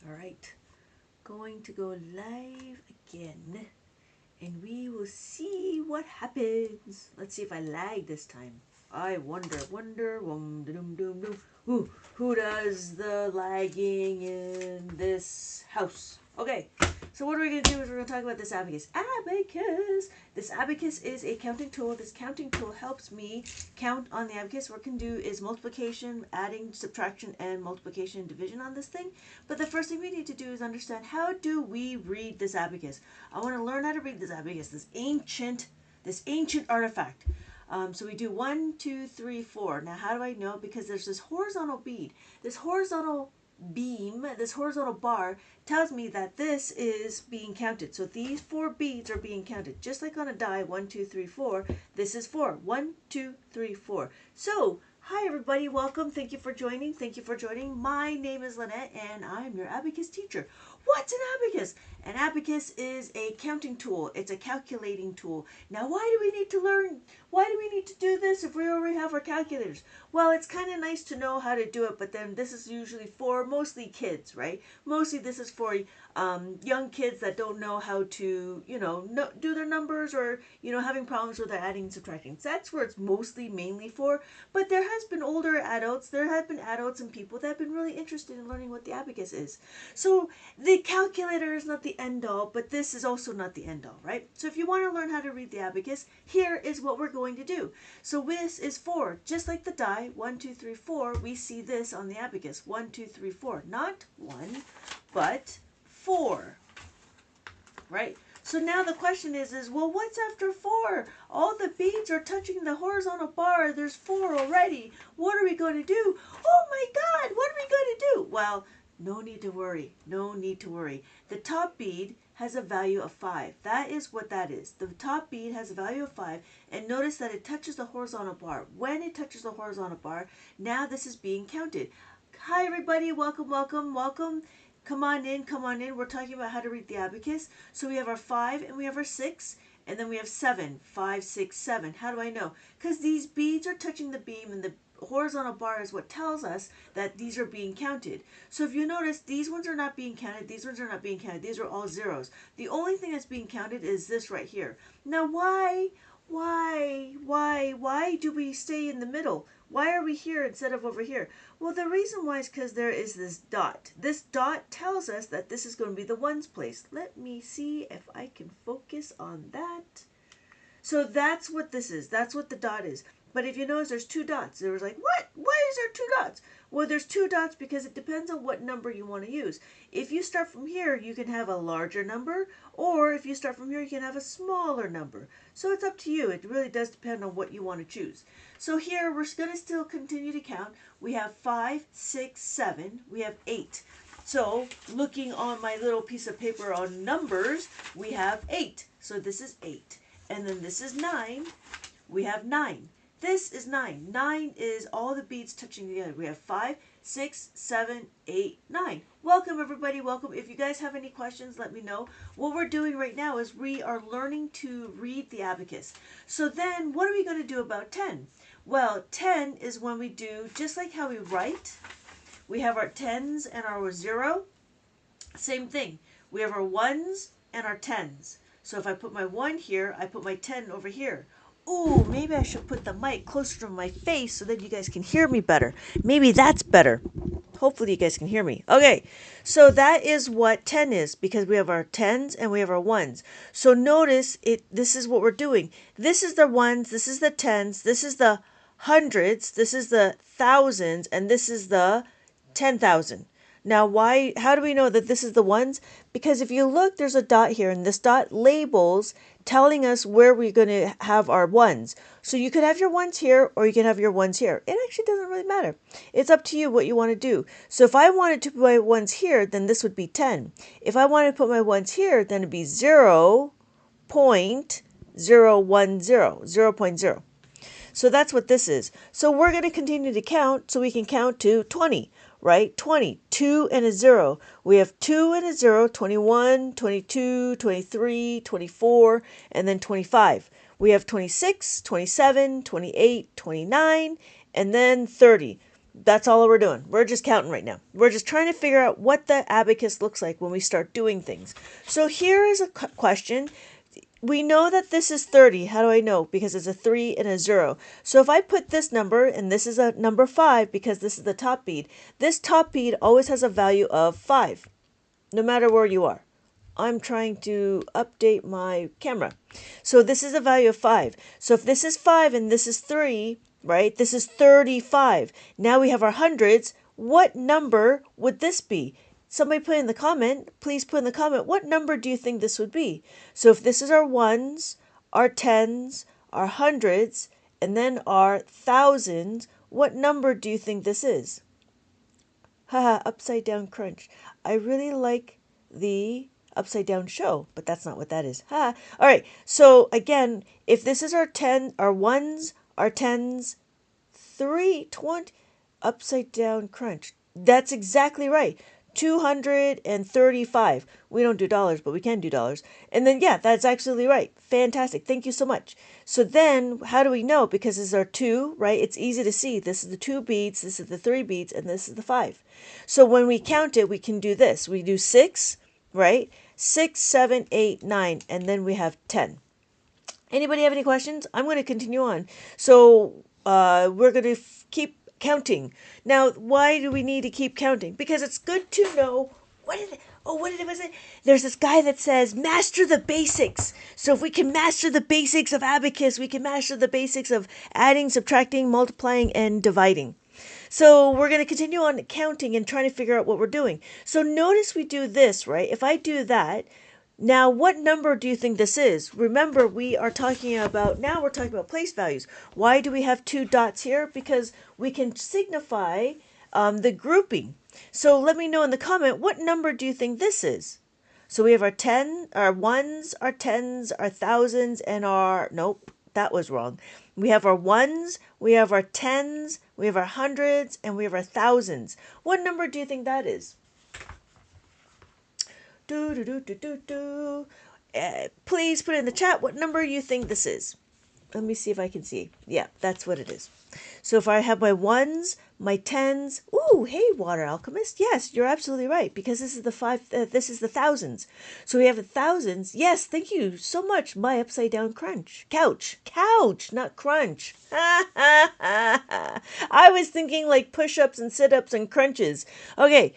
All right, going to go live again, and we will see what happens. Let's see if I lag this time. I wonder, doom, doom, doom. Who does the lagging in this house? Okay, so what we're going to do is we're going to talk about this abacus. Abacus! This abacus is a counting tool. This counting tool helps me count on the abacus. What we can do is multiplication, adding, subtraction, and multiplication and division on this thing. But the first thing we need to do is understand, how do we read this abacus? I want to learn how to read this abacus, this ancient artifact. So we do 1, 2, 3, 4. Now, how do I know? Because there's this horizontal bead. This horizontal beam, this horizontal bar, tells me that this is being counted. So these 4 beads are being counted. Just like on a die, 1, 2, 3, 4. This is 4. 1, 2, 3, 4. So, hi everybody, welcome. Thank you for joining. Thank you for joining. My name is Lynette, and I'm your abacus teacher. What's an abacus? An abacus is a counting tool. It's a calculating tool. Now, why do we need to learn? Why do we need to do this if we already have our calculators? Well, it's kind of nice to know how to do it, but then this is usually for mostly kids, right? Mostly this is for young kids that don't know how to, do their numbers, or, having problems with their adding and subtracting. So that's where it's mainly for. But there have been adults and people that have been really interested in learning what the abacus is. So the calculator is not the end all, but this is also not the end all, right? So if you want to learn how to read the abacus, here is what we're going to do. So this is 4, just like the die, 1, 2, 3, 4. We see this on the abacus, 1, 2, 3, 4. Not 1, but 4, right? So now the question is, well, what's after 4? All the beads are touching the horizontal bar. There's 4 already. What are we going to do? Oh my God, what are we going to do? Well, no need to worry. No need to worry. The top bead has a value of 5. That is what that is. The top bead has a value of 5, and notice that it touches the horizontal bar. When it touches the horizontal bar, now this is being counted. Hi everybody, welcome, welcome, welcome. Come on in, come on in. We're talking about how to read the abacus. So we have our 5 and we have our 6, and then we have 7. 5, 6, 7. How do I know? Because these beads are touching the beam, and the horizontal bar is what tells us that these are being counted. So if you notice, these ones are not being counted, these ones are not being counted, these are all zeros. The only thing that's being counted is this right here. Now why do we stay in the middle? Why are we here instead of over here? Well, the reason why is because there is this dot. This dot tells us that this is going to be the ones place. Let me see if I can focus on that. So that's what this is. That's what the dot is. But if you notice, there's 2 dots. There was like, what? Why is there 2 dots? Well, there's 2 dots because it depends on what number you want to use. If you start from here, you can have a larger number, or if you start from here, you can have a smaller number. So it's up to you. It really does depend on what you want to choose. So here, we're going to still continue to count. We have 5, 6, 7. We have 8. So looking on my little piece of paper on numbers, we have 8. So this is 8. And then this is 9. We have 9. This is 9. 9 is all the beads touching together. We have 5, 6, 7, 8, 9. Welcome everybody, welcome. If you guys have any questions, let me know. What we're doing right now is we are learning to read the abacus. So then what are we going to do about 10? Well, 10 is when we do, just like how we write, we have our 10s and our 0. Same thing. We have our 1s and our 10s. So if I put my 1 here, I put my 10 over here. Ooh, maybe I should put the mic closer to my face so that you guys can hear me better. Maybe that's better. Hopefully you guys can hear me. Okay, so that is what 10 is, because we have our 10s and we have our 1s. So notice, this is what we're doing. This is the 1s, this is the 10s, this is the hundreds, this is the thousands, and this is the 10,000. Now, how do we know that this is the ones? Because if you look, there's a dot here, and this dot labels telling us where we're going to have our ones. So you could have your ones here, or you can have your ones here. It actually doesn't really matter. It's up to you what you want to do. So if I wanted to put my ones here, then this would be 10. If I wanted to put my ones here, then it'd be 0.010, 0.0. So that's what this is. So we're going to continue to count so we can count to 20, right? 20, 2 and a 0. We have 2 and a 0, 21, 22, 23, 24, and then 25. We have 26, 27, 28, 29, and then 30. That's all we're doing. We're just counting right now. We're just trying to figure out what the abacus looks like when we start doing things. So here is a question. We know that this is 30. How do I know? Because it's a 3 and a 0. So if I put this number, and this is a number 5 because this is the top bead, this top bead always has a value of 5, no matter where you are. I'm trying to update my camera. So this is a value of 5. So if this is 5 and this is 3, right, this is 35. Now we have our hundreds. What number would this be? Somebody put in the comment, please put in the comment, what number do you think this would be? So if this is our ones, our tens, our hundreds, and then our thousands, what number do you think this is? Haha, upside down crunch. I really like the upside down show, but that's not what that is. Ha. All right. So again, if this is our ones, our tens, 320, upside down crunch. That's exactly right. 235. We don't do dollars, but we can do dollars. And then, yeah, that's absolutely right. Fantastic. Thank you so much. So then, how do we know? Because this is our 2, right? It's easy to see. This is the 2 beads, this is the 3 beads, and this is the 5. So when we count it, we can do this. We do 6, right? 6, 7, 8, 9, and then we have 10. Anybody have any questions? I'm going to continue on. So we're going to keep counting. Now, why do we need to keep counting? Because it's good to know what was it? There's this guy that says, master the basics. So if we can master the basics of abacus, we can master the basics of adding, subtracting, multiplying, and dividing. So we're going to continue on counting and trying to figure out what we're doing. So notice we do this, right? If I do that, now what number do you think this is? Remember, we're talking about place values. Why do we have 2 dots here? Because we can signify the grouping. So let me know in the comment, what number do you think this is? So we have our 10, our ones, our tens, our thousands, and our, nope, that was wrong. We have our ones, we have our tens, we have our hundreds, and we have our thousands. What number do you think that is? Please put in the chat what number you think this is. Let me see if I can see. Yeah, that's what it is. So if I have my ones, my tens, ooh, hey, Water Alchemist. Yes, you're absolutely right, because this is the this is the thousands. So we have the thousands. Yes, thank you so much. My upside down couch, not crunch. I was thinking like push-ups and sit-ups and crunches. Okay.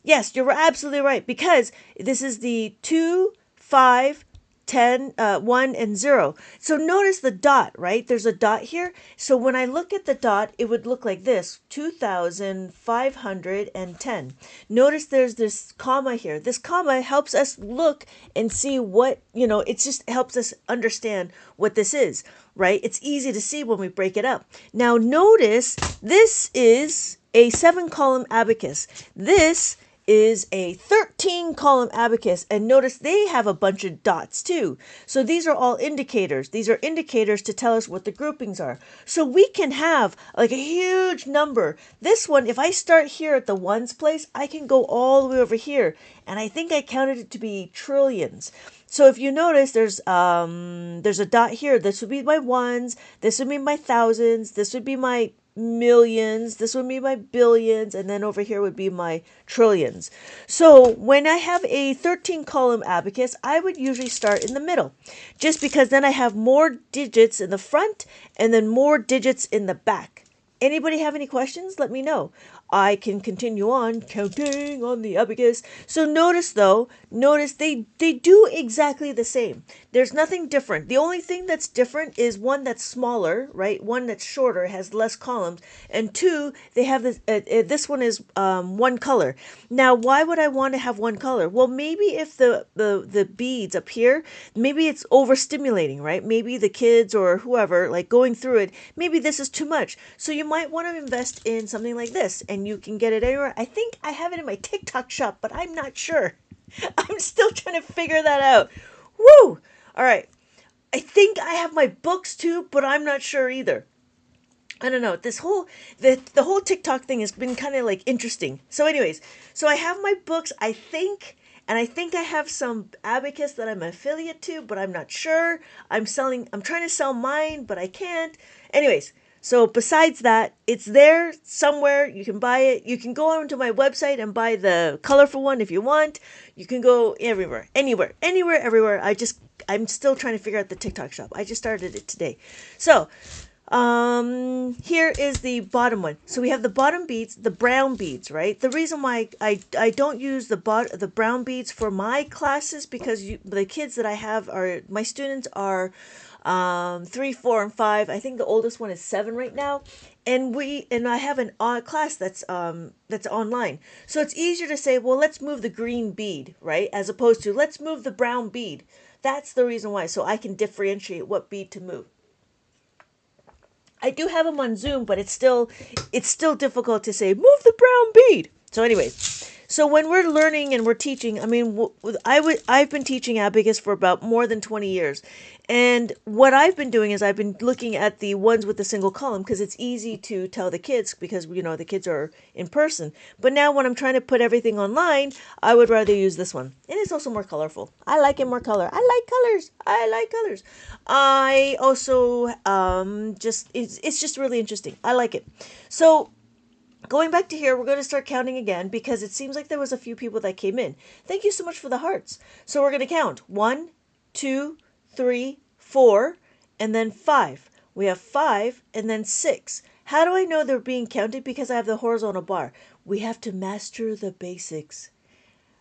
Yes, you're absolutely right, because this is the 2, 5, 10, 1, and 0. So notice the dot, right? There's a dot here. So when I look at the dot, it would look like this, 2,510. Notice there's this comma here. This comma helps us look and see what, it just helps us understand what this is, right? It's easy to see when we break it up. Now notice this is a 7-column abacus. This is a 13-column abacus, and notice they have a bunch of dots too. So these are all indicators. These are indicators to tell us what the groupings are. So we can have like a huge number. This one, if I start here at the ones place, I can go all the way over here, and I think I counted it to be trillions. So if you notice, there's a dot here. This would be my ones, this would be my thousands, this would be my millions, this would be my billions, and then over here would be my trillions. So when I have a 13-column abacus, I would usually start in the middle, just because then I have more digits in the front and then more digits in the back. Anybody have any questions? Let me know. I can continue on counting on the abacus. So notice they do exactly the same. There's nothing different. The only thing that's different is one that's smaller, right? One that's shorter, has less columns. And 2, they have this, this one is one color. Now, why would I want to have one color? Well, maybe if the beads up here, maybe it's overstimulating, right? Maybe the kids or whoever, like going through it, maybe this is too much. So you might want to invest in something like this, and you can get it anywhere. I think I have it in my TikTok shop, but I'm not sure. I'm still trying to figure that out. Woo! All right. I think I have my books too, but I'm not sure either. I don't know. This whole the whole TikTok thing has been kind of like interesting. So anyways, so I have my books, I think, and I think I have some abacus that I'm affiliate to, but I'm not sure. I'm trying to sell mine, but I can't. Anyways, So besides that, it's there somewhere. You can buy it. You can go onto my website and buy the colorful one if you want. You can go everywhere, anywhere, anywhere, everywhere. I'm still trying to figure out the TikTok shop. I just started it today. So here is the bottom one. So we have the bottom beads, the brown beads, right? The reason why I don't use the brown beads for my classes, because the kids that I have are, my students are 3, 4, and 5. I think the oldest one is 7 right now, and I have an class that's online. So it's easier to say, well, let's move the green bead, right, as opposed to let's move the brown bead. That's the reason why, so I can differentiate what bead to move. I do have them on Zoom, but it's still difficult to say move the brown bead. So anyways, so when we're learning and we're teaching, I mean, I've been teaching Abacus for about more than 20 years. And what I've been doing is I've been looking at the ones with the single column because it's easy to tell the kids because, the kids are in person. But now when I'm trying to put everything online, I would rather use this one. And it's also more colorful. I like it more color. I like colors. I like colors. I also it's just really interesting. I like it. So going back to here, we're going to start counting again because it seems like there was a few people that came in. Thank you so much for the hearts. So we're going to count 1, 2, 3, 4, and then 5. We have 5 and then 6. How do I know they're being counted? Because I have the horizontal bar. We have to master the basics.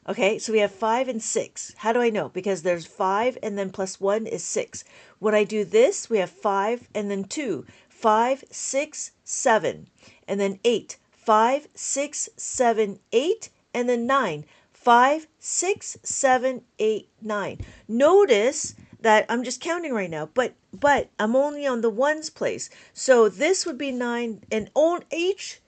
Okay, so we have 5 and 6. How do I know? Because there's 5 and then plus 1 is 6. When I do this, we have 5 and then 2. 5, 6, 7. And then 8. 5, 6, 7, 8. And then 9. 5, 6, 7, 8, 9. Notice that I'm just counting right now, but I'm only on the ones place. So this would be 9, and on each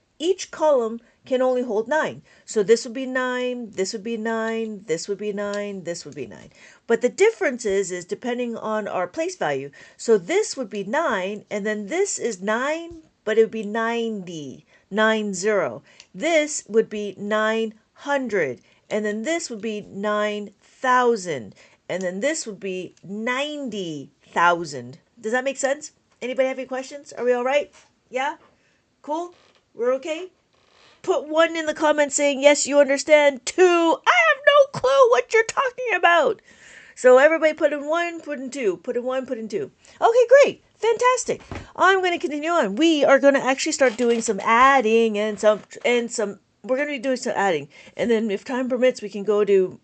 column can only hold 9. So this would be 9, this would be 9, this would be 9, this would be 9. But the difference is depending on our place value. So this would be 9, and then this is 9, but it would be 90, 90. This would be 900, and then this would be 9,000, and then this would be 90,000. Does that make sense? Anybody have any questions? Are we all right? Yeah? Cool? We're okay? Put 1 in the comments saying, yes, you understand. 2, I have no clue what you're talking about. So everybody put in 1, put in 2. Put in 1, put in 2. Okay, great. Fantastic. I'm going to continue on. We are going to actually start doing some adding and some we're going to be doing some adding. And then if time permits, we can go to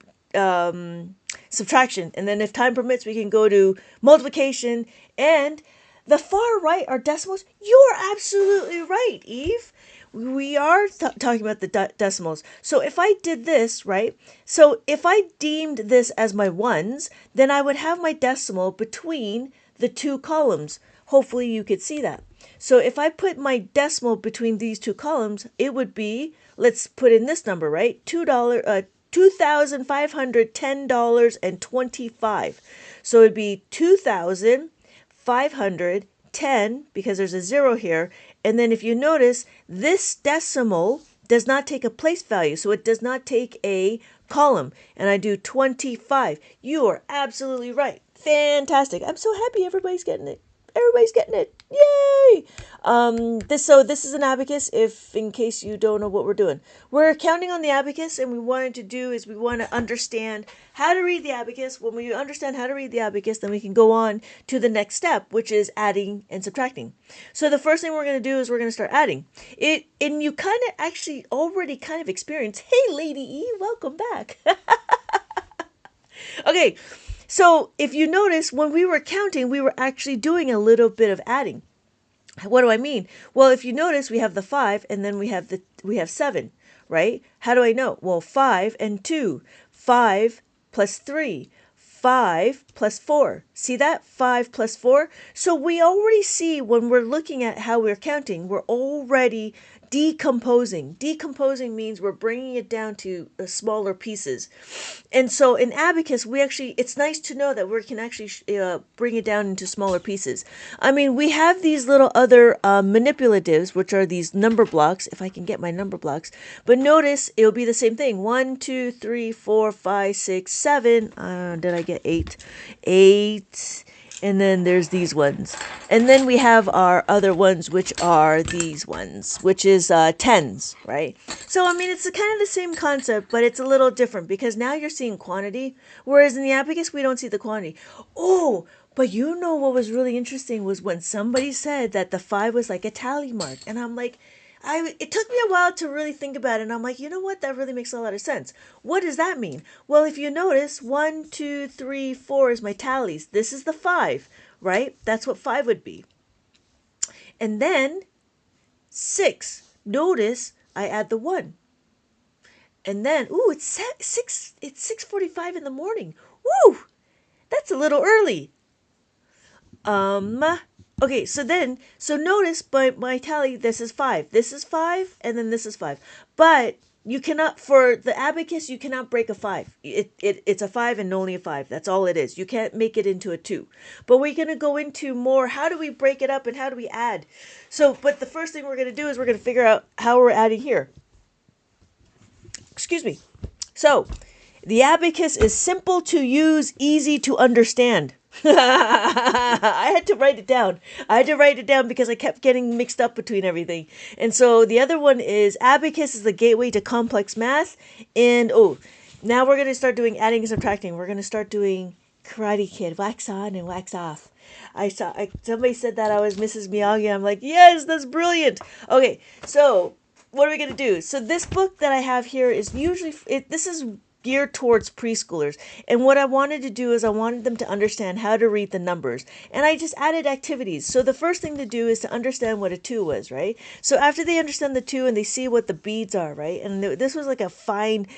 subtraction. And then if time permits, we can go to multiplication. And the far right are decimals. You're absolutely right, Eve. We are talking about the decimals. So if I did this, right? So if I deemed this as my ones, then I would have my decimal between the two columns. Hopefully you could see that. So if I put my decimal between these two columns, it would be, let's put in this number, right? $2,510.25. So it'd be 2,510, because there's a 0 here. And then if you notice, this decimal does not take a place value, so it does not take a column. And I do 25. You are absolutely right. Fantastic. I'm so happy everybody's getting it. Everybody's getting it. Yay! This is an abacus, if in case you don't know what we're doing. We're counting on the abacus, and we want to understand how to read the abacus. When we understand how to read the abacus, then we can go on to the next step, which is adding and subtracting. So the first thing we're going to do is we're going to start adding it, and you kind of actually already kind of experience. Hey, Lady E, welcome back. Okay. So if you notice, when we were counting, we were actually doing a little bit of adding. What do I mean? Well, if you notice, we have the 5 and then we have 7, right? How do I know? Well, 5 and 2, 5 plus 3, 5 plus 4. See that? 5 plus 4. So we already see when we're looking at how we're counting, we're already decomposing. Decomposing means we're bringing it down to smaller pieces. And so in Abacus, it's nice to know that we can actually bring it down into smaller pieces. I mean, we have these little other manipulatives, which are these number blocks, if I can get my number blocks. But notice it'll be the same thing. 1, 2, 3, 4, 5, 6, 7. Did I get 8? 8. And then there's these ones. And then we have our other ones, which are these ones, which is tens, right? So, I mean, it's kind of the same concept, but it's a little different because now you're seeing quantity, whereas in the abacus, we don't see the quantity. Oh, but you know what was really interesting was when somebody said that the 5 was like a tally mark. And I'm like, it took me a while to really think about it, and I'm like, you know what? That really makes a lot of sense. What does that mean? Well, if you notice, 1, 2, 3, 4 is my tallies. This is the 5, right? That's what 5 would be. And then 6. Notice I add the 1. And then, ooh, it's 6. It's 6:45 in the morning. Woo! That's a little early. Okay, so notice by my tally, this is 5. This is 5, and then this is 5. But you cannot, for the abacus, you cannot break a 5. It's a 5 and only a 5. That's all it is. You can't make it into a 2. But we're going to go into more, how do we break it up and how do we add? So, but the first thing we're going to do is we're going to figure out how we're adding here. Excuse me. So, the abacus is simple to use, easy to understand. I had to write it down. I had to write it down because I kept getting mixed up between everything. And so the other one is abacus is the gateway to complex math. And now we're going to start doing adding and subtracting. We're going to start doing Karate Kid, wax on and wax off. Somebody said that I was Mrs. Miyagi. I'm like, yes, that's brilliant. Okay, so what are we going to do? So this book that I have here is this is geared towards preschoolers. And what I wanted to do is I wanted them to understand how to read the numbers. And I just added activities. So the first thing to do is to understand what a 2 was, right? So after they understand the 2 and they see what the beads are, right? And this was like a find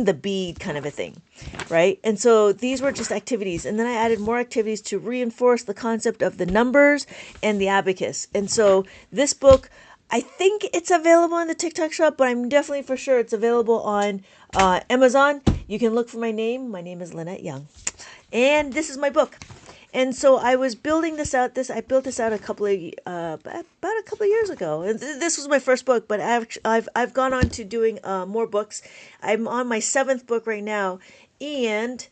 the bead kind of a thing, right? And so these were just activities. And then I added more activities to reinforce the concept of the numbers and the abacus. And so this book, I think it's available in the TikTok shop, but I'm definitely for sure it's available on Amazon. You can look for my name. My name is Lynette Young. And this is my book. And so I was building this out. I built this out about a couple of years ago. And this was my first book, but I've gone on to doing more books. I'm on my 7th book right now, and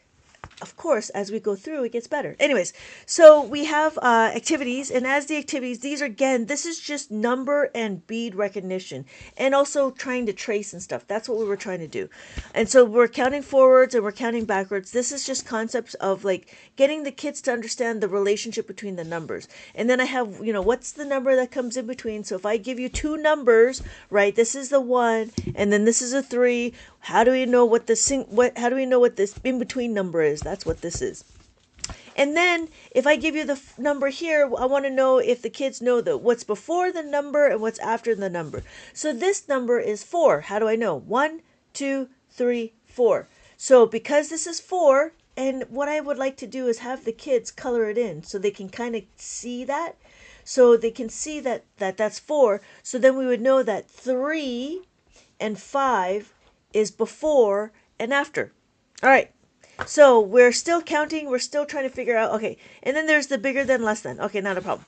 of course, as we go through, it gets better. Anyways, so we have activities, and as the activities, this is just number and bead recognition, and also trying to trace and stuff. That's what we were trying to do. And so we're counting forwards and we're counting backwards. This is just concepts of like getting the kids to understand the relationship between the numbers. And then I have, what's the number that comes in between? So if I give you 2 numbers, right, this is the 1, and then this is a 3. How do we know what this in between number is? That's what this is. And then if I give you the number here, I want to know if the kids know what's before the number and what's after the number. So this number is 4. How do I know? 1, 2, 3, 4. So because this is 4, and what I would like to do is have the kids color it in so they can kind of see that. So they can see that that's 4. So then we would know that 3 and 5 is before and after. All right. So we're still counting. We're still trying to figure out. Okay. And then there's the bigger than, less than. Okay, not a problem.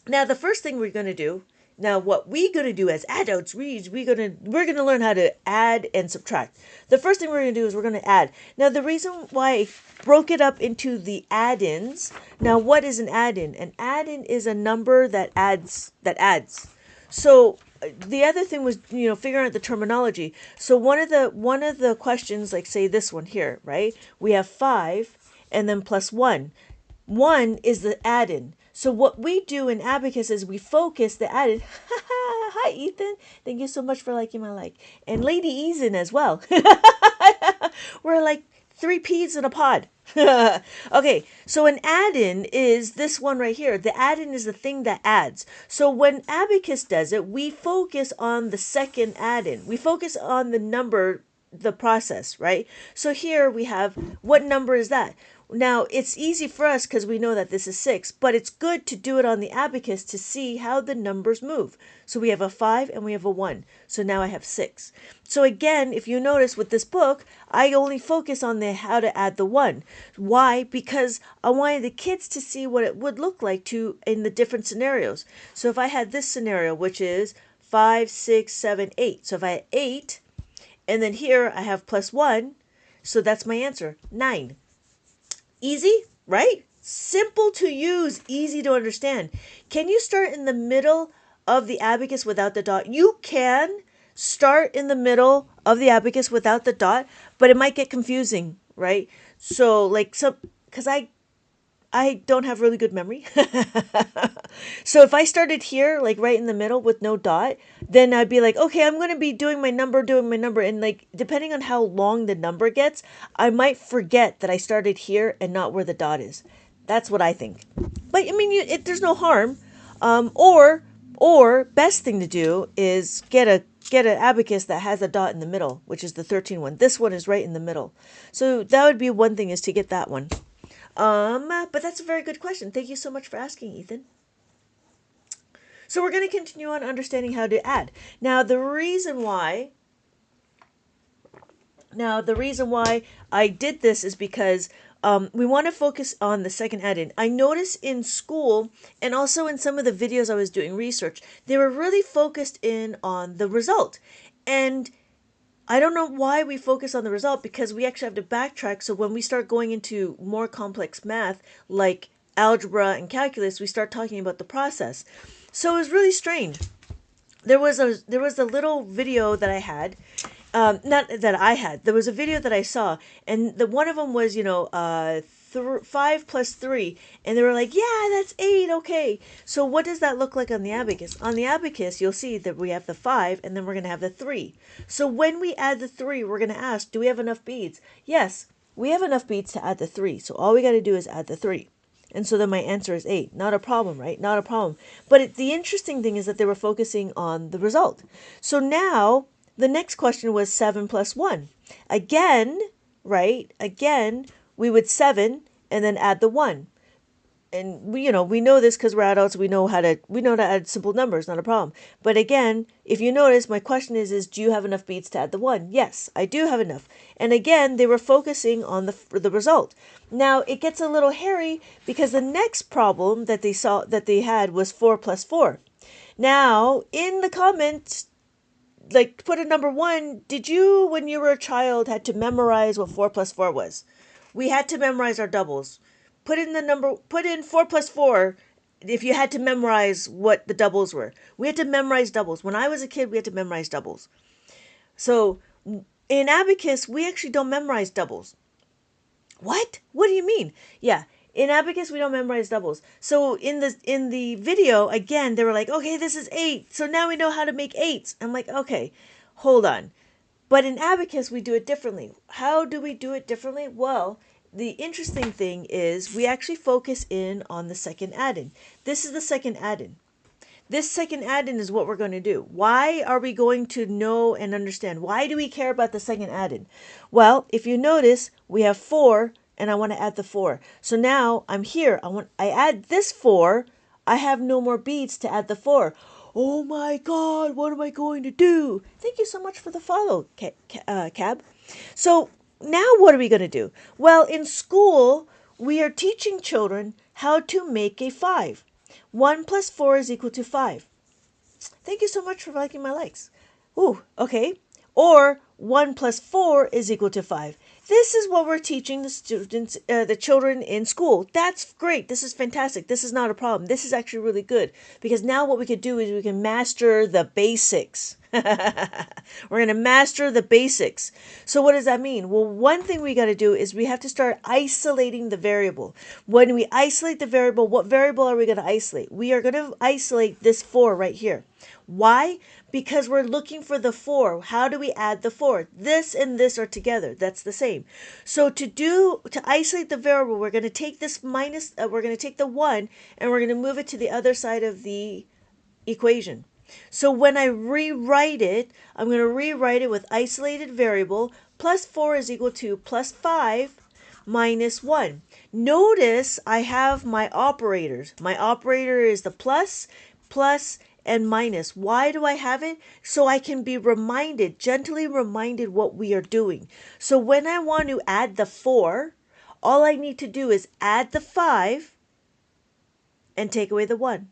Now, the first thing we're going to do, what we're going to do as adults, we're going to learn how to add and subtract. The first thing we're going to do is we're going to add. Now, the reason why I broke it up into the add-ins. Now, what is an add-in? An add-in is a number that adds. So the other thing was, figuring out the terminology. So one of the questions, like say this one here, right? We have 5 and then plus 1. 1 is the add-in. So what we do in Abacus is we focus the add-in. Hi, Ethan. Thank you so much for liking my like. And Lady Eason as well. We're like 3 peas in a pod. Okay, so an add-in is this one right here. The add-in is the thing that adds. So when Abacus does it, we focus on the second add-in. We focus on the number, the process, right? So here we have, what number is that? Now, it's easy for us because we know that this is 6, but it's good to do it on the abacus to see how the numbers move. So we have a 5 and we have a 1. So now I have 6. So again, if you notice with this book, I only focus on how to add the 1. Why? Because I wanted the kids to see what it would look like in the different scenarios. So if I had this scenario, which is 5, 6, 7, 8. So if I had 8, and then here I have plus 1, so that's my answer, 9. Easy, right? Simple to use, easy to understand. Can you start in the middle of the abacus without the dot? You can start in the middle of the abacus without the dot, but it might get confusing, right? So like some, because I don't have really good memory. So if I started here, like right in the middle with no dot, then I'd be like, okay, I'm going to be doing my number. And like, depending on how long the number gets, I might forget that I started here and not where the dot is. That's what I think. But I mean, there's no harm. Or best thing to do is get an abacus that has a dot in the middle, which is the 13 one. This one is right in the middle. So that would be one thing, is to get that one. But that's a very good question. Thank you so much for asking, Ethan. So we're going to continue on understanding how to add. Now the reason why I did this is because we want to focus on the second add-in. I noticed in school and also in some of the videos I was doing research, they were really focused in on the result. And I don't know why we focus on the result, because we actually have to backtrack. So when we start going into more complex math like algebra and calculus, we start talking about the process. So it was really strange. There was a little video that I had, not that I had. There was a video that I saw, and the one of them was 5 plus 3, and they were like, yeah, that's 8. Okay, so what does that look like on the abacus? On the abacus, you'll see that we have the 5, and then we're going to have the 3. So when we add the 3, we're going to ask, do we have enough beads? Yes, we have enough beads to add the 3. So all we got to do is add the 3. And so then my answer is 8. Not a problem, right? Not a problem. But the interesting thing is that they were focusing on the result. So now the next question was 7 plus 1. Again, right? Again, we would 7 and then add the 1. And we know this because we're adults. We know how to add simple numbers, not a problem. But again, if you notice, my question is do you have enough beads to add the 1? Yes, I do have enough. And again, they were focusing on the result. Now it gets a little hairy because the next problem that they had was 4 plus 4. Now in the comments, like, put a number 1. Did you, when you were a child, had to memorize what 4 plus 4 was? We had to memorize our doubles. Put in 4 plus 4 if you had to memorize what the doubles were. We had to memorize doubles. When I was a kid, we had to memorize doubles. So in abacus, we actually don't memorize doubles. What? What do you mean? Yeah, in abacus, we don't memorize doubles. So in the video, again, they were like, okay, this is 8. So now we know how to make 8s. I'm like, okay, hold on. But in abacus, we do it differently. How do we do it differently? Well, the interesting thing is we actually focus in on the second add-in. This is the second add-in. This second add-in is what we're going to do. Why are we going to know and understand? Why do we care about the second add-in? Well, if you notice, we have 4, and I want to add the 4. So now I'm here. I add this 4. I have no more beads to add the 4. Oh my God, what am I going to do? Thank you so much for the follow, Cab. So now what are we going to do? Well, in school, we are teaching children how to make a 5. 1 plus 4 is equal to 5. Thank you so much for liking my likes. Ooh, okay. Or 1 plus 4 is equal to 5. This is what we're teaching the students, the children in school. That's great. This is fantastic. This is not a problem. This is actually really good, because now what we could do is we can master the basics. We're going to master the basics. So what does that mean? Well, one thing we got to do is we have to start isolating the variable. When we isolate the variable, what variable are we going to isolate? We are going to isolate this 4 right here. Why? Because we're looking for the 4. How do we add the 4? This and this are together. That's the same. So to isolate the variable, we're going to take this minus, we're going to take the 1 and we're going to move it to the other side of the equation. So when I rewrite it, I'm going to rewrite it with isolated variable. Plus 4 is equal to plus 5 minus 1. Notice I have my operators. My operator is the plus, and minus. Why do I have it? So I can be reminded, gently reminded what we are doing. So when I want to add the 4, all I need to do is add the 5 and take away the 1.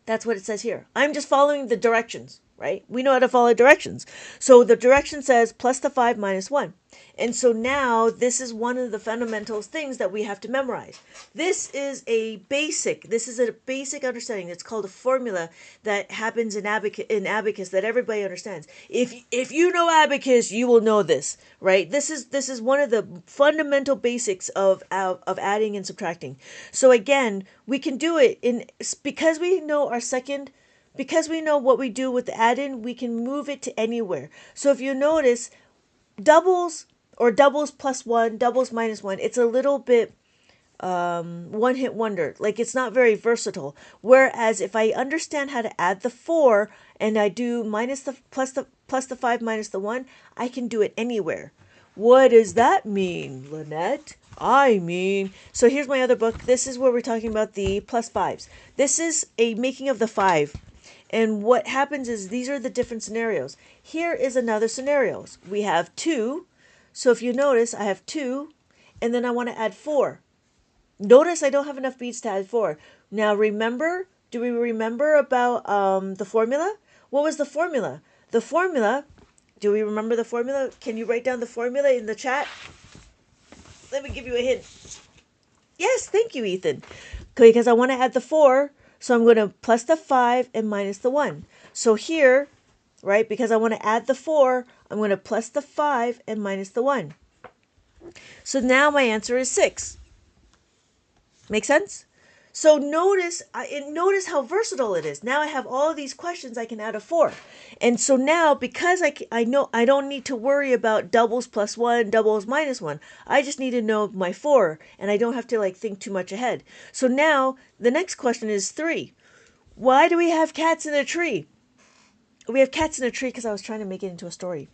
That's what it says here. I'm just following the directions. right? We know how to follow directions. So the direction says plus the 5 minus 1. And so now this is one of the fundamental things that we have to memorize. This is a basic understanding. It's called a formula that happens in Abacus that everybody understands. If you know Abacus, you will know this, right? This is one of the fundamental basics of adding and subtracting. So again, we can do it because we know because we know what we do with the add-in, we can move it to anywhere. So if you notice, doubles or doubles plus 1, doubles minus 1, it's a little bit one hit wonder. Like, it's not very versatile. Whereas if I understand how to add the 4 and I do plus the 5 minus the 1, I can do it anywhere. What does that mean, Lynette? So here's my other book. This is where we're talking about the plus 5s. This is a making of the 5. And what happens is these are the different scenarios. Here is another scenario. We have 2. So if you notice, I have 2, and then I want to add 4. Notice I don't have enough beads to add 4. Now remember, do we remember about the formula? What was the formula? Do we remember the formula? Can you write down the formula in the chat? Let me give you a hint. Yes, thank you, Ethan. Because I want to add the 4. So I'm going to plus the 5 and minus the 1. So here, right, because I want to add the 4, I'm going to plus the 5 and minus the 1. So now my answer is 6. Make sense? So notice how versatile it is. Now I have all of these questions I can add a 4. And so now, because I know I don't need to worry about doubles plus 1, doubles minus 1. I just need to know my 4, and I don't have to think too much ahead. So now the next question is 3. Why do we have cats in a tree? We have cats in a tree because I was trying to make it into a story.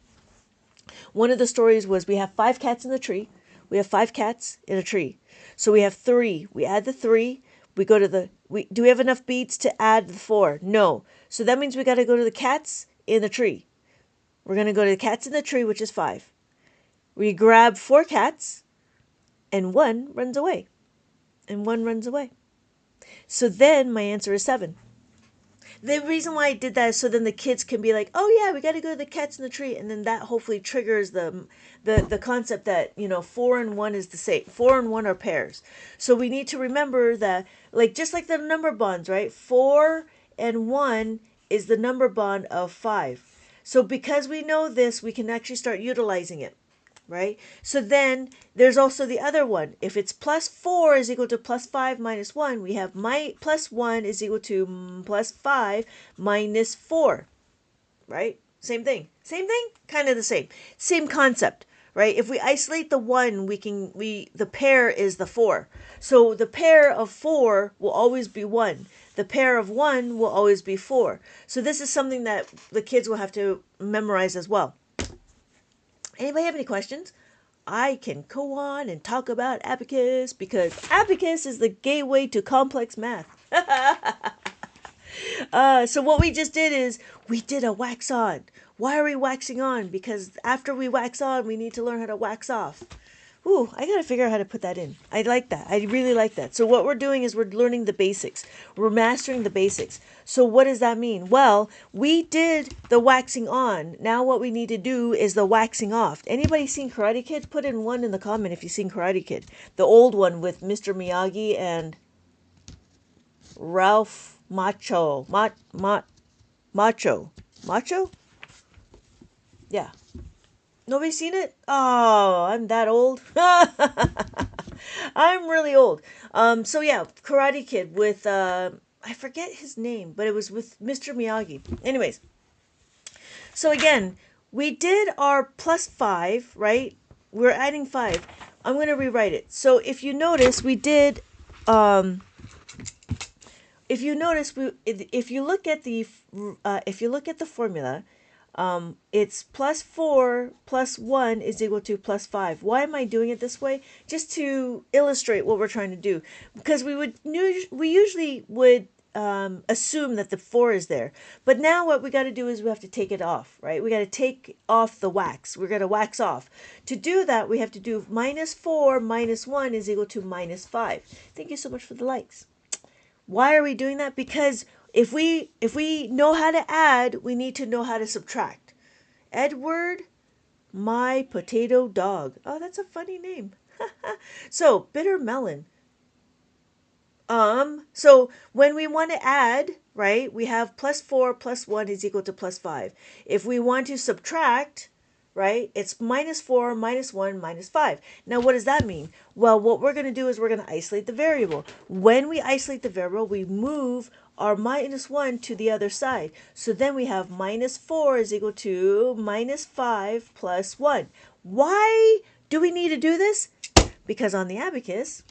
One of the stories was we have 5 cats in the tree. We have 5 cats in a tree. So we have 3. We add the 3. We go to do we have enough beads to add the 4? No. So that means we got to go to the cats in the tree. We're going to go to the cats in the tree, which is 5. We grab 4 cats, and 1 runs away. And 1 runs away. So then my answer is 7. The reason why I did that is so then the kids can be like, oh yeah, we got to go to the cats in the tree. And then that hopefully triggers the concept that, 4 and 1 is the same. 4 and 1 are pairs. So we need to remember that, just like the number bonds, right? 4 and 1 is the number bond of 5. So because we know this, we can actually start utilizing it. Right? So then there's also the other one. If it's plus 4 is equal to plus 5 minus 1, we have my plus 1 is equal to plus 5 minus 4. Right? Same thing. Kind of the same. Same concept. Right? If we isolate the 1, the pair is the 4. So the pair of 4 will always be 1. The pair of 1 will always be 4. So this is something that the kids will have to memorize as well. Anybody have any questions? I can go on and talk about Abacus because Abacus is the gateway to complex math. So what we just did is we did a wax on. Why are we waxing on? Because after we wax on, we need to learn how to wax off. Ooh, I got to figure out how to put that in. I like that. I really like that. So what we're doing is we're learning the basics. We're mastering the basics. So what does that mean? Well, we did the waxing on. Now what we need to do is the waxing off. Anybody seen Karate Kid? Put in 1 in the comment if you've seen Karate Kid. The old one with Mr. Miyagi and Ralph Macho. Macho? Yeah. Nobody seen it? Oh, I'm that old. I'm really old. So yeah, Karate Kid with I forget his name, but it was with Mr. Miyagi. Anyways, so again, we did our plus 5, right? We're adding 5. I'm going to rewrite it. So if you notice, we did if you look at the formula, it's plus 4 plus 1 is equal to plus 5. Why am I doing it this way? Just to illustrate what we're trying to do. Because we usually would assume that the 4 is there. But now what we got to do is we have to take it off, right? We got to take off the wax. We're going to wax off. To do that, we have to do minus 4 minus 1 is equal to minus 5. Thank you so much for the likes. Why are we doing that? Because if we know how to add, we need to know how to subtract. Edward, my potato dog. Oh, that's a funny name. So, bitter melon. So when we want to add, right, we have +4 plus 1 is equal to +5. If we want to subtract, right, it's -4 -1 -5. Now, what does that mean? Well, what we're going to do is we're going to isolate the variable. When we isolate the variable, we move our -1 to the other side. So then we have -4 is equal to -5 plus 1. Why do we need to do this? Because on the abacus,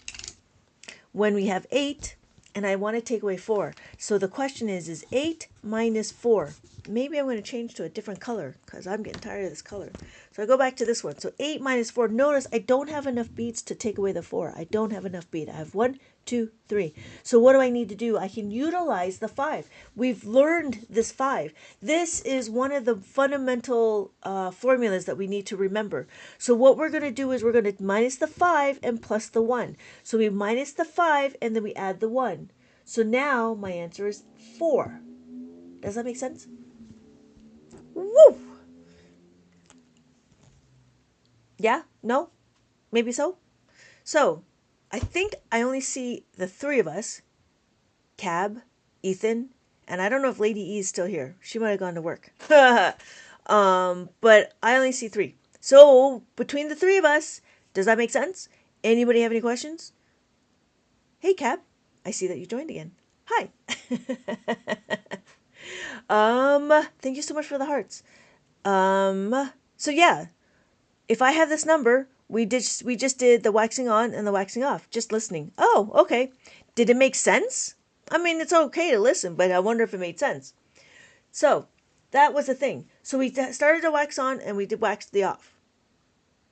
when we have 8 and I want to take away 4. So the question is 8 minus 4. Maybe I'm going to change to a different color because I'm getting tired of this color. So I go back to this one. So 8 minus 4. Notice I don't have enough beats to take away the 4. I don't have enough beat. I have 1, 2, 3. So what do I need to do? I can utilize the 5. We've learned this 5. This is one of the fundamental formulas that we need to remember. So what we're going to do is we're going to minus the 5 and plus the 1. So we minus the 5 and then we add the 1. So now my answer is 4. Does that make sense? Woo! Yeah? No? Maybe so? So, I think I only see the 3 of us. Cab, Ethan, and I don't know if Lady E is still here. She might have gone to work. But I only see 3. So, between the 3 of us, does that make sense? Anybody have any questions? Hey, Cab. I see that you joined again. Hi. Thank you so much for the hearts. So yeah, if I have this number, we just did the waxing on and the waxing off, just listening. Oh, okay. Did it make sense? I mean, it's okay to listen, but I wonder if it made sense. So that was the thing. So we started to wax on and we did wax the off.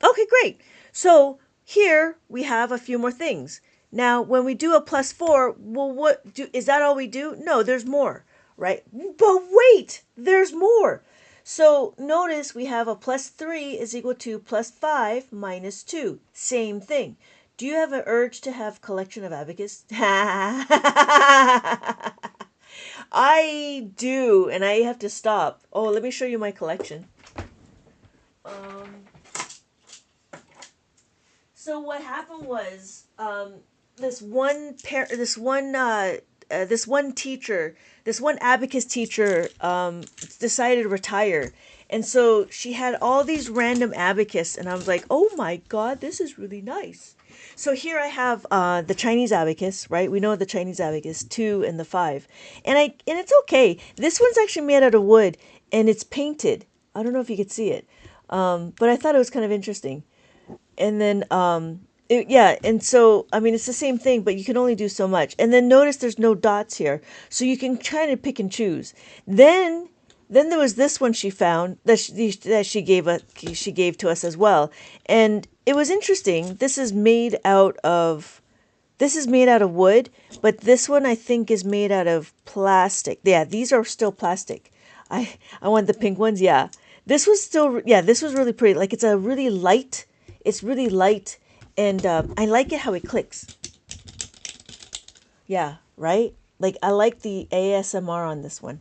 Okay, great. So here we have a few more things. Now, when we do a +4, well, is that all we do? No, there's more, right? But wait, there's more. So notice we have a +3 is equal to +5 minus 2. Same thing. Do you have an urge to have collection of abacus? I do, and I have to stop. Oh, let me show you my collection. So what happened was, this one abacus teacher decided to retire, and so she had all these random abacus, and I was like, oh my god, this is really nice. So here I have the Chinese abacus, right? We know the Chinese abacus 2 and the 5, and it's okay. This one's actually made out of wood and it's painted. I don't know if you could see it, but I thought it was kind of interesting. And then and so I mean it's the same thing, but you can only do so much. And then notice there's no dots here, so you can kind of pick and choose. Then there was this one she found that she gave to us as well, and it was interesting. This is made out of wood, but this one I think is made out of plastic. Yeah, these are still plastic. I want the pink ones. Yeah, this was really pretty. Like it's really light, and I like it how it clicks. Yeah, right? Like I like the ASMR on this one.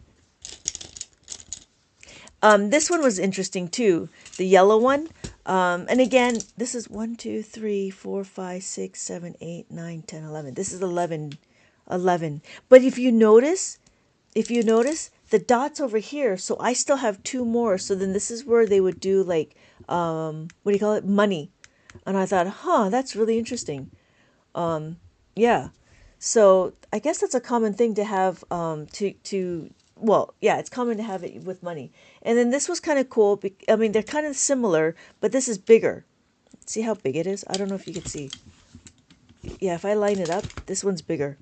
This one was interesting too, the yellow one. And again, this is 1, 2, 3, 4, 5, 6, 7, 8, 9, 10, 11. This is 11. But if you notice the dots over here, so I still have 2 more. So then this is where they would do like, what do you call it? Money. And I thought, that's really interesting. Yeah. So I guess that's a common thing to have, it's common to have it with money. And then this was kind of cool. I mean, they're kind of similar, but this is bigger. See how big it is? I don't know if you can see. Yeah, if I line it up, this one's bigger.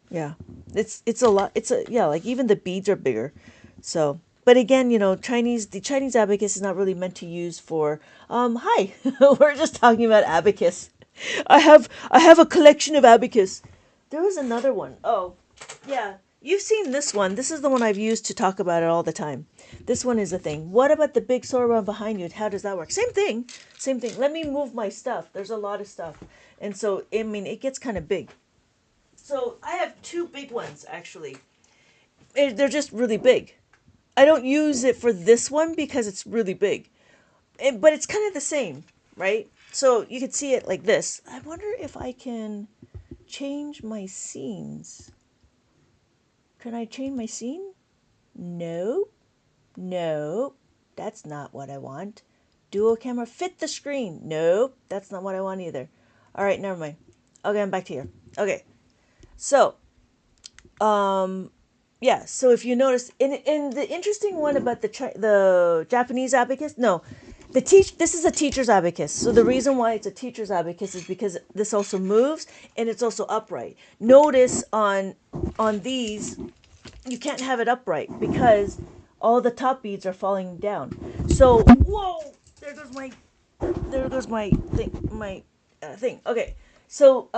Yeah, it's a lot. Like even the beads are bigger. So, but again, the Chinese abacus is not really meant to use for, hi, we're just talking about abacus. I have a collection of abacus. There was another one. Oh, yeah. You've seen this one. This is the one I've used to talk about it all the time. This one is the thing. What about the big sword one behind you? How does that work? Same thing. Let me move my stuff. There's a lot of stuff. And so, I mean, it gets kind of big. So I have two big ones actually. They're just really big. I don't use it for this one because it's really big. But it's kind of the same, right? So you can see it like this. I wonder if I can change my scenes. Can I change my scene? No. No. That's not what I want. Dual camera fit the screen. Nope. That's not what I want either. All right, never mind. Okay, I'm back to here. Okay. So, yeah, so if you notice, in the interesting one about the Japanese abacus, no, this is a teacher's abacus. So the reason why it's a teacher's abacus is because this also moves and it's also upright. Notice on these, you can't have it upright because all the top beads are falling down. So whoa, there goes my thing. Okay, so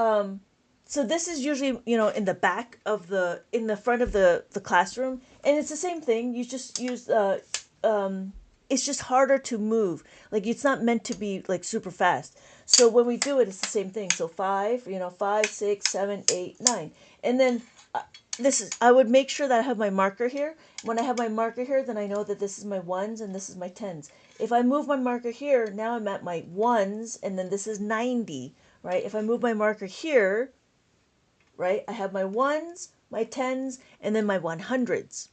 so this is usually, in the back of in the front of the classroom, and it's the same thing. You just use it's just harder to move. Like, it's not meant to be like super fast. So when we do it, it's the same thing. So 5, 5, 6, 7, 8, 9, and then I would make sure that I have my marker here. When I have my marker here, then I know that this is my 1s and this is my 10s. If I move my marker here, now I'm at my 1s, and then this is 90, right? If I move my marker here, right, I have my 1s, my 10s, and then my 100s.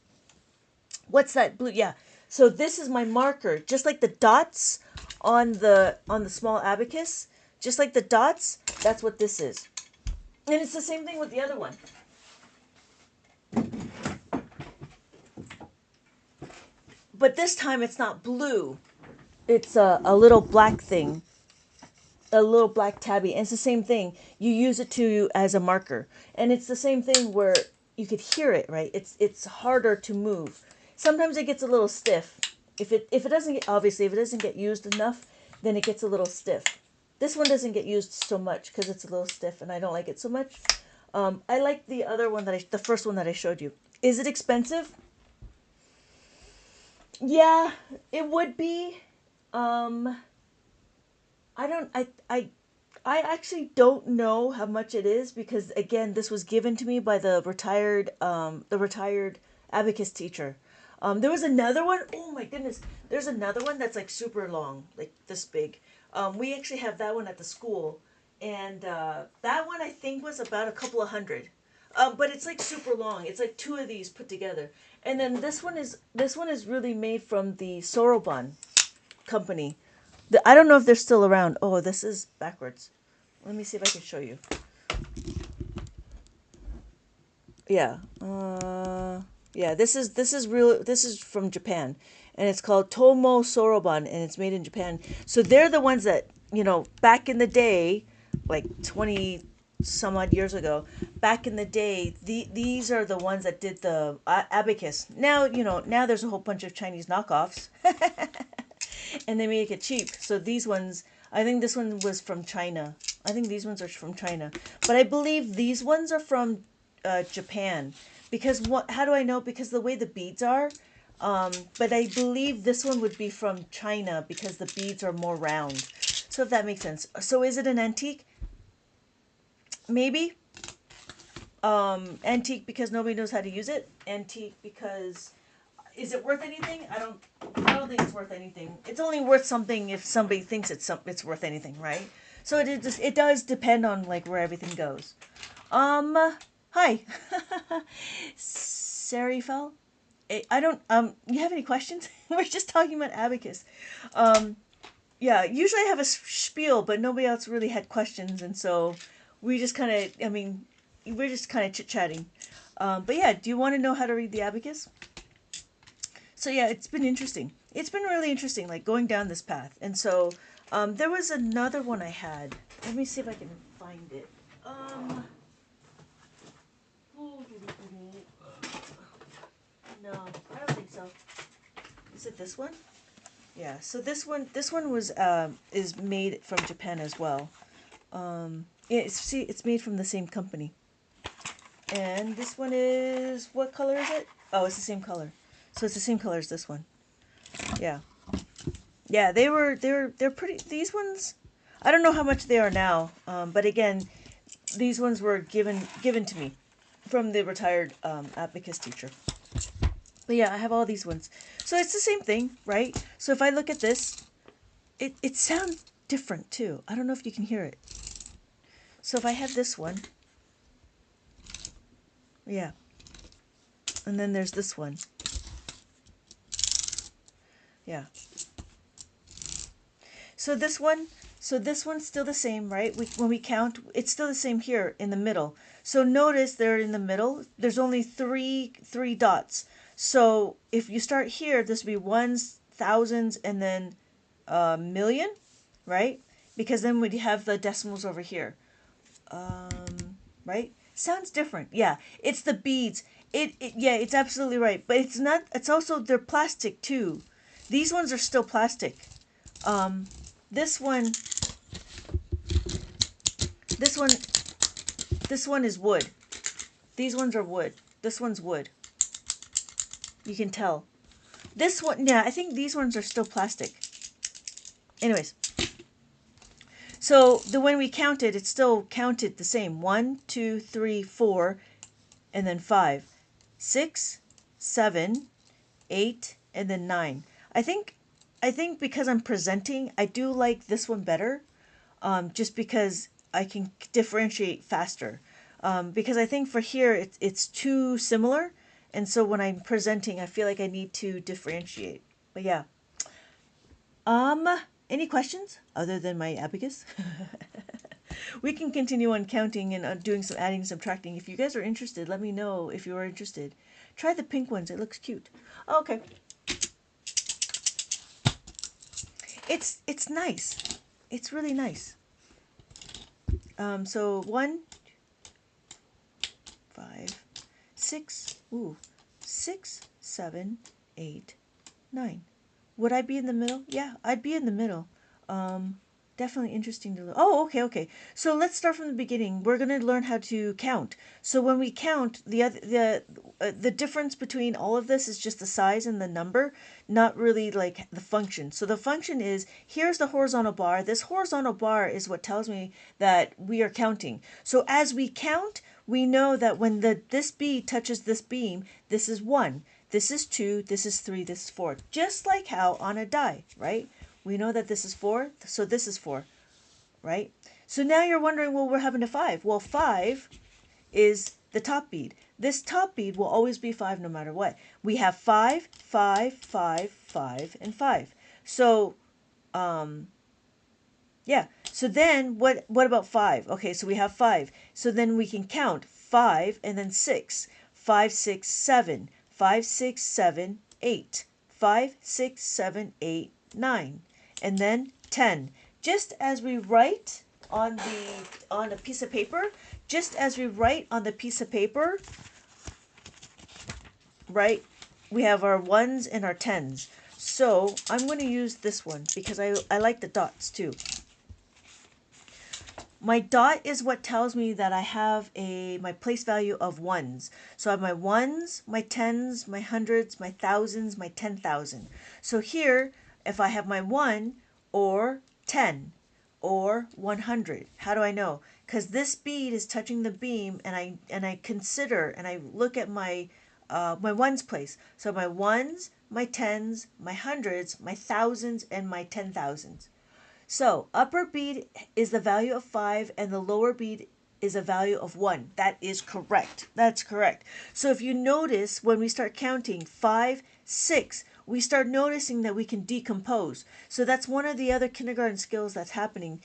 What's that blue? Yeah. So this is my marker, just like the dots on the small abacus, just like the dots, that's what this is. And it's the same thing with the other one. But this time it's not blue. It's a little black thing. A little black tabby. And it's the same thing. You use it as a marker. And it's the same thing where you could hear it, right? It's harder to move. Sometimes it gets a little stiff. If it doesn't get, obviously, if it doesn't get used enough, then it gets a little stiff. This one doesn't get used so much because it's a little stiff and I don't like it so much. I like the other one the first one that I showed you. Is it expensive? Yeah, it would be. I actually don't know how much it is because, again, this was given to me by the retired abacus teacher. There was another one. Oh my goodness, there's another one that's like super long, like this big. We actually have that one at the school, and that one I think was about a couple of hundred. But it's like super long. It's like 2 of these put together. And then this one is really made from the Soroban company. I don't know if they're still around. Oh, this is backwards. Let me see if I can show you. Yeah. Yeah, this is real. This is from Japan, and it's called Tomo Soroban, and it's made in Japan. So they're the ones that, back in the day, like 20 some odd years ago, back in the day, these are the ones that did the abacus. Now, now there's a whole bunch of Chinese knockoffs, and they make it cheap. So these ones, I think this one was from China. I think these ones are from China, but I believe these ones are from Japan. Because how do I know? Because the way the beads are. But I believe this one would be from China because the beads are more round. So if that makes sense. So is it an antique? Maybe. Antique because nobody knows how to use it. Antique because, is it worth anything? I don't think it's worth anything. It's only worth something if somebody thinks it's worth anything, right? So it does depend on like where everything goes. Hi. Serifel? I don't, you have any questions? We're just talking about abacus. Yeah, usually I have a spiel, but nobody else really had questions, and so we just kind of, we're just kind of chit-chatting. But yeah, do you want to know how to read the abacus? So yeah, it's been interesting. It's been really interesting, like going down this path. And so there was another one I had. Let me see if I can find it. No, I don't think so. Is it this one? Yeah. So this one was is made from Japan as well. It's made from the same company. And this one is, what color is it? Oh, it's the same color. So it's the same color as this one. Yeah. Yeah, they're pretty. These ones, I don't know how much they are now. But again, these ones were given to me from the retired abacus teacher. But yeah, I have all these ones. So it's the same thing, right? So if I look at this, it sounds different too. I don't know if you can hear it. So if I have this one, yeah. And then there's this one. Yeah. So this one's still the same, right? When we count, it's still the same here in the middle. So notice they're in the middle. There's only three dots. So if you start here, this would be ones, thousands, and then million, right? Because then we'd have the decimals over here. Right? Sounds different. Yeah, it's the beads. Yeah, it's absolutely right. But it's not, it's also, they're plastic too. These ones are still plastic. This one is wood. These ones are wood. This one's wood. You can tell. This one, yeah, I think these ones are still plastic. Anyways. So when we counted, it still counted the same. 1, 2, 3, 4, and then 5. 6, 7, 8, and then 9. I think because I'm presenting, I do like this one better. Just because I can differentiate faster. Because I think for here, it's too similar. And so when I'm presenting, I feel like I need to differentiate. But yeah. Any questions other than my abacus? We can continue on counting and doing some adding and subtracting. If you guys are interested, let me know if you are interested. Try the pink ones. It looks cute. Okay. It's nice. It's really nice. So 1, 5, 6, 6, 7, 8, 9. Would I be in the middle? Yeah, I'd be in the middle. Definitely interesting to look. Oh, okay. So let's start from the beginning. We're going to learn how to count. So when we count, the difference between all of this is just the size and the number, not really like the function. So the function is, here's the horizontal bar. This horizontal bar is what tells me that we are counting. So as we count, we know that when this bead touches this beam, this is 1. This is 2, this is 3, this is 4. Just like how on a die, right? We know that this is 4, so this is 4, right? So now you're wondering, well, we're having a 5. Well, 5 is the top bead. This top bead will always be 5 no matter what. We have 5, 5, 5, 5, and 5. So, yeah. So then what about 5? Okay, so we have 5. So then we can count 5 and then 6. 5, 6, 7. 5, 6, 7, 8. 5, 6, 7, 8, 9. And then 10. Just as we write on a piece of paper, right, we have our 1s and our 10s. So I'm going to use this one because I like the dots too. My dot is what tells me that I have my place value of 1s. So I have my 1s, my 10s, my 100s, my 1000s, my 10,000. So here, if I have my 1 or 10 or 100, how do I know? Because this bead is touching the beam, and I consider and I look at my 1s place. So my 1s, my 10s, my 100s, my 1000s, and my 10,000s. So upper bead is the value of 5 and the lower bead is a value of 1. That is correct. That's correct. So if you notice when we start counting 5, 6, we start noticing that we can decompose. So that's one of the other kindergarten skills that's happening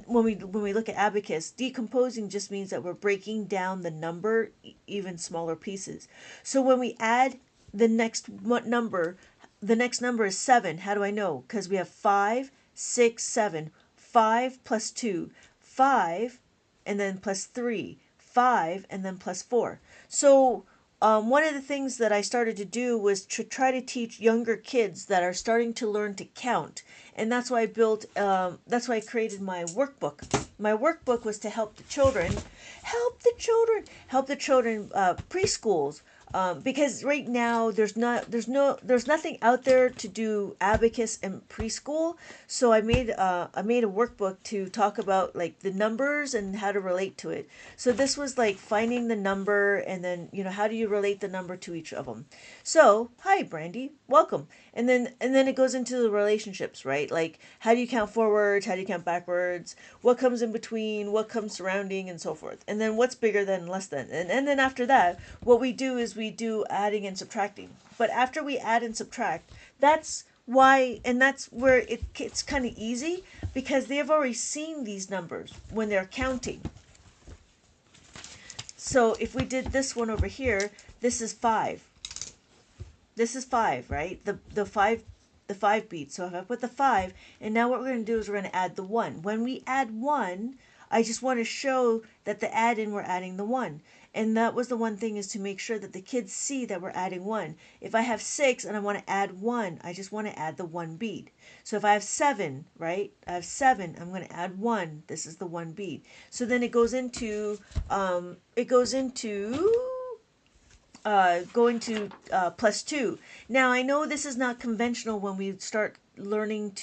when we look at abacus. Decomposing just means that we're breaking down the number even smaller pieces. So when we add the next number is 7. How do I know? Because we have 5, 6, 7. 5 plus 2, 5, and then plus 3, 5, and then plus 4. So one of the things that I started to do was to try to teach younger kids that are starting to learn to count. And that's why that's why I created my workbook. My workbook was to help the children, preschools, Because right now there's nothing out there to do abacus and preschool. So I made a workbook to talk about like the numbers and how to relate to it. So this was like finding the number and then how do you relate the number to each of them. So hi Brandy, welcome. And then it goes into the relationships, right? Like how do you count forwards, how do you count backwards, what comes in between, what comes surrounding, and so forth. And then what's bigger than, less than. And then after that, what we do is we do adding and subtracting. But after we add and subtract, that's why, and that's where it's kind of easy, because they've already seen these numbers when they're counting. So if we did this one over here, this is 5. This is 5, right? The 5 beats. So if I put the 5, and now what we're going to do is we're going to add the 1. When we add 1, I just want to show that the add-in, we're adding the 1. And that was the one thing, is to make sure that the kids see that we're adding 1. If I have 6 and I want to add 1, I just want to add the 1 beat. So if I have 7, right? I have 7, I'm going to add 1. This is the 1 beat. So then it goes into going to plus 2. Now I know this is not conventional when we start learning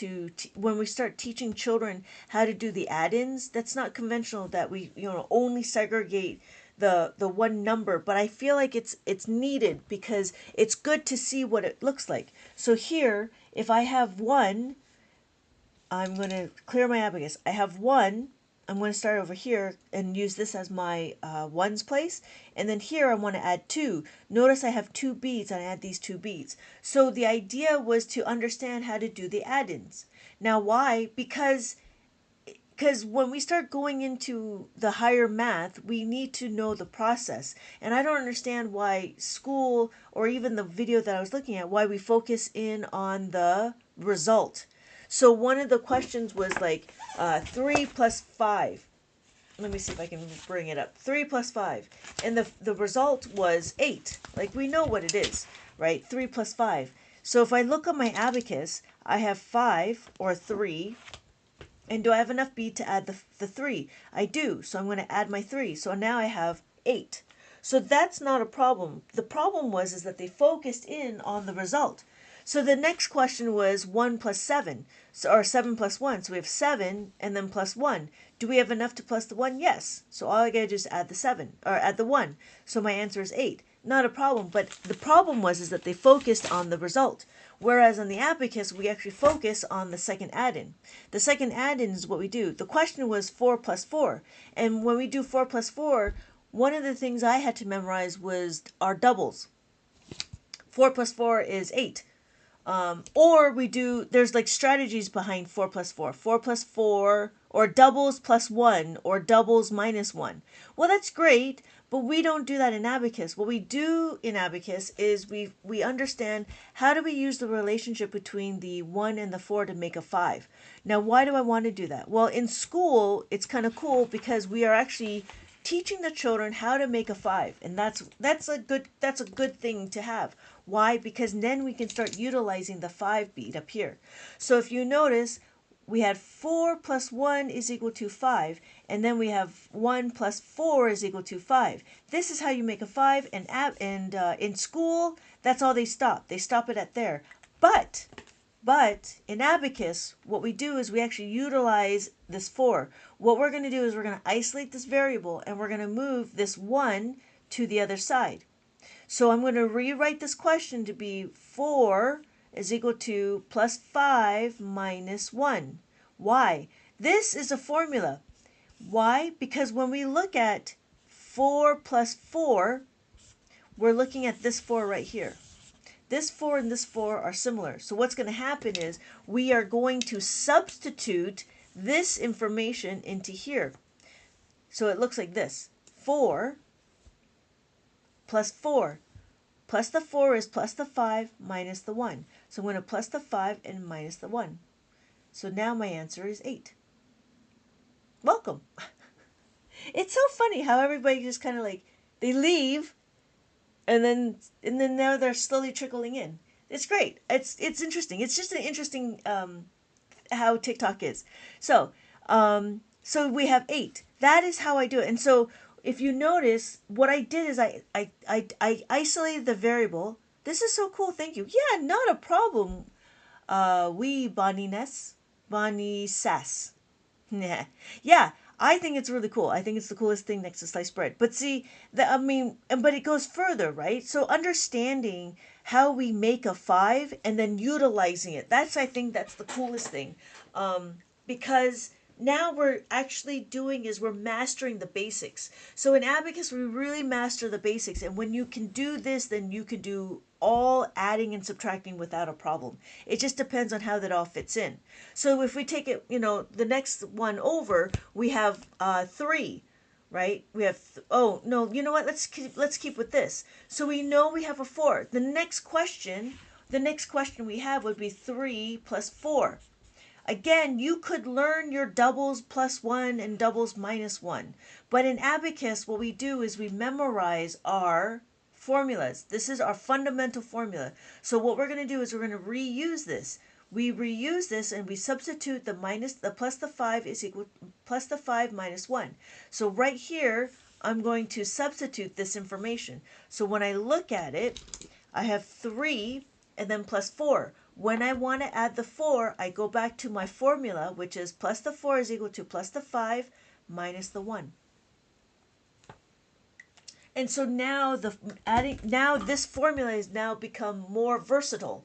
when we start teaching children how to do the add-ins. That's not conventional that we only segregate the one number, but I feel like it's needed because it's good to see what it looks like. So here, if I have 1, I'm going to clear my abacus. I have 1. I'm going to start over here and use this as my ones place. And then here I want to add 2. Notice I have 2 beads and I add these 2 beads. So the idea was to understand how to do the add-ins. Now why? Because when we start going into the higher math, we need to know the process. And I don't understand why school, or even the video that I was looking at, why we focus in on the result. So one of the questions was like 3 plus 5. Let me see if I can bring it up. 3 plus 5. And the result was 8. Like we know what it is, right? 3 plus 5. So if I look on my abacus, I have 5 or 3. And do I have enough bead to add the 3? I do. So I'm going to add my 3. So now I have 8. So that's not a problem. The problem is that they focused in on the result. So the next question was 1 plus 7, or 7 plus 1. So we have 7 and then plus 1. Do we have enough to plus the 1? Yes. So all I got to do is add the 7, or add the 1. So my answer is 8. Not a problem, but the problem is that they focused on the result. Whereas on the abacus, we actually focus on the second add-in. The second add-in is what we do. The question was 4 plus 4. And when we do 4 plus 4, one of the things I had to memorize was our doubles. 4 plus 4 is 8. Or there's like strategies behind 4 plus 4. 4 plus 4, or doubles plus 1, or doubles minus 1. Well, that's great, but we don't do that in abacus. What we do in abacus is we understand how do we use the relationship between the 1 and the 4 to make a 5. Now, why do I want to do that? Well, in school, it's kind of cool because we are actually teaching the children how to make a 5, and that's a good thing to have. Why? Because then we can start utilizing the 5 bead up here. So if you notice, we had 4 plus 1 is equal to 5, and then we have 1 plus 4 is equal to 5. This is how you make a 5, and in school, that's all they stop. They stop it at there. But in abacus, what we do is we actually utilize this 4. What we're going to do is we're going to isolate this variable, and we're going to move this 1 to the other side. So I'm going to rewrite this question to be 4 is equal to plus 5 minus 1. Why? This is a formula. Why? Because when we look at 4 plus 4, we're looking at this 4 right here. This 4 and this 4 are similar. So what's going to happen is we are going to substitute this information into here. So it looks like this. 4 plus 4. Plus the 4 is plus the 5 minus the 1. So I'm going to plus the 5 and minus the 1. So now my answer is 8. Welcome. It's so funny how everybody just kind of like, they leave and then now they're slowly trickling in. It's great. It's interesting. It's just an interesting how TikTok is. So we have 8. That is how I do it. And so if you notice, what I did is I isolated the variable. This is so cool. Thank you. Yeah, not a problem. We Bonnie Ness, Bonnie Sass. Yeah, I think it's really cool. I think it's the coolest thing next to sliced bread. But see, but it goes further, right? So understanding how we make a 5 and then utilizing it. I think that's the coolest thing. Because now we're actually doing is we're mastering the basics. So in Abacus, we really master the basics. And when you can do this, then you can do all adding and subtracting without a problem. It just depends on how that all fits in. So if we take it, the next one over, we have 3, right? We have oh no, you know what? Let's keep with this. So we know we have a 4. The next question we have would be 3 plus 4. Again, you could learn your doubles plus 1 and doubles minus 1. But in Abacus, what we do is we memorize our formulas. This is our fundamental formula. So what we're going to do is we're going to reuse this. We reuse this and we substitute the plus the 5 is equal plus the 5 minus 1. So right here, I'm going to substitute this information. So when I look at it, I have 3 and then plus 4. When I want to add the 4, I go back to my formula, which is plus the 4 is equal to plus the 5 minus the 1. And so now this formula has now become more versatile.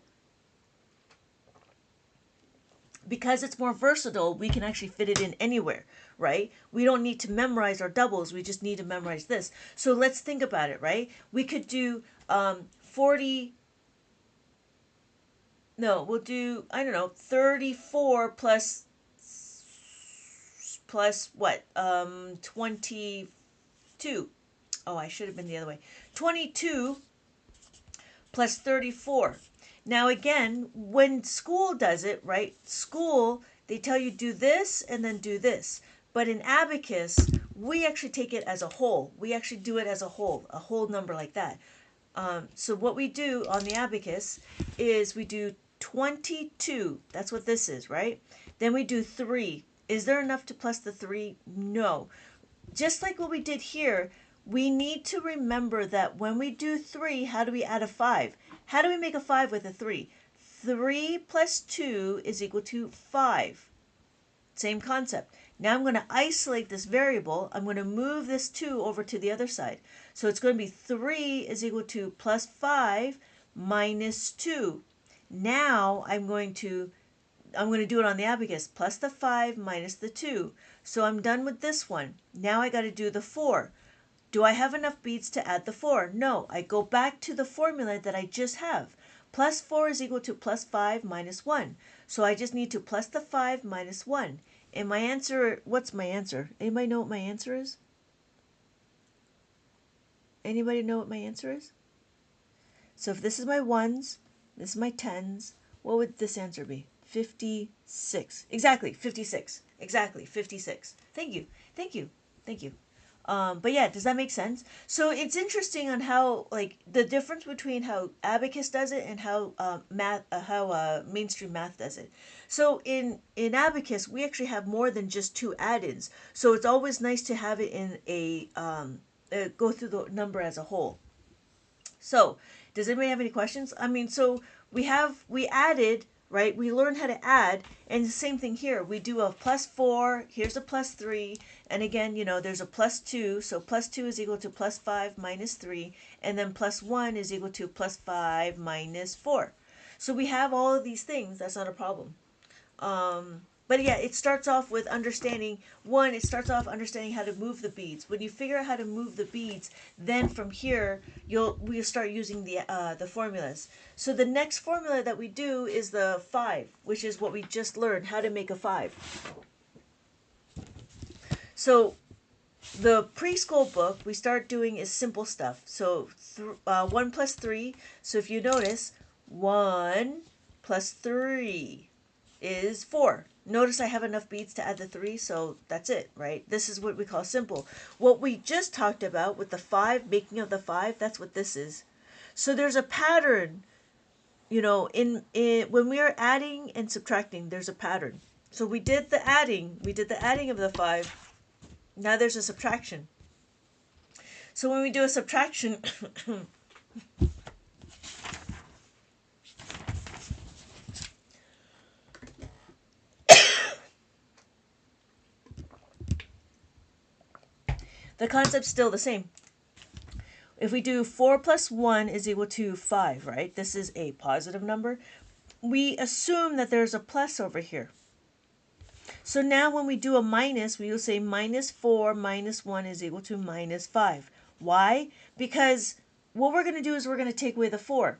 Because it's more versatile, we can actually fit it in anywhere, right? We don't need to memorize our doubles. We just need to memorize this. So let's think about it, right? We could do 40... No, we'll do, I don't know, 34 plus what? 22. Oh, I should have been the other way. 22 plus 34. Now again, when school does it, right? School, they tell you do this and then do this. But in Abacus, we actually take it as a whole. We actually do it as a whole number like that. So what we do on the Abacus is we do 22. That's what this is, right? Then we do 3. Is there enough to plus the 3? No. Just like what we did here, we need to remember that when we do 3, how do we add a 5? How do we make a 5 with a 3? 3 plus 2 is equal to 5. Same concept. Now I'm going to isolate this variable. I'm going to move this 2 over to the other side. So it's going to be 3 is equal to plus 5 minus 2. Now I'm going to do it on the Abacus. Plus the 5 minus the 2. So I'm done with this one. Now I got to do the 4. Do I have enough beads to add the 4? No. I go back to the formula that I just have. Plus 4 is equal to plus 5 minus 1. So I just need to plus the 5 minus 1. And my answer, what's my answer? Anybody know what my answer is? Anybody know what my answer is? So if this is my 1s, this is my 10s, what would this answer be? 56. Exactly, 56. Exactly, 56. Thank you. Thank you. Thank you. But yeah, does that make sense? So it's interesting on how, like, the difference between how Abacus does it and how mainstream math does it. So in Abacus, we actually have more than just 2 add-ins. So it's always nice to have it in a go through the number as a whole. So does anybody have any questions? I mean, so we added, right? We learned how to add, and the same thing here. We do a plus 4, here's a plus 3, and again, there's a plus 2, so plus 2 is equal to plus 5 minus 3, and then plus 1 is equal to plus 5 minus 4. So we have all of these things. That's not a problem. But yeah, it starts off with understanding, it starts off understanding how to move the beads. When you figure out how to move the beads, then from here, we'll start using the formulas. So the next formula that we do is the 5, which is what we just learned, how to make a 5. So the preschool book we start doing is simple stuff. So 1 plus 3. So if you notice, 1 plus 3 is 4. Notice I have enough beads to add the 3, so that's it, right? This is what we call simple. What we just talked about with the 5, making of the 5, that's what this is. So there's a pattern, in when we are adding and subtracting, there's a pattern. So we did the adding of the 5. Now there's a subtraction. So when we do a subtraction, the concept's still the same. If we do 4 plus 1 is equal to 5, right? This is a positive number. We assume that there's a plus over here. So now when we do a minus, we will say minus 4 minus 1 is equal to minus 5. Why? Because what we're going to do is we're going to take away the 4.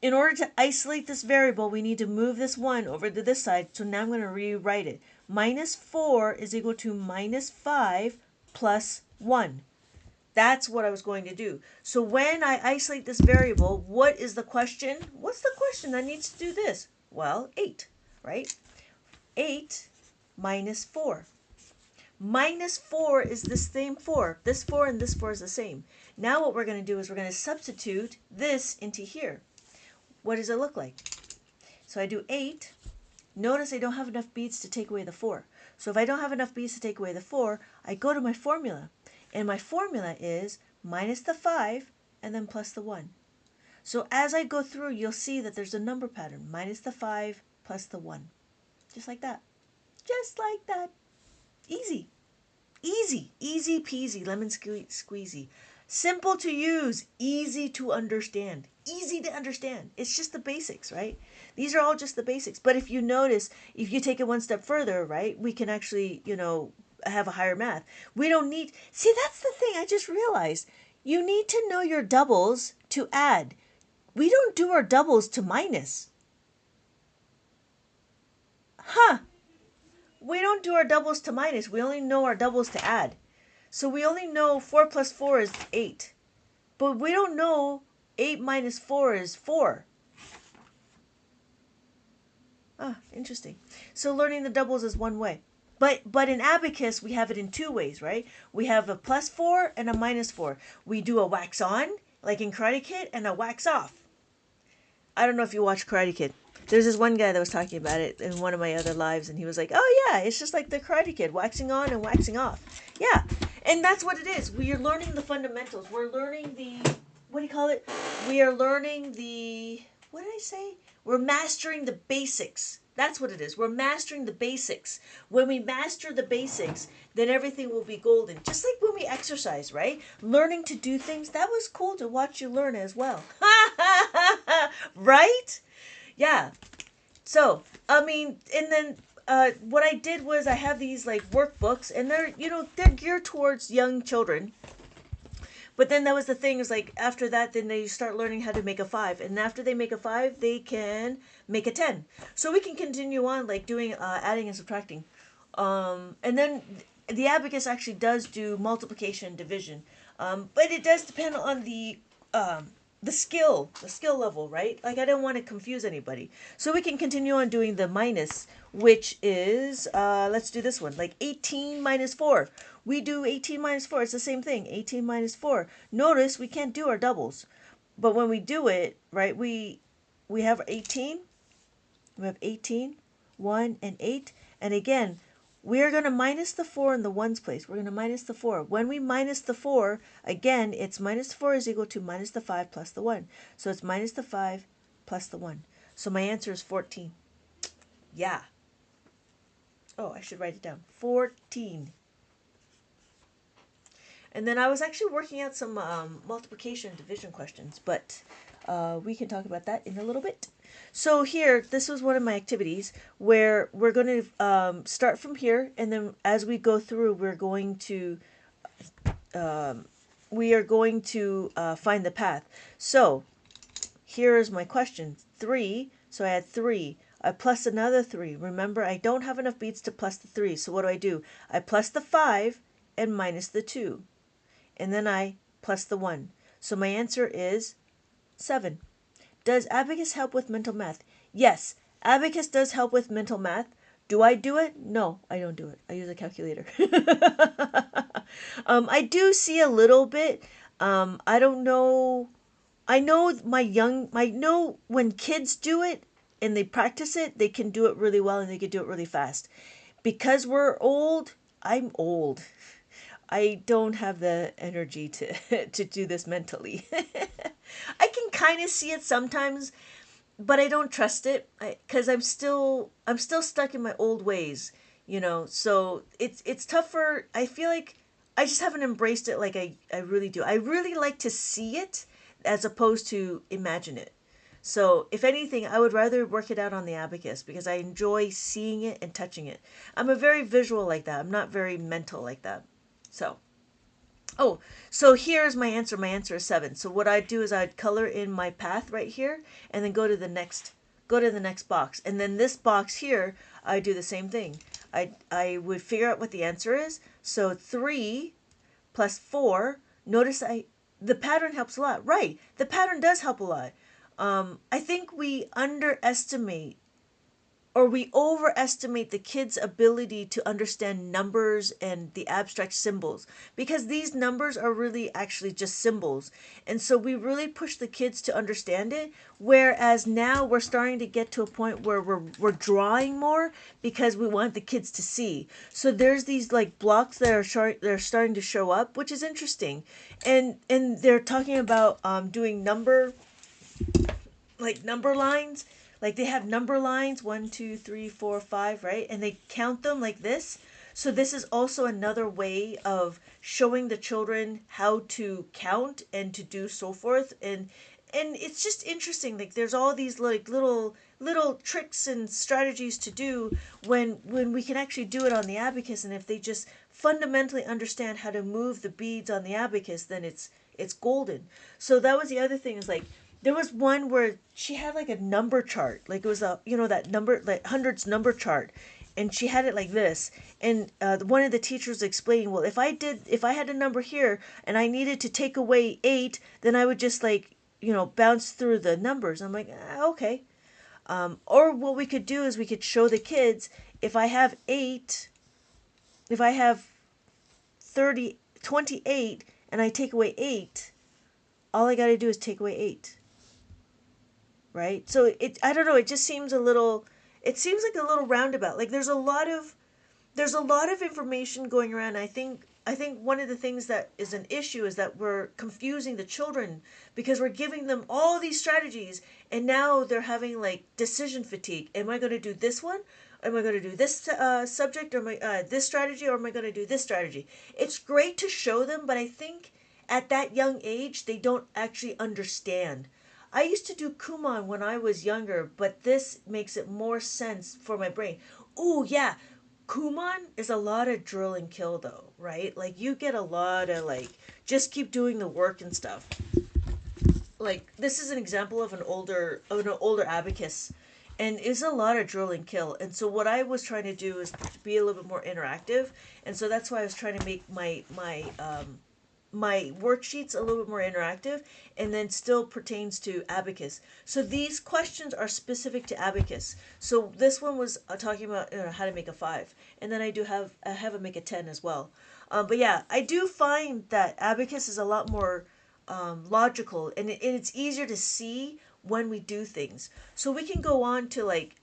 In order to isolate this variable, we need to move this 1 over to this side. So now I'm going to rewrite it. Minus 4 is equal to minus 5 plus 1. That's what I was going to do. So when I isolate this variable, what is the question? What's the question that needs to do this? Well, 8, right? 8 minus 4. Minus 4 is this same 4. This 4 and this 4 is the same. Now what we're going to do is we're going to substitute this into here. What does it look like? So I do 8. Notice I don't have enough beads to take away the 4. So if I don't have enough beads to take away the 4, I go to my formula. And my formula is minus the 5 and then plus the 1. So as I go through, you'll see that there's a number pattern. Minus the 5 plus the 1. Just like that. Just like that. Easy. Easy. Easy peasy. Lemon squeezy. Simple to use. Easy to understand. Easy to understand. It's just the basics, right? These are all just the basics. But if you notice, if you take it one step further, right, we can actually, have a higher math. We don't need, see, that's the thing I just realized. You need to know your doubles to add. We don't do our doubles to minus. We don't do our doubles to minus. We only know our doubles to add. So we only know 4 plus 4 is 8. But we don't know 8 minus 4 is 4. Interesting. So learning the doubles is one way. But in Abacus, we have it in two ways, right? We have a plus 4 and a minus 4. We do a wax on, like in Karate Kid, and a wax off. I don't know if you watch Karate Kid. There's this one guy that was talking about it in one of my other lives, and he was like, oh yeah, it's just like the Karate Kid, waxing on and waxing off. Yeah, and that's what it is. We are learning the fundamentals. We're learning the, what do you call it? We are learning the, what did I say? We're mastering the basics. That's what it is. We're mastering the basics. When we master the basics, then everything will be golden. Just like when we exercise, right? Learning to do things, that was cool to watch you learn as well. Right? Yeah. So, and then what I did was I have these like workbooks, and they're geared towards young children. But then that was the thing, is like after that, then they start learning how to make a 5. And after they make a 5, they can make a 10. So we can continue on like doing adding and subtracting. And then the abacus actually does do multiplication and division. But it does depend on the skill level, right? Like I don't want to confuse anybody. So we can continue on doing the minus, which is, let's do this one, like 18 minus 4. We do 18 minus 4. It's the same thing, 18 minus 4. Notice we can't do our doubles. But when we do it, right, we have 18. We have 18, 1, and 8. And again, we are going to minus the 4 in the ones place. We're going to minus the 4. When we minus the 4, again, it's minus 4 is equal to minus the 5 plus the 1. So it's minus the 5 plus the 1. So my answer is 14. Yeah. Oh, I should write it down. 14. And then I was actually working out some multiplication and division questions, but we can talk about that in a little bit. So here, this was one of my activities where we're going to start from here, and then as we go through, we are going to find the path. So here is my question. 3, so I had 3. I plus another 3. Remember, I don't have enough beads to plus the 3, so what do? I plus the 5 and minus the 2. And then I plus the 1. So my answer is 7. Does Abacus help with mental math? Yes, Abacus does help with mental math. Do I do it? No, I don't do it. I use a calculator. I do see a little bit. I don't know. I know when kids do it and they practice it, they can do it really well and they can do it really fast. Because we're old, I'm old. I don't have the energy to to do this mentally. I can kind of see it sometimes, but I don't trust it because I'm still stuck in my old ways, you know. So it's tougher. I feel like I just haven't embraced it like I really do. I really like to see it as opposed to imagine it. So if anything, I would rather work it out on the abacus because I enjoy seeing it and touching it. I'm a very visual like that. I'm not very mental like that. So oh, so here's my answer. My answer is 7. So what I'd do is I'd color in my path right here and then go to the next box. And then this box here, I do the same thing. I would figure out what the answer is. So 3 plus 4, notice the pattern helps a lot. Right. The pattern does help a lot. I think we underestimate or we overestimate the kids' ability to understand numbers and the abstract symbols because these numbers are really actually just symbols. And so we really push the kids to understand it. Whereas now we're starting to get to a point where we're drawing more because we want the kids to see. So there's these like blocks that they're starting to show up, which is interesting. And they're talking about doing number lines, like they have number lines 1 2 3 4 5, right, and they count them like this. So this is also another way of showing the children how to count and to do so forth. And it's just interesting, like there's all these like little tricks and strategies to do when we can actually do it on the abacus. And if they just fundamentally understand how to move the beads on the abacus, then it's golden. So that was the other thing, is like there was one where she had like a number chart, like it was a, you know, that number, like hundreds number chart, and she had it like this. And one of the teachers explaining, well, if I had a number here and I needed to take away 8, then I would just like, you know, bounce through the numbers. I'm like, okay. Or what we could do is we could show the kids, if I have 8, if I have 28 and I take away 8, all I got to do is take away 8. Right? So I don't know, it just seems a little, it seems like a little roundabout. Like there's a lot of information going around. I think one of the things that is an issue is that we're confusing the children because we're giving them all these strategies and now they're having like decision fatigue. Am I going to do this one? Am I going to do this subject, or this strategy, or am I going to do this strategy? It's great to show them, but I think at that young age they don't actually understand. I used to do Kumon when I was younger, but this makes it more sense for my brain. Ooh, yeah. Kumon is a lot of drill and kill though, right? Like you get a lot of like just keep doing the work and stuff. Like this is an example of an older abacus, and it's a lot of drill and kill. And so what I was trying to do is to be a little bit more interactive, and so that's why I was trying to make my worksheets a little bit more interactive, and then still pertains to abacus. So these questions are specific to abacus. So this one was talking about, you know, how to make a 5, and then I have a make a 10 as well. But yeah, I do find that abacus is a lot more logical, and it's easier to see when we do things. So we can go on to like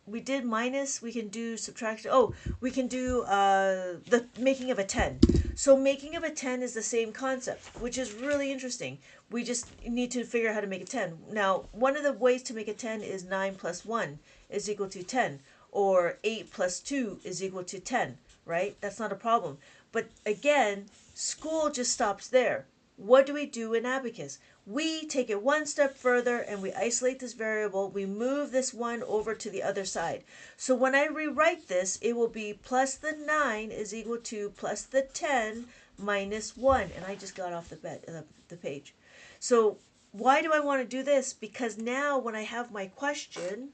we did minus, we can do subtraction. Oh, we can do the making of a 10. So making of a 10 is the same concept, which is really interesting. We just need to figure out how to make a 10. Now, one of the ways to make a 10 is 9 plus 1 is equal to 10, or 8 plus 2 is equal to 10, right? That's not a problem. But again, school just stops there. What do we do in abacus? We take it one step further and we isolate this variable. We move this 1 over to the other side. So when I rewrite this, it will be plus the 9 is equal to plus the 10 minus 1. And I just got off the page. So why do I want to do this? Because now when I have my question,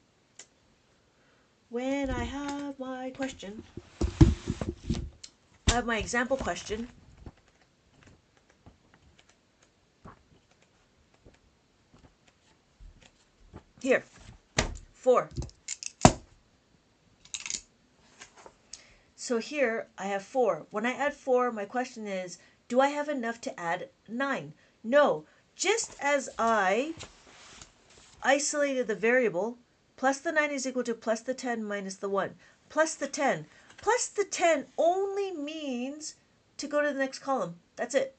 I have my example question. Here, 4. So here I have 4. When I add 4, my question is, do I have enough to add 9? No. Just as I isolated the variable, plus the 9 is equal to plus the 10 minus the 1. Plus the 10. Plus the 10 only means to go to the next column. That's it.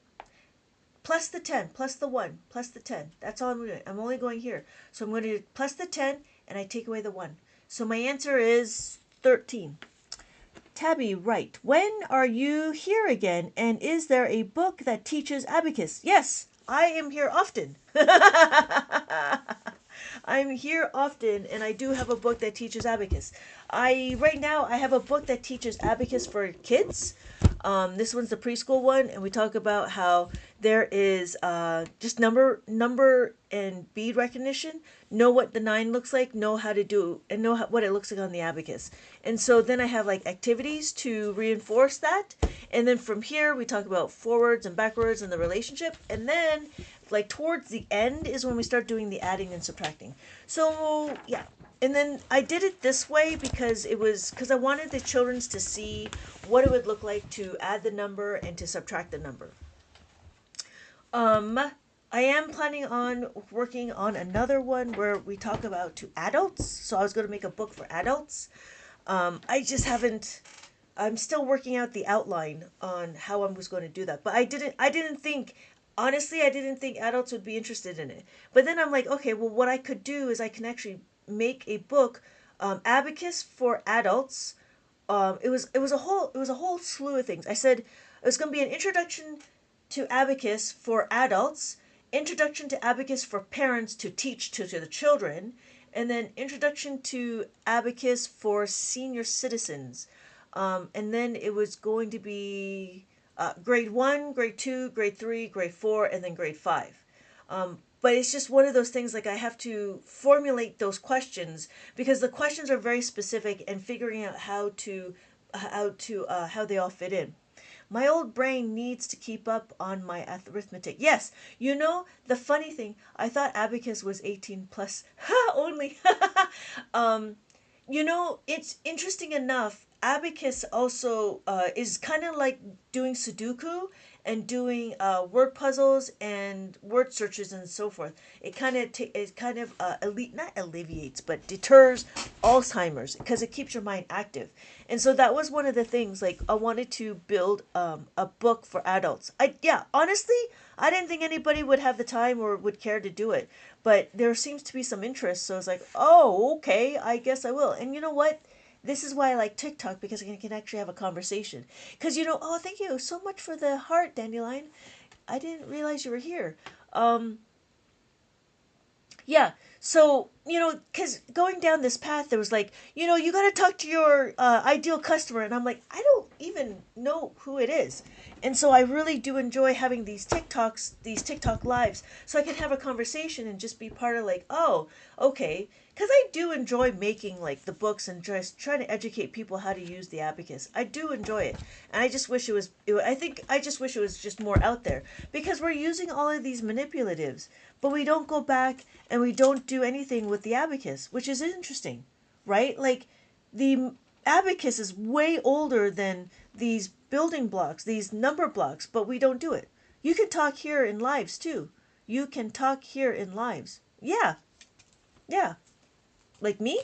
Plus the 10, plus the 1, plus the 10. That's all I'm doing. I'm only going here. So I'm going to plus the 10, and I take away the 1. So my answer is 13. Tabby, right. When are you here again? And is there a book that teaches abacus? Yes, I am here often. I'm here often, and I do have a book that teaches abacus. Right now I have a book that teaches abacus for kids. This one's the preschool one, and we talk about how there is just number and bead recognition. Know what the 9 looks like, know how to do, and know what it looks like on the abacus. And so then I have like activities to reinforce that. And then from here we talk about forwards and backwards and the relationship. And then like towards the end is when we start doing the adding and subtracting. So yeah. And then I did it this way because I wanted the children to see what it would look like to add the number and to subtract the number. I am planning on working on another one where we talk about to adults. So I was going to make a book for adults. I just haven't. I'm still working out the outline on how I was going to do that. But I didn't think. Honestly, I didn't think adults would be interested in it. But then I'm like, okay, well, what I could do is I can actually make a book, abacus for adults. It was a whole slew of things. I said it was going to be an introduction to abacus for adults, introduction to abacus for parents to teach to the children, and then introduction to abacus for senior citizens. And then it was going to be grade 1, grade 2, grade 3, grade 4, and then grade 5. But it's just one of those things like I have to formulate those questions because the questions are very specific and figuring out how they all fit in. My old brain needs to keep up on my arithmetic. Yes, the funny thing, I thought abacus was 18 plus only. It's interesting enough. Abacus also is kind of like doing Sudoku and doing word puzzles and word searches and so forth. It kind of not alleviates but deters Alzheimer's because it keeps your mind active. And so that was one of the things. Like I wanted to build a book for adults. Honestly, I didn't think anybody would have the time or would care to do it, but there seems to be some interest. So I was like, oh, okay, I guess I will. And you know what? This is why I like TikTok because I can actually have a conversation. Because oh, thank you so much for the heart, Dandelion. I didn't realize you were here. Yeah. So, because going down this path, there was like, you got to talk to your ideal customer. And I'm like, I don't even know who it is. And so I really do enjoy having these TikTok lives so I can have a conversation and just be part of like, oh, okay. Because I do enjoy making like the books and just trying to educate people how to use the abacus. I do enjoy it. And I just wish I just wish it was just more out there because we're using all of these manipulatives, but we don't go back and we don't do anything with the abacus, which is interesting, right? Like the abacus is way older than these building blocks, these number blocks, but we don't do it. You can talk here in lives too. You can talk here in lives. Yeah. Yeah. Like me?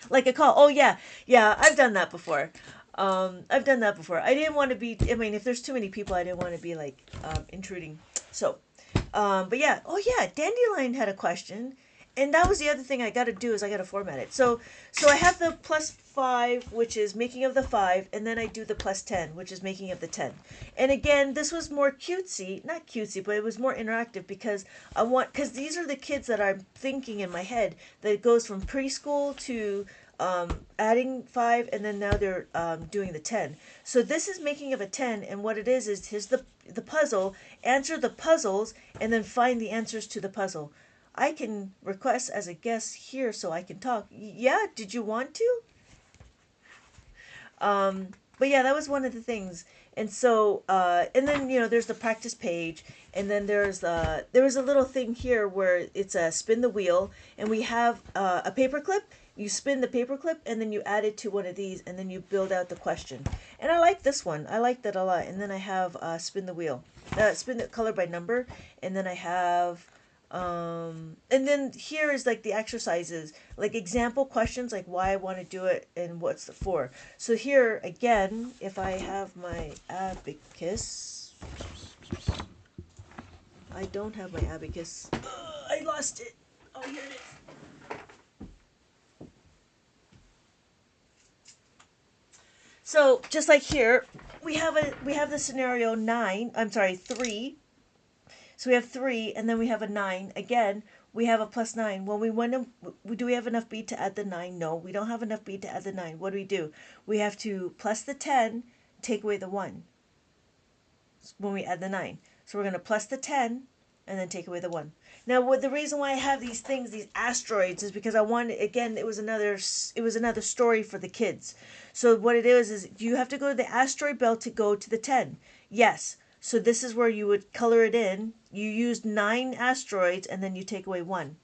Like a call. Oh, yeah. Yeah, I've done that before. I've done that before. I didn't want to be, if there's too many people, I didn't want to be like intruding. So, but yeah. Oh, yeah. Dandelion had a question. And that was the other thing I got to do is I got to format it. So I have the plus 5, which is making of the 5, and then I do the plus 10, which is making of the 10. And again, this was more cutesy, not cutesy, but it was more interactive because because these are the kids that I'm thinking in my head that it goes from preschool to adding 5, and then now they're doing the 10. So this is making of a 10, and what it is here's the puzzle, answer the puzzles, and then find the answers to the puzzle. I can request as a guest here so I can talk. Yeah, did you want to? But yeah, that was one of the things. And so, and then, there's the practice page. And then there was a little thing here where it's a spin the wheel. And we have a paperclip. You spin the paperclip and then you add it to one of these. And then you build out the question. And I like this one. I like that a lot. And then I have spin the wheel. Spin the color by number. And then I have And then here is like the exercises, like example questions, like why I want to do it and what's the for. So here again, if I have my abacus, I don't have my abacus. I lost it. Oh, here it is. So just like here, we have the scenario 9. I'm sorry, 3. So we have 3, and then we have a 9. Again, we have a plus 9. When we want to, do we have enough bead to add the 9? No, we don't have enough bead to add the 9. What do? We have to plus the 10, take away the 1 when we add the 9. So we're going to plus the 10 and then take away the 1. Now, the reason why I have these things, these asteroids, is because I wanted, again, it was another story for the kids. So what it is you have to go to the asteroid belt to go to the 10. Yes. So this is where you would color it in. You used 9 asteroids and then you take away 1.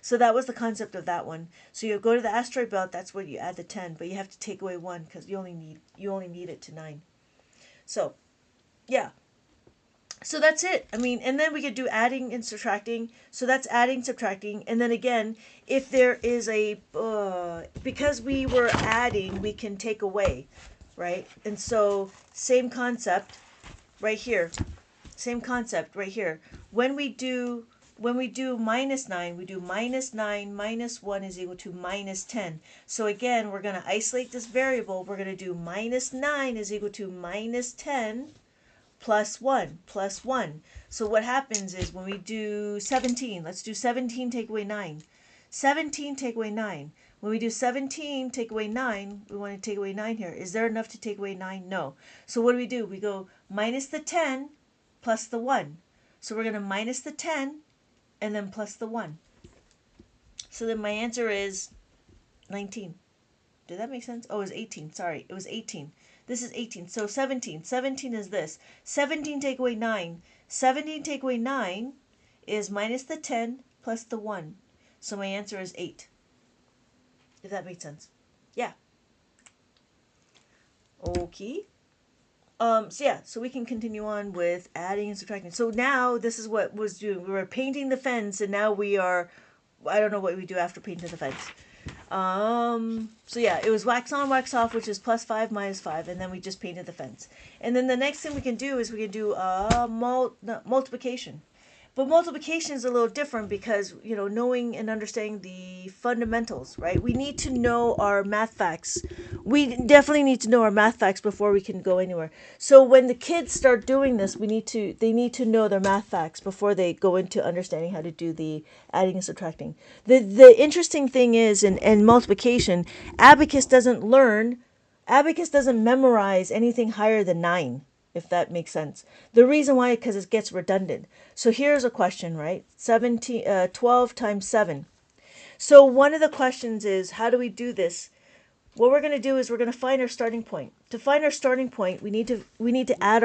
So that was the concept of that one. So you go to the asteroid belt, that's where you add the 10, but you have to take away 1 because you only need it to 9. So, yeah. So that's it. I mean, and then we could do adding and subtracting. So that's adding, subtracting. And then again, if there is a, because we were adding, we can take away, right? And so same concept right here. Same concept right here. When we do minus 9, we do minus 9 minus 1 is equal to minus 10. So again, we're going to isolate this variable. We're going to do minus 9 is equal to minus 10 plus 1, plus 1. So what happens is when we do 17, let's do 17 take away 9. 17 take away 9. When we do 17 take away 9, we want to take away 9 here. Is there enough to take away 9? No. So what do? We go minus the 10 plus the 1. So we're going to minus the 10 and then plus the 1. So then my answer is 19. Did that make sense? Oh, it was 18. Sorry, it was 18. This is 18. So 17. 17 is this. 17 take away 9. 17 take away 9 is minus the 10 plus the 1. So my answer is 8. If that makes sense. Yeah. Okay. So we can continue on with adding and subtracting. So now this is what was doing. We were painting the fence, and now we are, I don't know what we do after painting the fence. So yeah, it was wax on, wax off, which is plus 5 minus 5, and then we just painted the fence. And then the next thing we can do is we can do multiplication. But multiplication is a little different because, knowing and understanding the fundamentals, right? We need to know our math facts. We definitely need to know our math facts before we can go anywhere. So when the kids start doing this, they need to know their math facts before they go into understanding how to do the adding and subtracting. The interesting thing is in multiplication, Abacus doesn't memorize anything higher than 9. If that makes sense. The reason why, because it gets redundant. So here's a question, right? 12 times 7. So one of the questions is, how do we do this? What we're going to do is we're going to find our starting point. To find our starting point, we need to add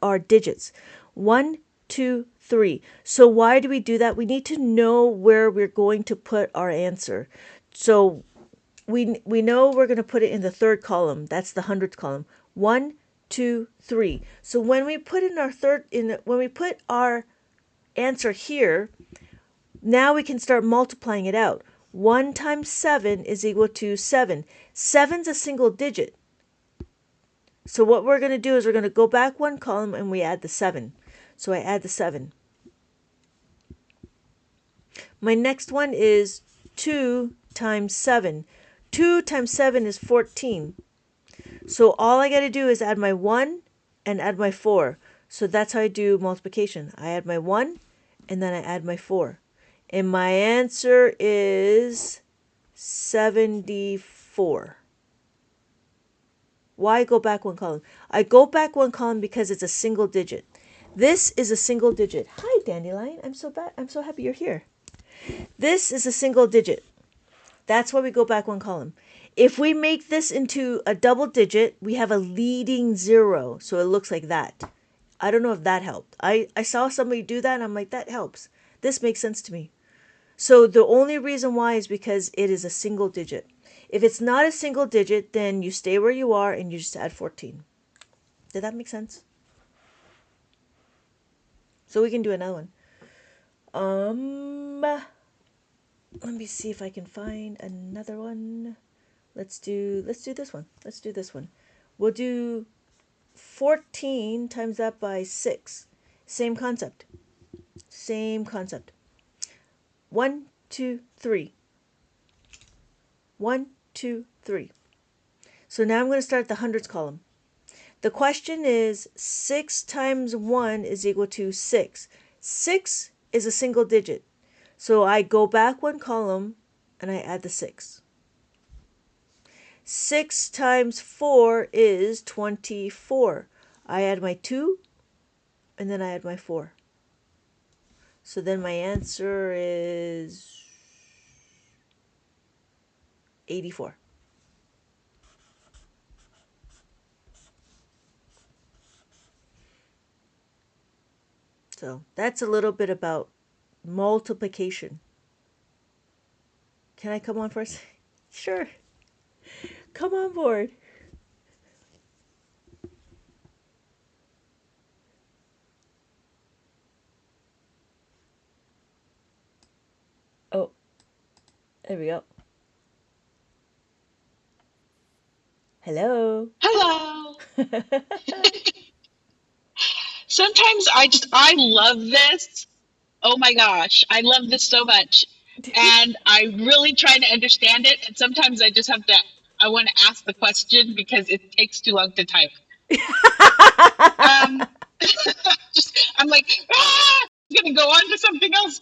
our digits. 1, 2, 3. So why do we do that? We need to know where we're going to put our answer. So we know we're going to put it in the third column. That's the hundredths column. 1, 2, 3. So when we put our answer here, now we can start multiplying it out. 1 times 7 is equal to 7. 7's a single digit. So what we're going to do is we're going to go back one column and we add the 7. So I add the 7. My next one is 2 times 7. 2 times 7 is 14. So all I got to do is add my 1 and add my 4. So that's how I do multiplication. I add my 1 and then I add my 4. And my answer is 74. Why go back one column? I go back one column because it's a single digit. This is a single digit. Hi, Dandelion. I'm so happy you're here. This is a single digit. That's why we go back one column. If we make this into a double digit, we have a leading 0. So it looks like that. I don't know if that helped. I saw somebody do that and I'm like, that helps. This makes sense to me. So the only reason why is because it is a single digit. If it's not a single digit, then you stay where you are and you just add 14. Did that make sense? So we can do another one. Let me see if I can find another one. Let's do this one. Let's do this one. We'll do 14 times that by 6. Same concept. Same concept. 1, 2, 3. 1, 2, 3. So now I'm going to start the hundreds column. The question is 6 times 1 is equal to 6. 6 is a single digit. So I go back one column and I add the 6. 6 times 4 is 24. I add my 2 and then I add my 4. So then my answer is 84. So that's a little bit about multiplication. Can I come on first? Sure. Come on board. Oh, there we go. Hello. Hello. Sometimes I love this. Oh my gosh, I love this so much. And I really try to understand it. And sometimes I want to ask the question because it takes too long to type. Um, I'm like, I'm going to go on to something else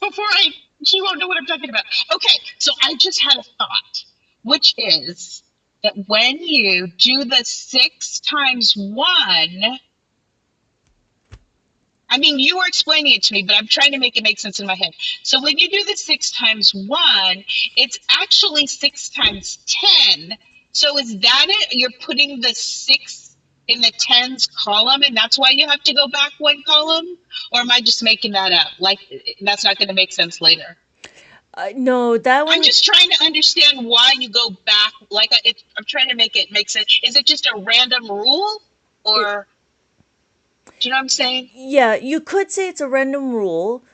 she won't know what I'm talking about. Okay, so I just had a thought, which is that when you do the 6 times 1, I mean, you were explaining it to me, but I'm trying to make it make sense in my head. So when you do the 6 times 1, it's actually 6 times 10. So is that it? You're putting the 6 in the tens column, and that's why you have to go back one column? Or am I just making that up? Like, that's not going to make sense later. No, that I'm one. just trying to understand why you go back. I'm trying to make it make sense. Is it just a random rule? It, Or, do you know what I'm saying? yeah, you could say it's a random rule,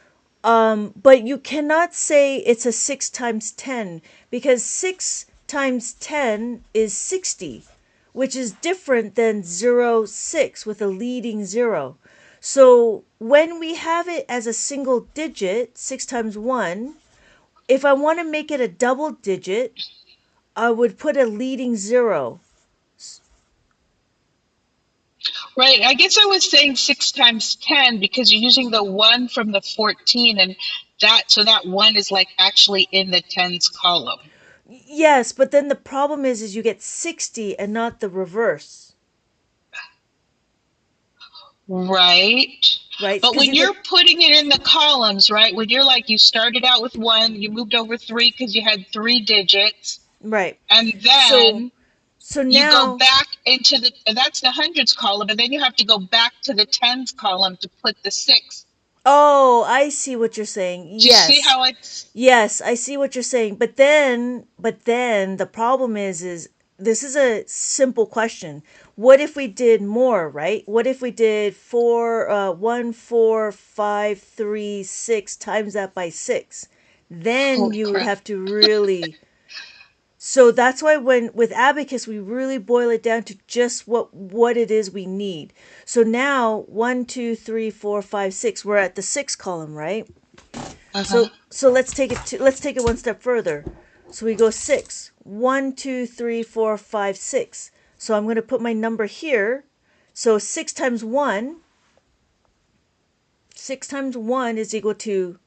but you cannot say it's a 6 times 10 because 6 times 10 is 60, which is different than 6 with a leading 0. So when we have it as a single digit, 6 times 1, if I want to make it a double digit, I would put a leading 0. Right. I guess I was saying 6 times 10 because you're using the 1 from the 14, and so that 1 is like actually in the tens column. Yes, but then the problem is you get 60 and not the reverse, Right. right? But Because when you get you're putting it in the columns, right, when you're like, you started out with 1, you moved over 3 because you had 3 digits, right. and So then so you go now, back and that's the hundreds column, and then you have to go back to the tens column to put the 6. oh, I see what you're saying. Do you see Yes. how it's Yes, I see what you're saying. But then the problem is this is a simple question. What if we did more, right? What if we did 1, 4, 5, 3, 6 times that by 6? Then holy you would crap? have to really. So that's why when with Abacus we really boil it down to just what it is we need. So now 1, 2, 3, 4, 5, 6. We're at the 6 column, right? Uh-huh. So let's take it one step further. So we go 6. 1, 2, 3, 4, 5, 6. So I'm going to put my number here. So 6 times 1, 6 times 1 is equal to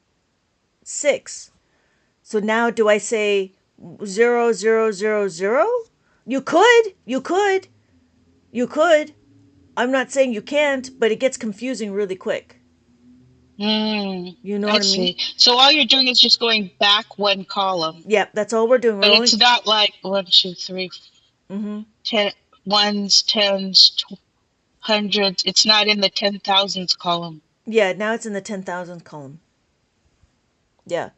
6. So now do I say 0, 0, 0, 0? You could. I'm not saying you can't, but it gets confusing really quick. Mm, You know I what I mean? see. So all you're doing is just going back one column, Yeah, that's all we're doing. but We're only. it's not like one, two, three, Hmm. ten, ones, tens, hundreds. It's not in the 10,000s column. Yeah, now it's in the 10,000 column. Yeah.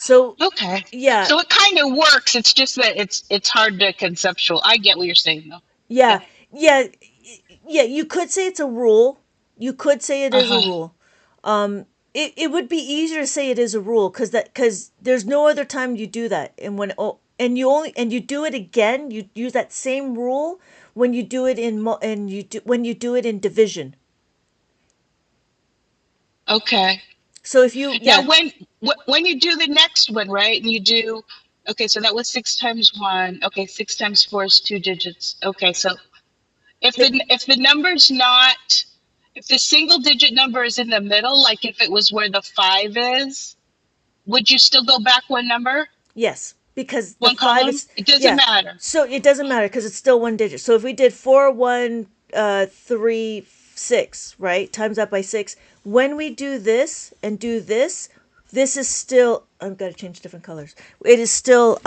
So Okay. yeah, So it kind of works. It's just that it's hard to conceptual. I get what you're saying though. yeah, Yeah. yeah, yeah. You could say it's a rule. You could say it is a Uh-huh. rule. it would be easier to say it is a rule because there's no other time you do that, and and you do it again, you use that same rule when you do it when you do it in division. Okay. So if you Now, yeah when you do the next one, right? And you do, okay, so that was 6 times 1. Okay, 6 times 4 is 2 digits. Okay, so if the number's not, if the single digit number is in the middle, like if it was where the 5 is, would you still go back one number, yes, because the one five column? is It doesn't yeah. matter. So it doesn't matter because it's still one digit. So if we did 4 1 3 6, right, times that by 6, when we do this and do this, this is still, I've got to change different colors. It is still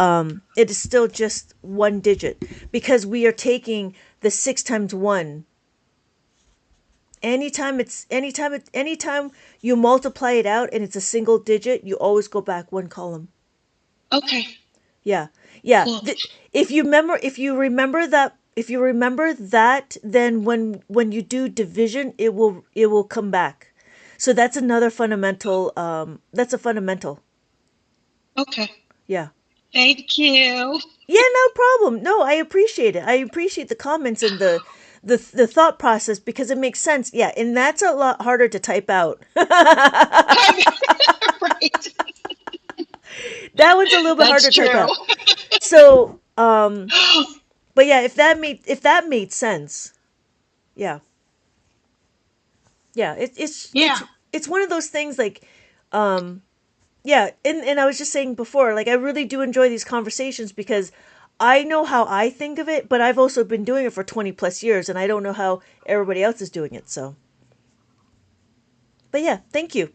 just one digit because we are taking the 6 times 1. Anytime you multiply it out and it's a single digit, you always go back one column. Okay, Yeah. Yeah. cool. If you remember that, then when you do division, it will come back. So that's another fundamental. That's a fundamental. Okay, Yeah. thank you. Yeah. No problem. No, I appreciate it. I appreciate the comments and the thought process because it makes sense. Yeah, and that's a lot harder to type out. Right, That one's a little bit that's harder to type true. out. So, but yeah, if that made sense, yeah. Yeah, Yeah. it's one of those things like yeah, and I was just saying before, like I really do enjoy these conversations because I know how I think of it, but I've also been doing it for 20 plus years and I don't know how everybody else is doing it, so. But yeah, thank you.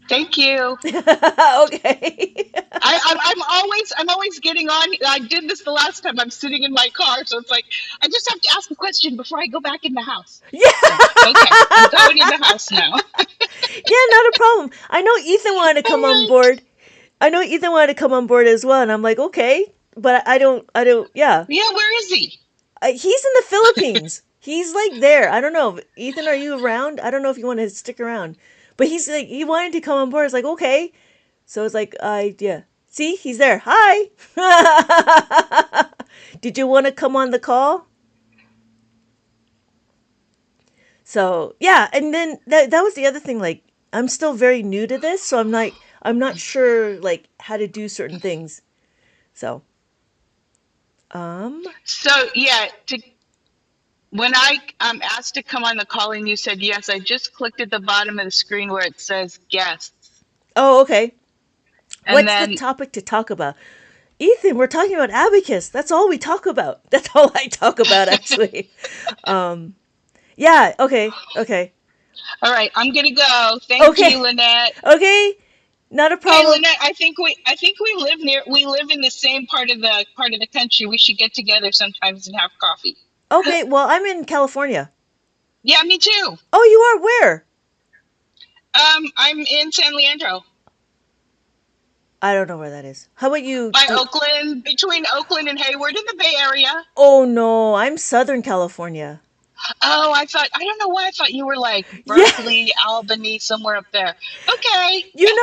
Thank you. Okay. I'm always getting on. I did this the last time. I'm sitting in my car, so it's like I just have to ask a question before I go back in the house. Yeah. So okay, I'm going in the house now. Yeah, not a problem. I know Ethan wanted to All come on right. board. I know Ethan wanted to come on board as well, and I'm like, okay, but I don't. Yeah, Yeah, where is he? he's in the Philippines. He's like there. I don't know. Ethan, are you around? I don't know if you want to stick around, but he's like he wanted to come on board. It's like okay, so it's like yeah. See, he's there. Hi. Did you want to come on the call? So yeah, and then that was the other thing. Like I'm still very new to this, so I'm not sure like how to do certain things. So um So yeah, when I asked to come on the call and you said yes, I just clicked at the bottom of the screen where it says guests, oh okay. and What's the then topic to talk about? Ethan, we're talking about abacus. That's all we talk about. That's all I talk about actually. Yeah, okay. Okay. all right, I'm gonna go. Thank you, Okay. Lynette. Okay. Not a Hey, problem. Lynette, we live in the same part of the country. We should get together sometimes and have coffee. Okay, well, I'm in California. Yeah, me too. Oh, you are where? I'm in San Leandro. I don't know where that is. How about you By do Oakland, between Oakland and Hayward in the Bay Area. Oh no, I'm Southern California. Oh, I don't know why I thought you were like Yeah. Berkeley, Albany, somewhere up there. Okay. You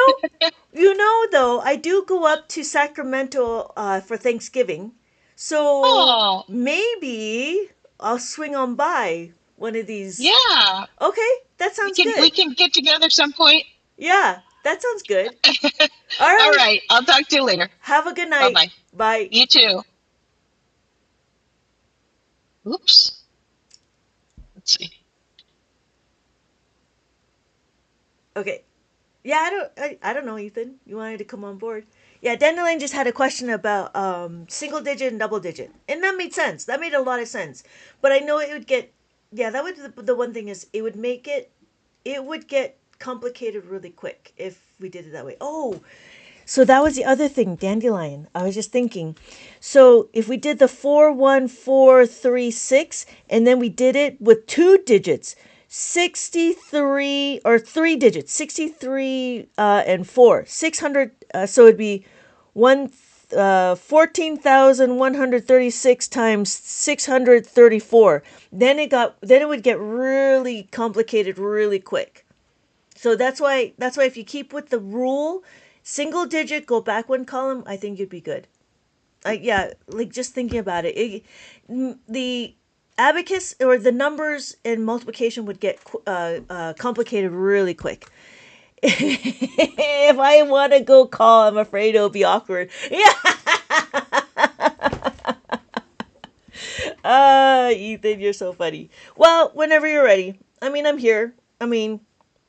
know, though, I do go up to Sacramento for Thanksgiving. So Oh, maybe I'll swing on by one of these. yeah. Okay, that We sounds can we good. can get together some point. Yeah, that sounds good. All All right. right. I'll talk to you later. Have a good Bye night. bye. Bye. You too. Oops. Let's see. Okay. Yeah, I don't know, Ethan. You wanted to come on board. Yeah, Dandelion just had a question about single digit and double digit. And that made sense. That made a lot of sense. But I know it would get yeah, that would the one thing is it would get complicated really quick if we did it that way. Oh, so that was the other thing, Dandelion. I was just thinking. So if we did the 4 1 4 3 6 and then we did it with two digits, 63 or three digits, 63 and 4, 600. So it'd be 14,136 times 634. Then it would get really complicated really quick. So that's why if you keep with the rule, single digit, go back one column, I think you'd be good. Yeah, like just thinking about it, the abacus or the numbers in multiplication would get complicated really quick. If I want to go call, I'm afraid it'll be awkward. Yeah. Ethan, you're so funny. Well, whenever you're ready. I mean, I'm here. I mean,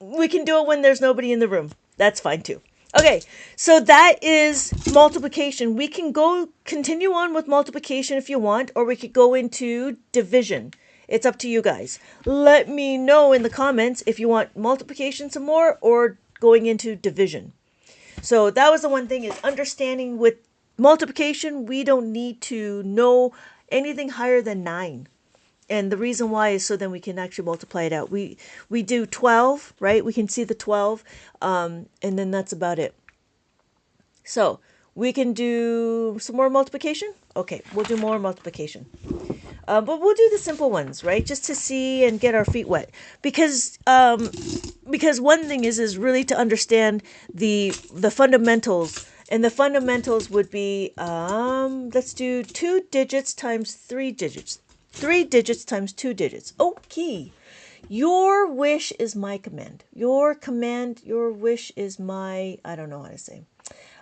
we can do it when there's nobody in the room. That's fine too. Okay, so that is multiplication. We can go continue on with multiplication if you want, or we could go into division. It's up to you guys. Let me know in the comments if you want multiplication some more or going into division. So that was the one thing, is understanding with multiplication, we don't need to know anything higher than 9. And the reason why is so then we can actually multiply it out. We do 12, right? We can see the 12, and then that's about it. So we can do some more multiplication. Okay, we'll do more multiplication. But we'll do the simple ones, right? Just to see and get our feet wet. Because one thing is really to understand the fundamentals. And the fundamentals would be, let's do 2 digits times 3 digits. 3 digits times 2 digits. Okay. Your wish is my command. Your wish is my, I don't know how to say.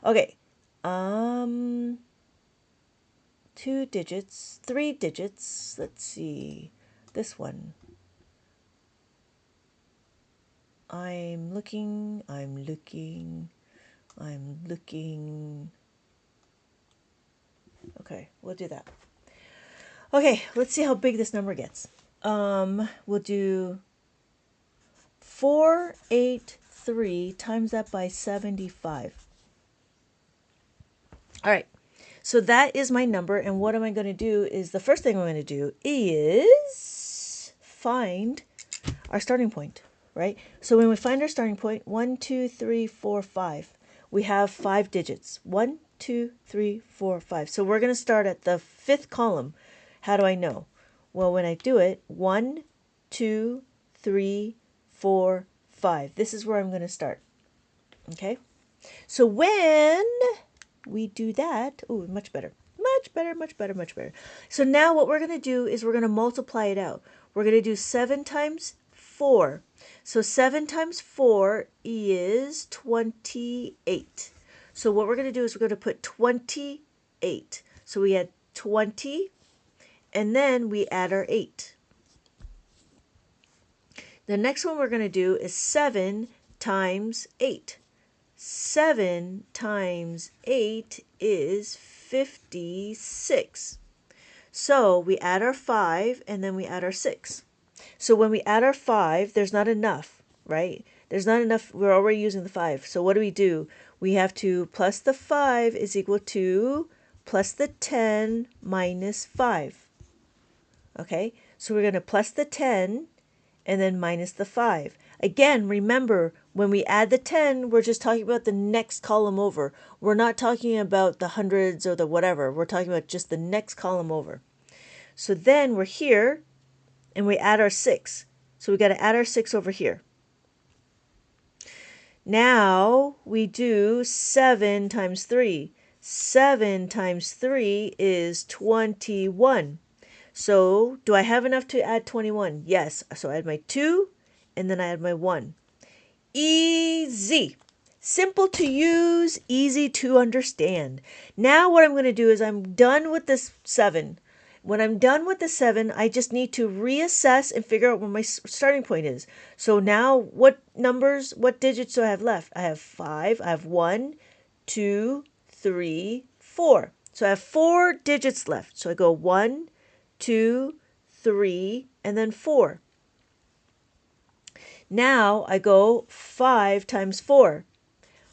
Okay. 2 digits, 3 digits. Let's see. This one. I'm looking. Okay, we'll do that. Okay, let's see how big this number gets. We'll do 483 times that by 75. All right, so that is my number, and what am I going to do is, the first thing I'm going to do is find our starting point, right? So when we find our starting point, 1, 2, 3, 4, 5, we have 5 digits. 1, 2, 3, 4, 5. So we're going to start at the 5th column. How do I know? Well, when I do it, 1, 2, 3, 4, 5. This is where I'm going to start. Okay? So when we do that, oh, much better. Much better, much better, much better. So now what we're going to do is we're going to multiply it out. We're going to do 7 times 4. So 7 times 4 is 28. So what we're going to do is we're going to put 28. So we add 20, and then we add our 8. The next one we're going to do is 7 times 8. 7 times 8 is 56. So we add our 5, and then we add our 6. So when we add our 5, there's not enough, right? There's not enough. We're already using the 5. So what do? We have to plus the 5 is equal to plus the 10 minus 5. Okay, so we're going to plus the 10 and then minus the 5. Again, remember, when we add the 10, we're just talking about the next column over. We're not talking about the hundreds or the whatever. We're talking about just the next column over. So then we're here, and we add our 6. So we got to add our 6 over here. Now we do 7 times 3. 7 times 3 is 21. So do I have enough to add 21? Yes. So I add my 2, and then I add my 1. Easy. Simple to use, easy to understand. Now what I'm going to do is I'm done with this 7. When I'm done with the 7, I just need to reassess and figure out where my starting point is. So now what digits do I have left? I have 5, I have 1, 2, 3, 4. So I have 4 digits left. So I go 1, 2, 3, and then 4. Now I go 5 times 4.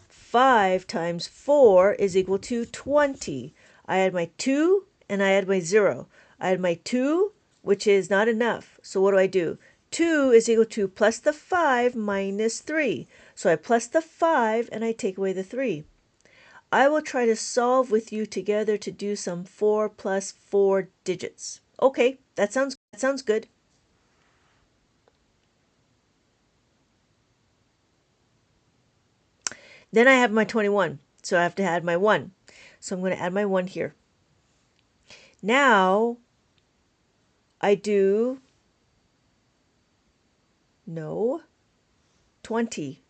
5 times 4 is equal to 20. I add my 2 and I add my 0. I add my 2, which is not enough. So what do? 2 is equal to plus the 5 minus 3. So I plus the 5 and I take away the 3. I will try to solve with you together to do some 4 plus 4 digits. Okay, that sounds good. Then I have my 21. So I have to add my 1. So I'm going to add my 1 here. Now I do, no, 20.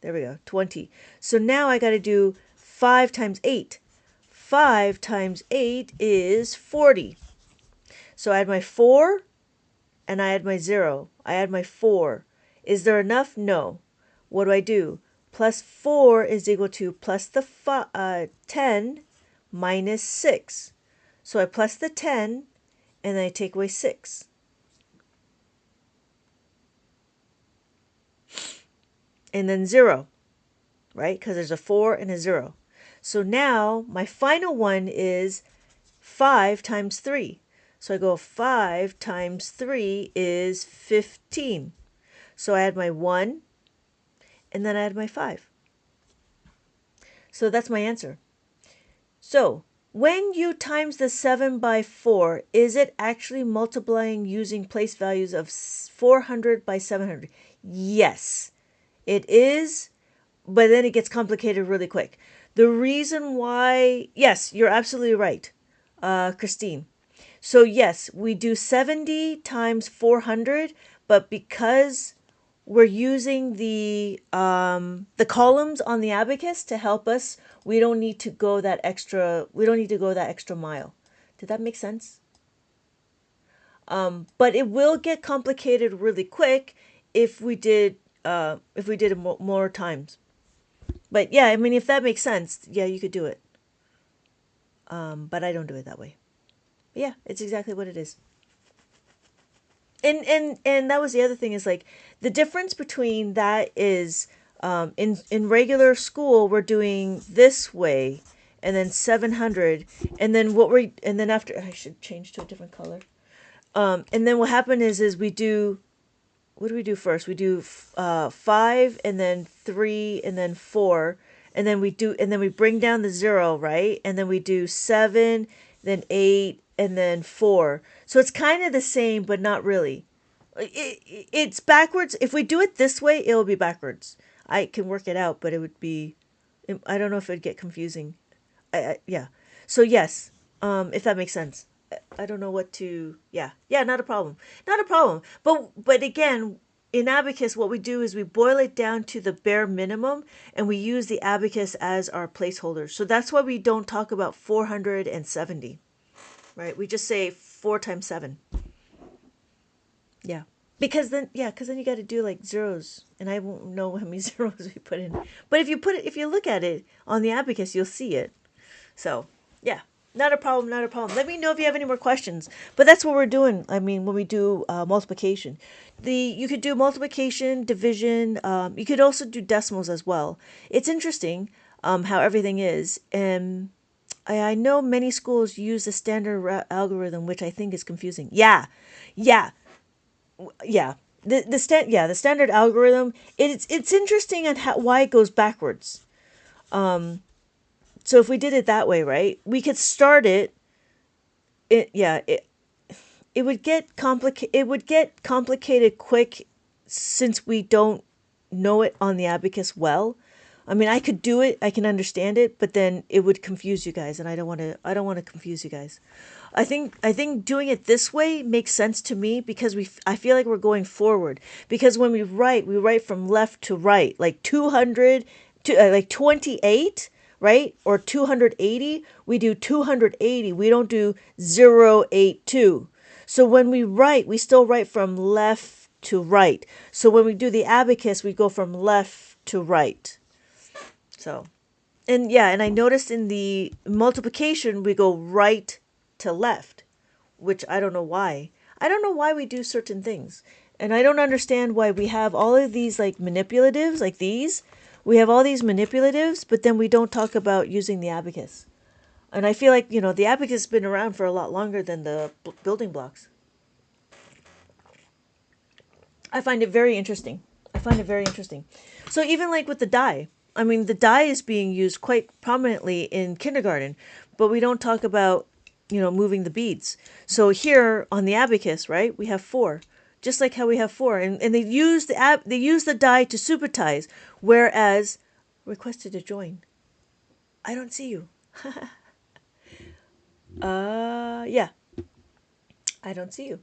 There we go, 20. So now I got to do 5 times 8. 5 times 8 is 40. So I add my 4 and I add my 0. I add my 4. Is there enough? No. What do? Plus 4 is equal to plus the 10 minus 6. So I plus the 10 and then I take away 6. And then 0, right? Because there's a 4 and a 0. So now my final one is 5 times 3. So I go 5 times 3 is 15. So I add my 1 and then I add my 5. So that's my answer. So when you times the 7 by 4, is it actually multiplying using place values of 400 by 700? Yes, it is, but then it gets complicated really quick. The reason why, yes, you're absolutely right, Christine. So yes, we do 70 times 400, but because we're using the columns on the abacus to help us, we don't need to go that extra mile. Did that make sense? But it will get complicated really quick if we did it more times. But yeah, I mean, if that makes sense, yeah, you could do it. But I don't do it that way. But yeah, it's exactly what it is. And that was the other thing, is like the difference between that is in regular school we're doing this way, and then 700, and then after, I should change to a different color. And then what happened is we do, what do we do first? We do 5 and then 3 and then 4, and then we bring down the 0, right? And then we do 7, then 8, and then 4. So it's kind of the same, but not really. It's backwards. If we do it this way, it'll be backwards. I can work it out, but it would be, I don't know if it'd get confusing. Yeah. So yes, if that makes sense. I don't know what to, yeah, not a problem. Not a problem. But again, in Abacus, what we do is we boil it down to the bare minimum, and we use the Abacus as our placeholder. So that's why we don't talk about 470, right? We just say 4 times 7. Yeah. Because then you got to do like zeros, and I won't know how many zeros we put in. But if you look at it on the Abacus, you'll see it. So, yeah. Not a problem, not a problem. Let me know if you have any more questions. But that's what we're doing. I mean, when we do multiplication. You could do multiplication, division. You could also do decimals as well. It's interesting how everything is. And I know many schools use the standard algorithm, which I think is confusing. Yeah. The standard algorithm. It's interesting on why it goes backwards. So if we did it that way, right, we could start it. It would get complicated. It would get complicated quick, since we don't know it on the abacus well. I mean, I could do it. I can understand it, but then it would confuse you guys, and I don't want to. I don't want to confuse you guys. I think doing it this way makes sense to me, because I feel like we're going forward. Because when we write from left to right, like 200 to like 28. Right? Or 280, we do 280. We don't do 082. So when we write, we still write from left to right. So when we do the abacus, we go from left to right. So, and I noticed in the multiplication, we go right to left, which I don't know why. I don't know why we do certain things. And I don't understand why we have all of these like manipulatives, like these. We have all these manipulatives, but then we don't talk about using the abacus. And I feel like, the abacus has been around for a lot longer than the building blocks. I find it very interesting. So even like with the die, I mean, the die is being used quite prominently in kindergarten, but we don't talk about, moving the beads. So here on the abacus, right, we have 4. Just like how we have 4, and they use the die to supertize, whereas requested to join. I don't see you. Yeah, I don't see you.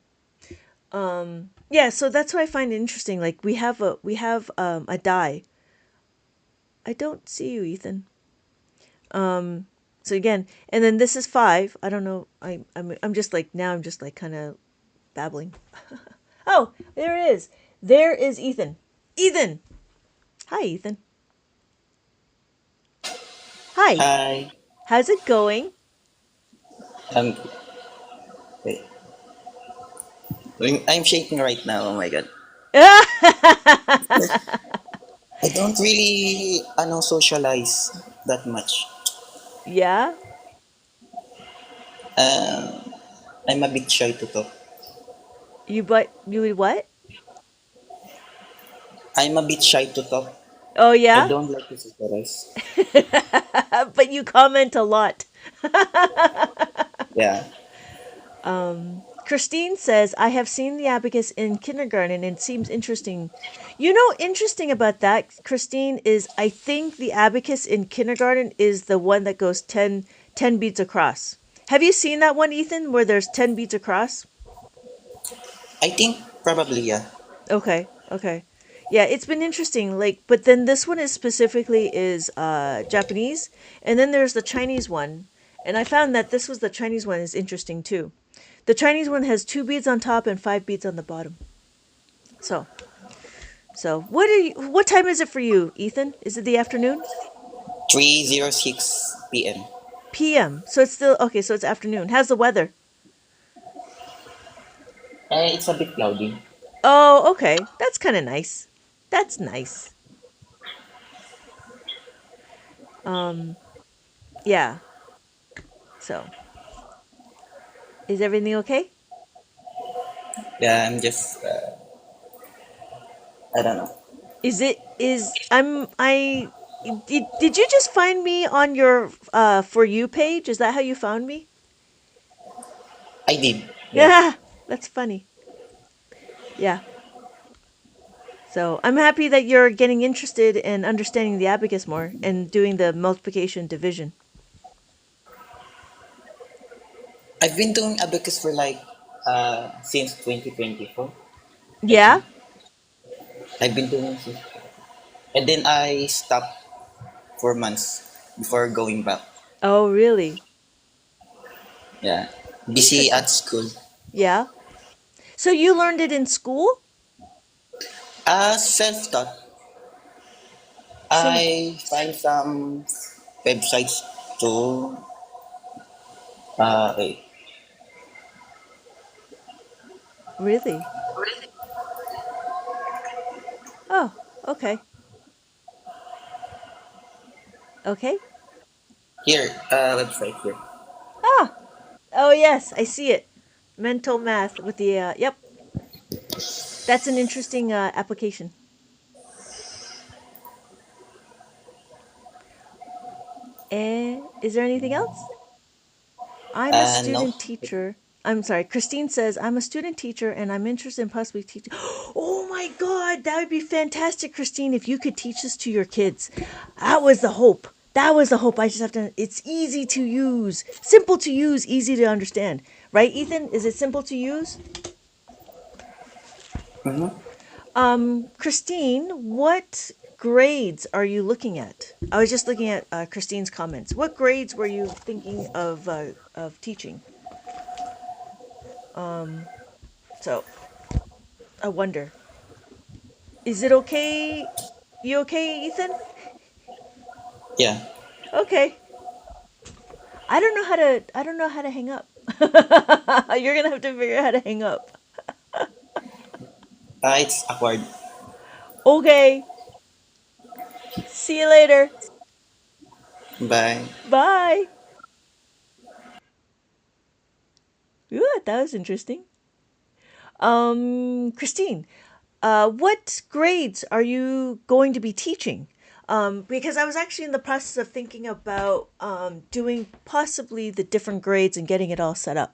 Yeah, so that's why I find it interesting. Like we have a die. I don't see you, Ethan. So again, and then this is five. I don't know. I'm just like now. I'm just like kind of babbling. Oh, there it is. There is Ethan. Ethan. Hi, Ethan. Hi. Hi. How's it going? Um, wait. I'm shaking right now. Oh my god. I don't really, socialize that much. Yeah. Um, I'm a bit shy to talk. You would what? I'm a bit shy to talk. Oh I yeah. don't like to socialize. But you comment a lot. Yeah. Christine says, I have seen the abacus in kindergarten and it seems interesting. You know, interesting about that, Christine, is I think the abacus in kindergarten is the one that goes 10 beats across. Have you seen that one, Ethan, where there's 10 beats across? I think probably, yeah. Okay, okay. Yeah, it's been interesting. Like, but then this one is specifically is Japanese, and then there's the Chinese one. And I found that this was the Chinese one is interesting too. The Chinese one has 2 beads on top and 5 beads on the bottom. So, so what time is it for you, Ethan? Is it the afternoon? 3:06 p.m. PM. So it's still okay, so it's afternoon. How's the weather? It's a bit cloudy. Oh, okay. That's kind of nice. That's nice. Um, yeah. So, is everything okay? Yeah, I'm just, I don't know. Is it is I did you just find me on your for you page? Is that how you found me? I did. Yeah. Yeah, that's funny. Yeah. So I'm happy that you're getting interested in understanding the abacus more and doing the multiplication division. I've been doing abacus for like, since 2024, I Yeah? think. I've been doing since. And then I stopped for months before going back. Oh, really? Yeah. Busy Interesting. at school. Yeah. So you learned it in school? Self-taught. Some I find some websites to, wait. really? Oh, okay. Okay. Here, website here. Ah. Oh, yes, I see it. Mental math with the yep. That's an interesting application. Is there anything else? I'm a No. student teacher. I'm sorry. Christine says, I'm a student teacher and I'm interested in possibly teaching. Oh my God, that would be fantastic, Christine, if you could teach this to your kids. That was the hope. That was the hope. I just have to, it's easy to use, simple to use, easy to understand. Right, Ethan? Is it simple to use? Mm-hmm. Christine, what grades are you looking at? I was just looking at Christine's comments. What grades were you thinking of teaching? So I wonder. Is it okay? You okay, Ethan? Yeah. Okay. I don't know how to hang up. You're gonna have to figure out how to hang up. It's awkward. Okay. See you later. Bye. Bye. Ooh, that was interesting. Christine, what grades are you going to be teaching? Because I was actually in the process of thinking about doing possibly the different grades and getting it all set up.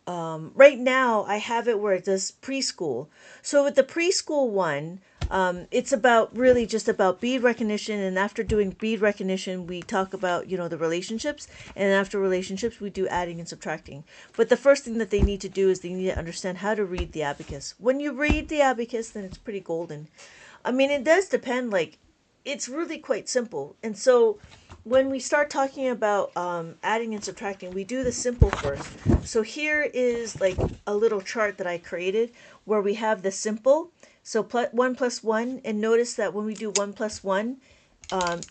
Right now, I have it where it does preschool. So with the preschool one, It's about really just about bead recognition, and after doing bead recognition, we talk about, the relationships, and after relationships, we do adding and subtracting. But the first thing that they need to do is they need to understand how to read the abacus. When you read the abacus, then it's pretty golden. I mean, it does depend, like, it's really quite simple. And so when we start talking about adding and subtracting, we do the simple first. So here is like a little chart that I created where we have the simple. So 1 plus 1, and notice that when we do 1 plus 1,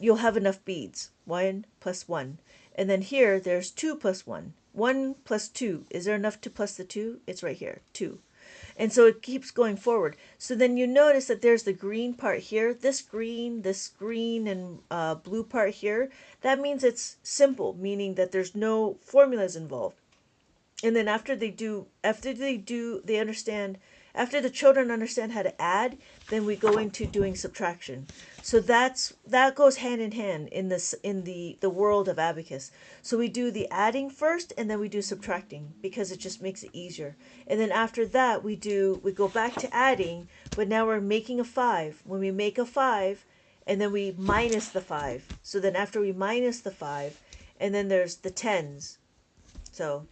you'll have enough beads. 1 plus 1. And then here, there's 2 plus 1. 1 plus 2. Is there enough to plus the 2? It's right here, 2. And so it keeps going forward. So then you notice that there's the green part here. This green, and blue part here. That means it's simple, meaning that there's no formulas involved. And then after the children understand how to add, then we go into doing subtraction. So that goes hand in hand in the world of abacus. So we do the adding first, and then we do subtracting because it just makes it easier. And then after that we go back to adding, but now we're making a 5. When we make a 5, and then we minus the 5. So then after we minus the 5, and then there's the tens. So,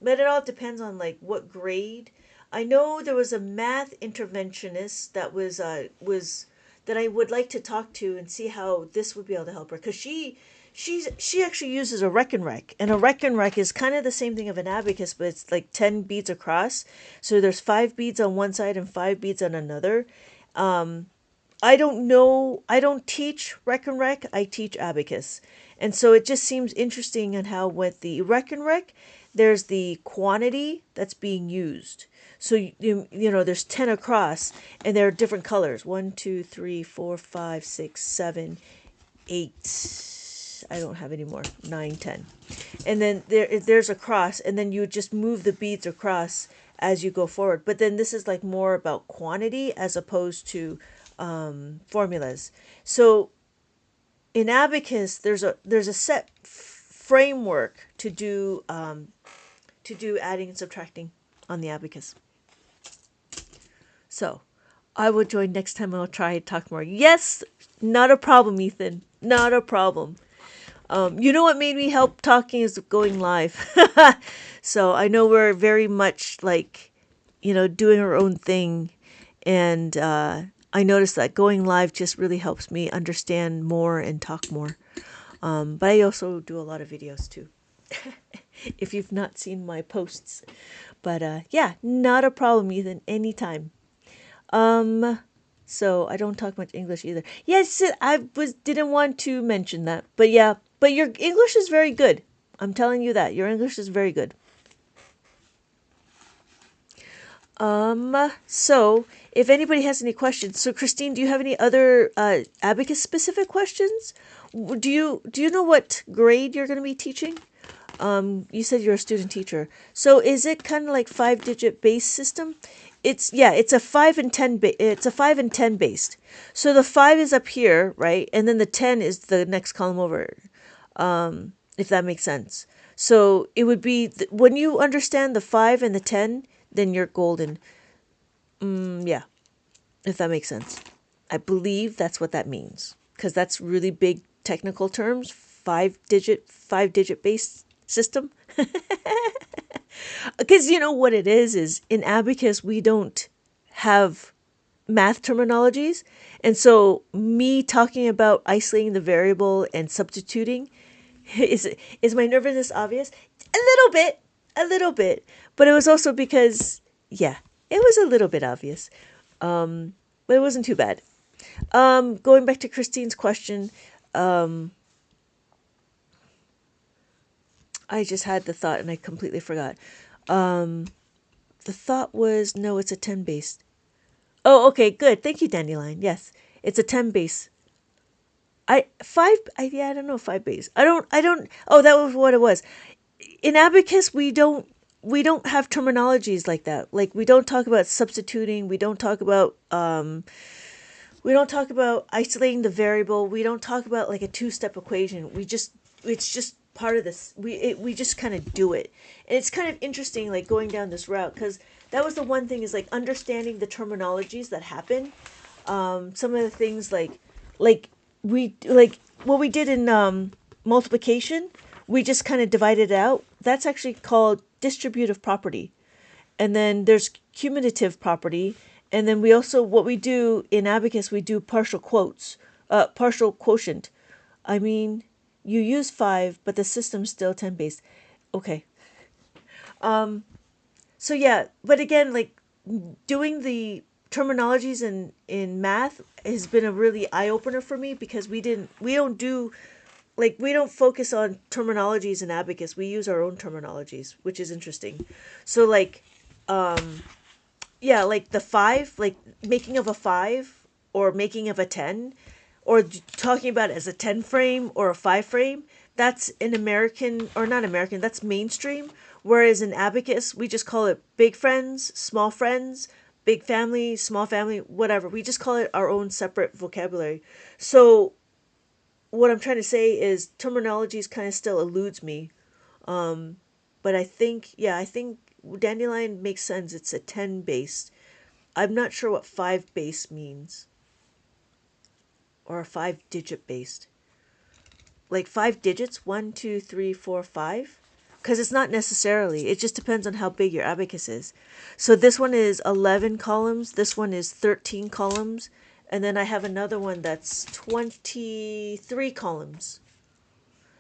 but it all depends on like what grade. I know there was a math interventionist that was that I would like to talk to and see how this would be able to help her, because she actually uses a reckon rec, and a reckon rec is kind of the same thing of an abacus, but it's like 10 beads across. So there's 5 beads on one side and 5 beads on another. I don't know. I don't teach reckon rec. I teach abacus, and so it just seems interesting on how with the reckon rec, there's the quantity that's being used. So there's 10 across, and there are different colors. 1, 2, 3, 4, 5, 6, 7, 8. I don't have any more. 9, 10. And then there's a cross, and then you just move the beads across as you go forward. But then this is like more about quantity as opposed to formulas. So in abacus, there's a set framework to do adding and subtracting on the abacus. So I will join next time, and I'll try to talk more. Yes, not a problem, Ethan. Not a problem. You know what made me help talking is going live. So I know we're very much like, doing our own thing. And I noticed that going live just really helps me understand more and talk more. But I also do a lot of videos too, if you've not seen my posts. But yeah, not a problem, Ethan, anytime. So I don't talk much English either. Yes, didn't want to mention that. But yeah, but your English is very good. I'm telling you that. Your English is very good. So if anybody has any questions, so Christine, do you have any other abacus specific questions? Do you know what grade you're going to be teaching? You said you're a student teacher. So is it kind of like 5-digit base system? It's a 5 and 10 it's a 5 and 10 based. So the 5 is up here, right? And then the 10 is the next column over. If that makes sense. So it would be when you understand the 5 and the 10, then you're golden. Yeah. If that makes sense. I believe that's what that means, because that's really big technical terms. 5-digit based system. Because you know what it is in abacus we don't have math terminologies, and so me talking about isolating the variable and substituting, is my nervousness obvious? A little bit, but it was also because it was a little bit obvious, but it wasn't too bad. Going back to Christine's question, I just had the thought and I completely forgot. The thought was, no, it's a 10 base. Oh, okay, good. Thank you, Dandelion. Yes, it's a 10 base. I don't know, 5 base. I don't, oh, that was what it was. In abacus, we don't have terminologies like that. Like, we don't talk about substituting. We don't talk about isolating the variable. We don't talk about like a 2-step equation. It's just part of this. We just kind of do it. And it's kind of interesting, like, going down this route, because that was the one thing, is like understanding the terminologies that happen. some of the things like we like what we did in multiplication, we just kind of divided it out. That's actually called distributive property. And then there's cumulative property. And then we also, what we do in Abacus, we do partial quotient. I mean, you use 5, but the system's still 10 based. Okay. So yeah, but again, like doing the terminologies in math has been a really eye opener for me, because we don't focus on terminologies in Abacus. We use our own terminologies, which is interesting. So like yeah, like the 5, like making of a 5 or making of a 10, or talking about it as a 10 frame or a 5 frame, that's an American, or not American, that's mainstream. Whereas in Abacus, we just call it big friends, big family, small family, whatever. We just call it our own separate vocabulary. So what I'm trying to say is terminologies kind of still eludes me. But I think dandelion makes sense. It's a 10 based. I'm not sure what 5 base means, or a 5-digit based. Like 5 digits, 1, 2, 3, 4, 5. Because it's not necessarily. It just depends on how big your abacus is. So this one is 11 columns. This one is 13 columns. And then I have another one that's 23 columns.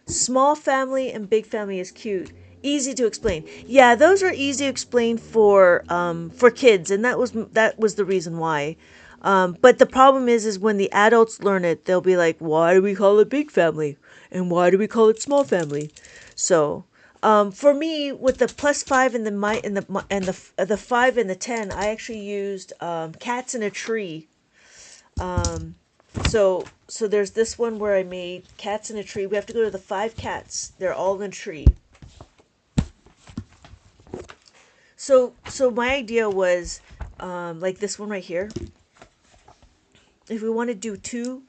Small family and big family is cute. Easy to explain. Yeah, those are easy to explain for kids, and that was the reason why. But the problem is when the adults learn it, they'll be like, "Why do we call it big family, and why do we call it small family?" So, for me, with the +5 and the 5 and the 10, I actually used cats in a tree. So there's this one where I made cats in a tree. We have to go to the 5 cats. They're all in a tree. So my idea was like this one right here. If we want to do 2,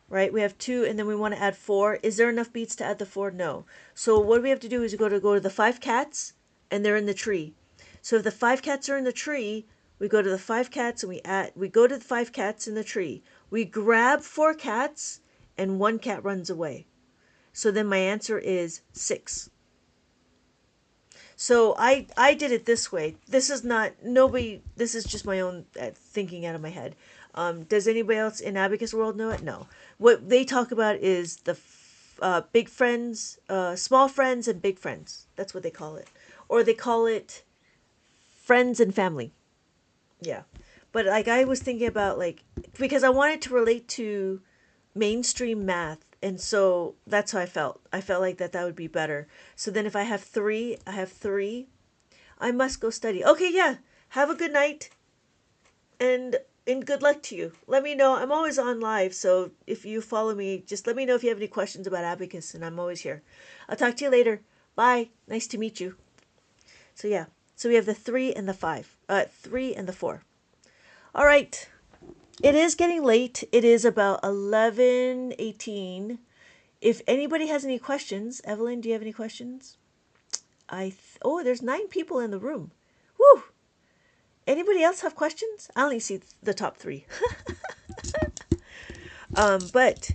right? We have 2, and then we want to add 4. Is there enough beats to add the 4? No. So what we have to do is go to the 5 cats, and they're in the tree. So if the 5 cats are in the tree, we go to the 5 cats and we go to the 5 cats in the tree. We grab 4 cats, and 1 cat runs away. So then my answer is 6. So I did it this way. This is not nobody. This is just my own thinking out of my head. Does anybody else in Abacus world know it? No. What they talk about is the big friends, small friends, and big friends. That's what they call it, or they call it friends and family. Yeah, but like I was thinking about like, because I wanted to relate to mainstream math, and so that's how I felt like that would be better. So then if I have 3, I must go study. Okay, yeah, have a good night, and good luck to you. Let me know. I'm always on live, so if you follow me, just let me know if you have any questions about Abacus, and I'm always here. I'll talk to you later. Bye, nice to meet you. So yeah, so we have the 3 and the 5, 3 and the 4. All right. It is getting late. It is about 11:18. If anybody has any questions, Evelyn, do you have any questions? Oh, there's 9 people in the room. Woo! Anybody else have questions? I only see the top 3. But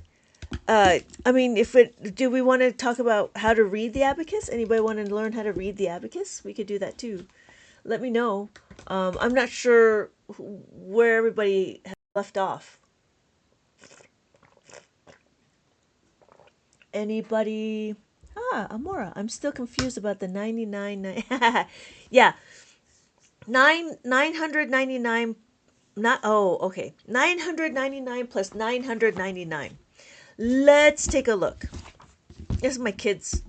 I mean, do we want to talk about how to read the abacus? Anybody want to learn how to read the abacus? We could do that too. Let me know. I'm not sure where everybody has left off. Anybody? Amora. I'm still confused about the 99. Yeah. 999. Not, oh, okay. 999 plus 999. Let's take a look. This is my kid's.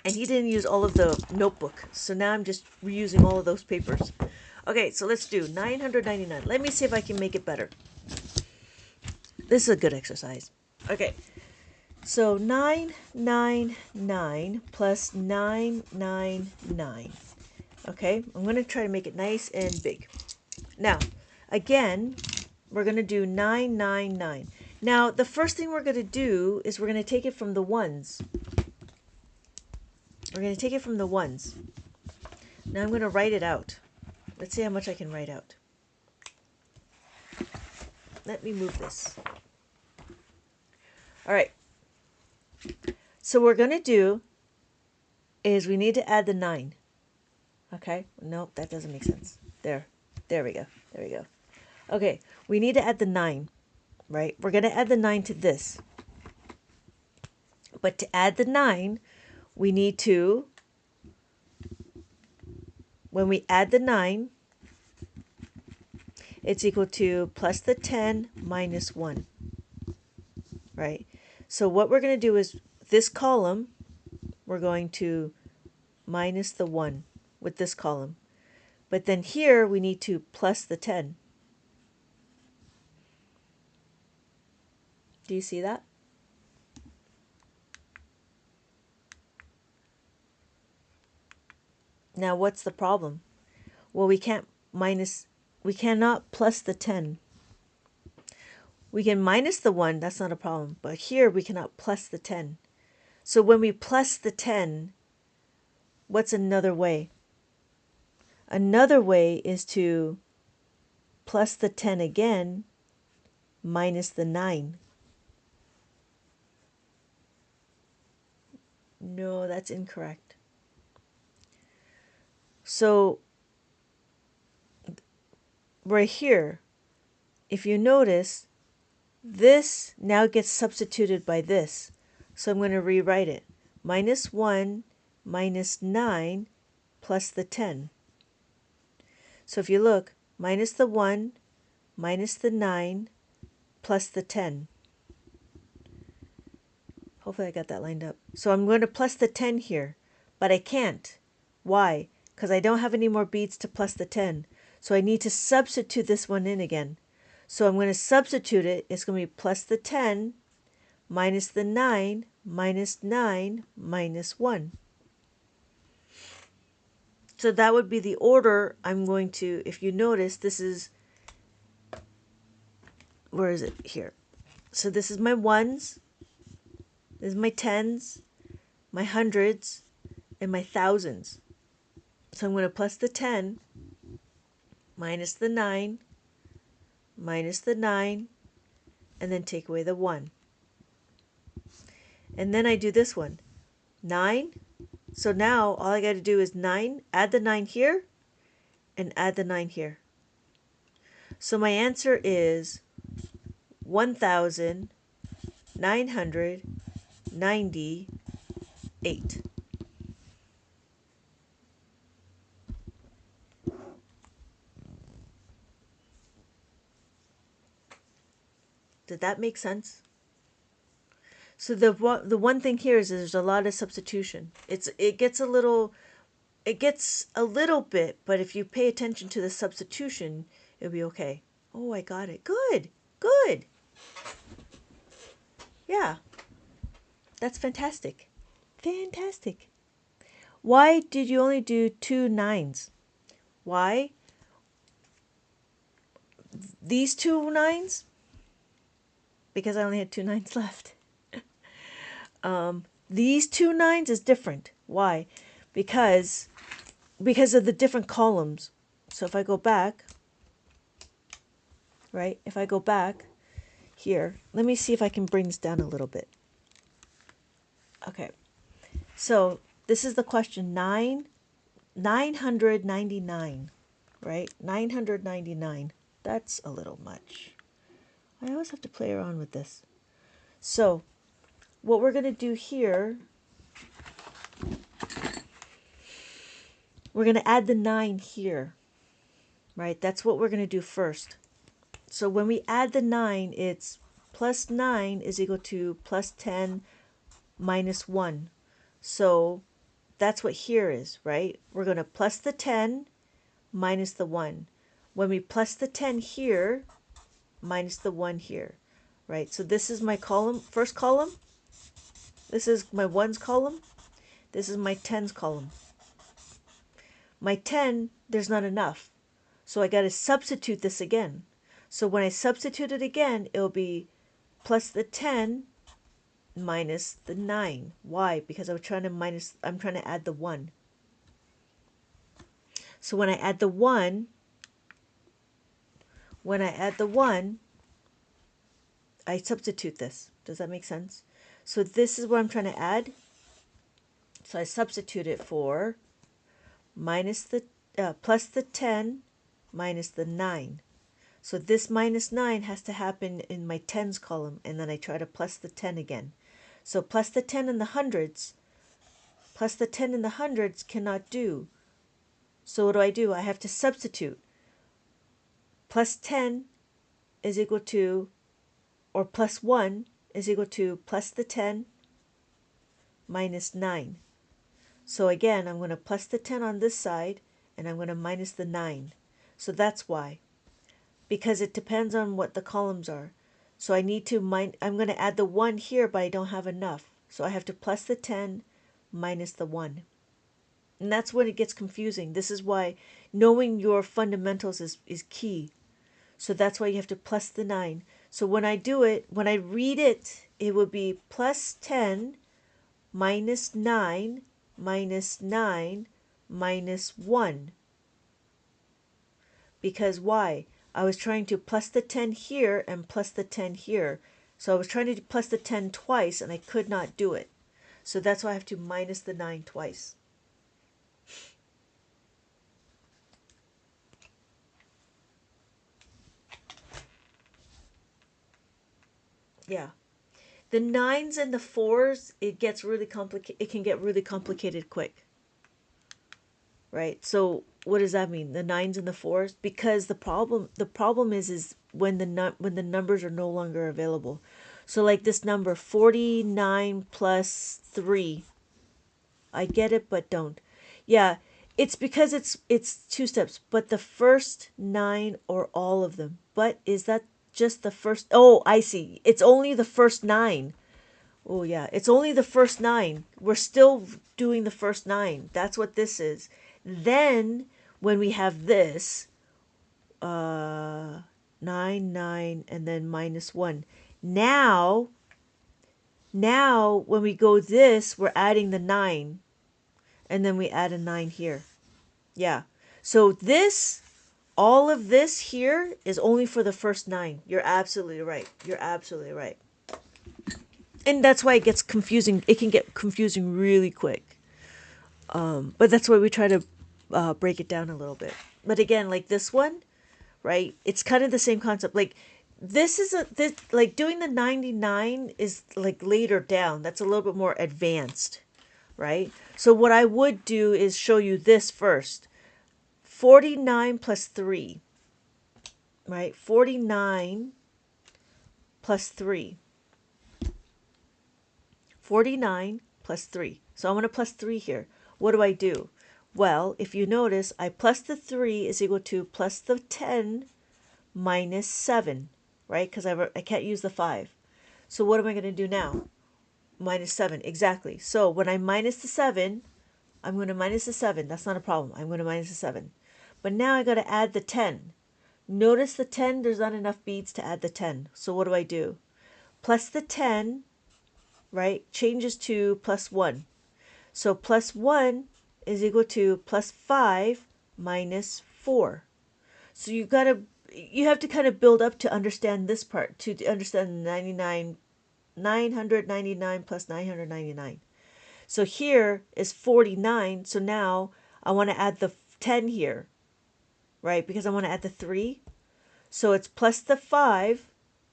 And he didn't use all of the notebook. So now I'm just reusing all of those papers. Okay, so let's do 999. Let me see if I can make it better. This is a good exercise. Okay. So 999 plus 999. Okay, I'm going to try to make it nice and big. Now, again, we're going to do 999. Now, the first thing we're going to do is we're going to take it from the ones. We're going to take it from the ones. Now I'm going to write it out. Let's see how much I can write out. Let me move this. All right. So what we're going to do is we need to add the 9. Okay? Nope, that doesn't make sense. There. There we go. There we go. Okay, we need to add the 9, right? We're going to add the 9 to this. But to add the 9, we need to, when we add the 9, it's equal to plus the 10 minus 1, right? So what we're going to do is this column, we're going to minus the 1 with this column. But then here we need to plus the 10. Do you see that? Now what's the problem? Well, we cannot plus the 10. We can minus the 1, that's not a problem. But here we cannot plus the 10. So when we plus the 10, what's another way? Another way is to plus the 10 again minus the 9. No, that's incorrect. So right here, if you notice, this now gets substituted by this. So I'm going to rewrite it. Minus 1 minus 9 plus the 10. So if you look, minus the 1 minus the 9 plus the 10. Hopefully I got that lined up. So I'm going to plus the 10 here, but I can't. Why? Because I don't have any more beads to plus the 10. So I need to substitute this one in again. So I'm going to substitute it. It's going to be plus the 10 minus the 9 minus 9 minus 1. So that would be the order I'm going to, if you notice, this is, where is it? Here. So this is my ones, this is my tens, my hundreds, and my thousands. So I'm going to plus the 10 minus the 9 minus the 9, and then take away the 1. And then I do this one. 9. So now all I got to do is 9, add the 9 here, and add the 9 here. So my answer is 1,998. Did that make sense? So the one thing here is there's a lot of substitution. It gets a little bit, but if you pay attention to the substitution, it'll be okay. Oh, I got it. Good. Good. Yeah. That's fantastic. Fantastic. Why did you only do 2 9s? Why? These 2 9s? Because I only had 2 9s left. These 2 9s is different. Why? Because of the different columns. So if I go back, right? If I go back here, let me see if I can bring this down a little bit. Okay. So this is the question 999, right? 999. That's a little much. I always have to play around with this. So what we're going to do here, we're going to add the 9 here, right? That's what we're going to do first. So when we add the 9, it's plus 9 is equal to plus 10 minus 1. So that's what here is, right? We're going to plus the 10 minus the 1. When we plus the 10 here, minus the 1 here, right? So this is my column, first column. This is my ones column. This is my tens column. My 10, there's not enough. So I got to substitute this again. So when I substitute it again, it'll be plus the 10 minus the 9. Why? Because I'm trying to add the 1. So when I add the 1, I substitute this. Does that make sense? So this is what I'm trying to add. So I substitute it for minus the plus the 10 minus the 9. So this minus 9 has to happen in my tens column, and then I try to plus the 10 again. So plus the 10 in the hundreds, cannot do. So what do? I have to substitute. Plus 10 is equal to, or plus 1 is equal to plus the 10 minus 9. So again, I'm going to plus the 10 on this side, and I'm going to minus the 9. So that's why. Because it depends on what the columns are. So I need to I'm going to add the 1 here, but I don't have enough. So I have to plus the 10 minus the 1. And that's when it gets confusing. This is why knowing your fundamentals is key. So that's why you have to plus the 9. So when I do it, when I read it, it would be plus 10 minus 9 minus 9 minus 1. Because why? I was trying to plus the 10 here and plus the 10 here. So I was trying to plus the 10 twice and I could not do it. So that's why I have to minus the 9 twice. Yeah. The 9s and the 4s, it gets really complicated. It can get really complicated quick. Right? So what does that mean? The 9s and the 4s? Because the problem is when the numbers are no longer available. So like this number 49 plus 3. I get it, but don't. Yeah, it's because it's two steps, but the first 9 or all of them. But is that just the first? Oh, I see. It's only the first 9. Oh yeah, it's only the first 9. We're still doing the first 9. That's what this is. Then when we have this 9 9 and then minus 1. Now when we go this, we're adding the 9 and then we add a 9 here. Yeah. So this, all of this here is only for the first 9. You're absolutely right. You're absolutely right. And that's why it gets confusing. It can get confusing really quick. But that's why we try to break it down a little bit. But again, like this one, right? It's kind of the same concept. Like this like doing the 99 is like later down. That's a little bit more advanced, right? So what I would do is show you this first. 49 plus 3, right? 49 plus 3. 49 plus 3. So I'm going to plus 3 here. What do I do? Well, if you notice, I plus the 3 is equal to plus the 10 minus 7, right? Because I can't use the 5. So what am I going to do now? Minus 7, exactly. So when I minus the 7, I'm going to minus the 7. That's not a problem. I'm going to minus the 7. But now I got to add the 10. Notice the 10, there's not enough beads to add the 10. So what do? Plus the 10, right, changes to plus 1. So plus 1 is equal to plus 5 minus 4. So you have to kind of build up to understand this part, to understand 999 plus 999. So here is 49. So now I want to add the 10 here, right? Because I want to add the 3. So it's plus the 5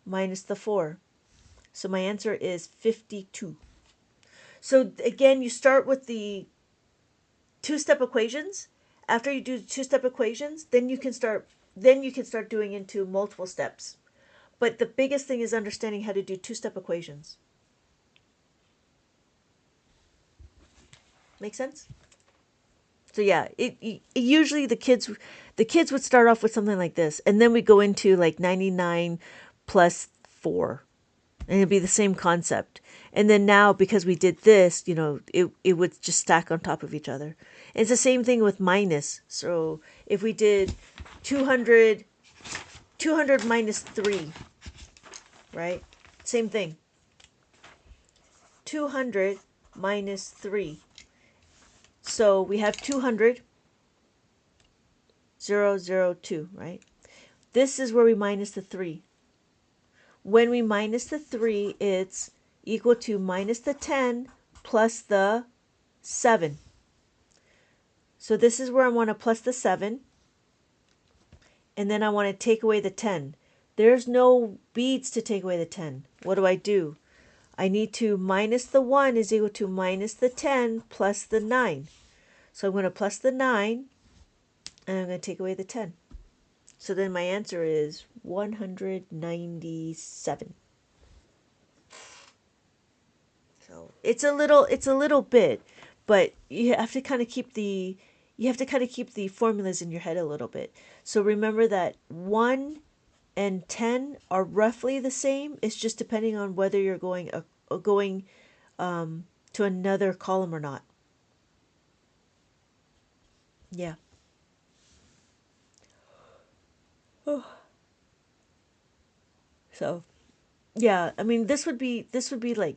minus the 4. So my answer is 52. So again, you start with the two-step equations. After you do the two-step equations, then you can start doing into multiple steps. But the biggest thing is understanding how to do two-step equations. Make sense? So yeah, it usually the kids would start off with something like this, and then we go into like 99 plus 4, and it'd be the same concept. And then now, because we did this, it would just stack on top of each other. And it's the same thing with minus. So if we did 200 minus 3, right? Same thing. 200 minus 3. So we have 200 002, right? This is where we minus the 3. When we minus the 3, it's equal to minus the 10 plus the 7. So this is where I want to plus the 7, and then I want to take away the 10. There's no beads to take away the 10. What do? I need to minus the 1 is equal to minus the 10 plus the 9. So I'm going to plus the 9, and I'm going to take away the 10. So then my answer is 197. So it's a little bit, but you have to kind of keep the formulas in your head a little bit. So remember that 1 and 10 are roughly the same. It's just depending on whether you're going to another column or not. Yeah. Oh. So, yeah, I mean this would be like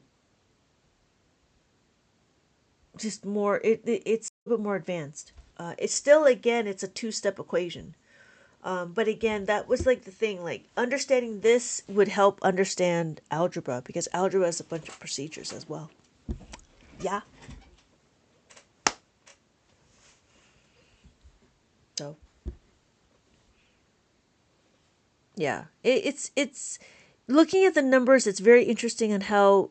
just more it's a bit more advanced. It's still, again, it's a two-step equation. But again, that was like the thing, like understanding this would help understand algebra, because algebra has a bunch of procedures as well. Yeah. So yeah, it's looking at the numbers, it's very interesting on how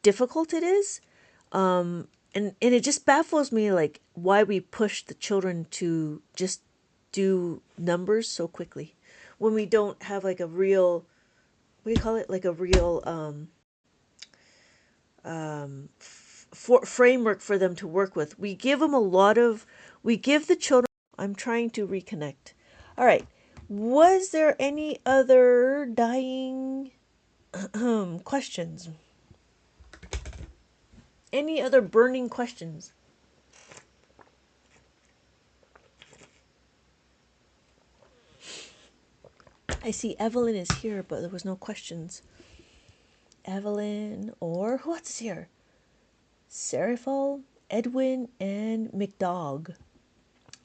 difficult it is. And it just baffles me, like, why we push the children to just do numbers so quickly when we don't have like a real, what do you call it, like a real framework for them to work with. We give them we give the children. I'm trying to reconnect. All right. Was there any other dying questions? Any other burning questions? I see Evelyn is here, but there was no questions. Evelyn, or what's here? Serifal, Edwin, and McDog.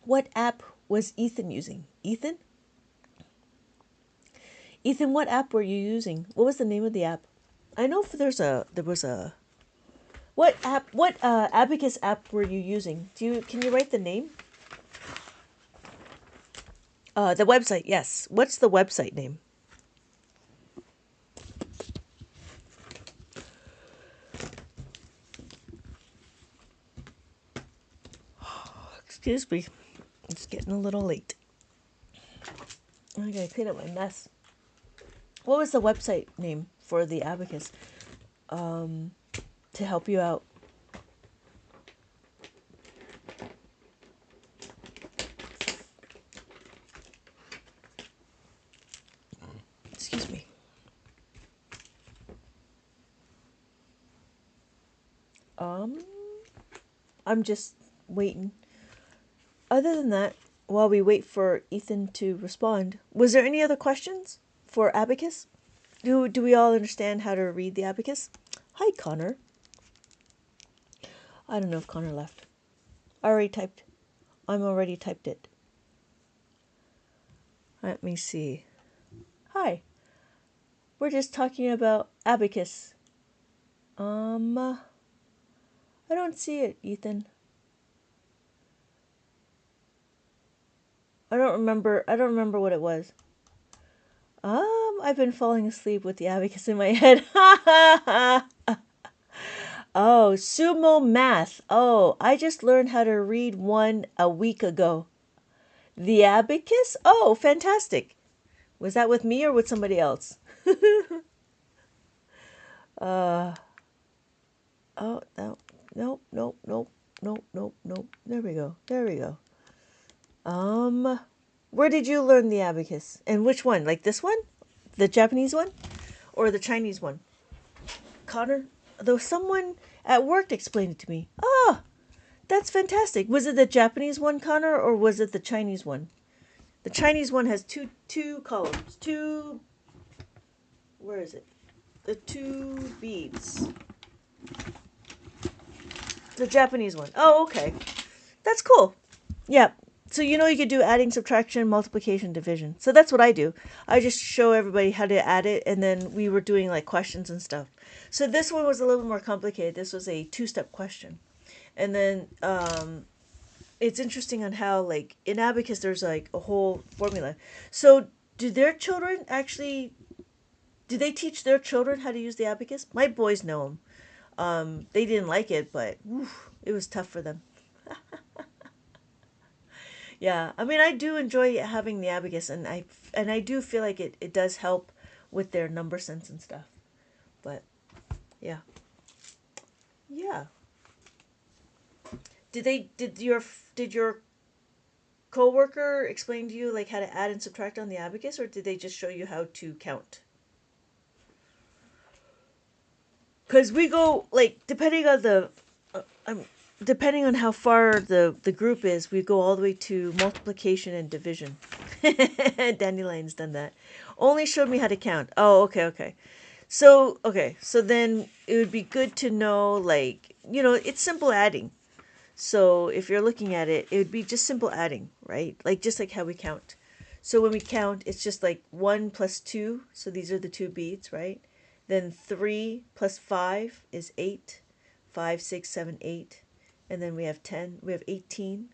What app was Ethan using? Ethan? Ethan, what app were you using? What was the name of the app? I know if there was a what Abacus app were you using? Can you write the name? The website, yes. What's the website name? Excuse me. It's getting a little late. I gotta clean up my mess. What was the website name for the Abacus? To help you out. Excuse me. I'm just waiting. Other than that, while we wait for Ethan to respond, was there any other questions for Abacus? Do we all understand how to read the Abacus? Hi, Connor. I don't know if Connor left. I'm already typed it. Let me see. Hi. We're just talking about Abacus. I don't see it, Ethan. I don't remember what it was. I've been falling asleep with the Abacus in my head. Oh, sumo math. Oh, I just learned how to read one a week ago. The Abacus? Oh, fantastic. Was that with me or with somebody else? Oh, no. Nope, nope, nope, nope, nope, nope. There we go. Where did you learn the Abacus? And which one? Like this one? The Japanese one? Or the Chinese one? Connor? Though someone at work explained it to me. Oh, that's fantastic. Was it the Japanese one, Connor, or was it the Chinese one? The Chinese one has two columns. Where is it? The two beads. The Japanese one. Oh, okay. That's cool. Yeah. so you know you could do adding, subtraction, multiplication, division. So that's what I do. I just show everybody how to add it, and then we were doing like questions and stuff. So this one was a little bit more complicated. This was a two-step question. And then it's interesting on how like in Abacus there's like a whole formula. So do their children actually do they teach their children how to use the Abacus? My boys know them. They didn't like it, but it was tough for them. Yeah, I mean, I do enjoy having the Abacus, and I do feel like it does help with their number sense and stuff. But yeah, yeah. Did your coworker explain to you like how to add and subtract on the Abacus, or did they just show you how to count? Because we go like um, depending on how far the group is, we go all the way to multiplication and division. Dandelion's done that. Only showed me how to count. Oh, okay, okay. So then it would be good to know, like, it's simple adding. So if you're looking at it, it would be just simple adding, right? Like just like how we count. So when we count, it's just like 1 plus 2. So these are the two beads, right? Then 3 plus 5 is 8. 5, 6, 7, 8. And then we have 10. We have 18.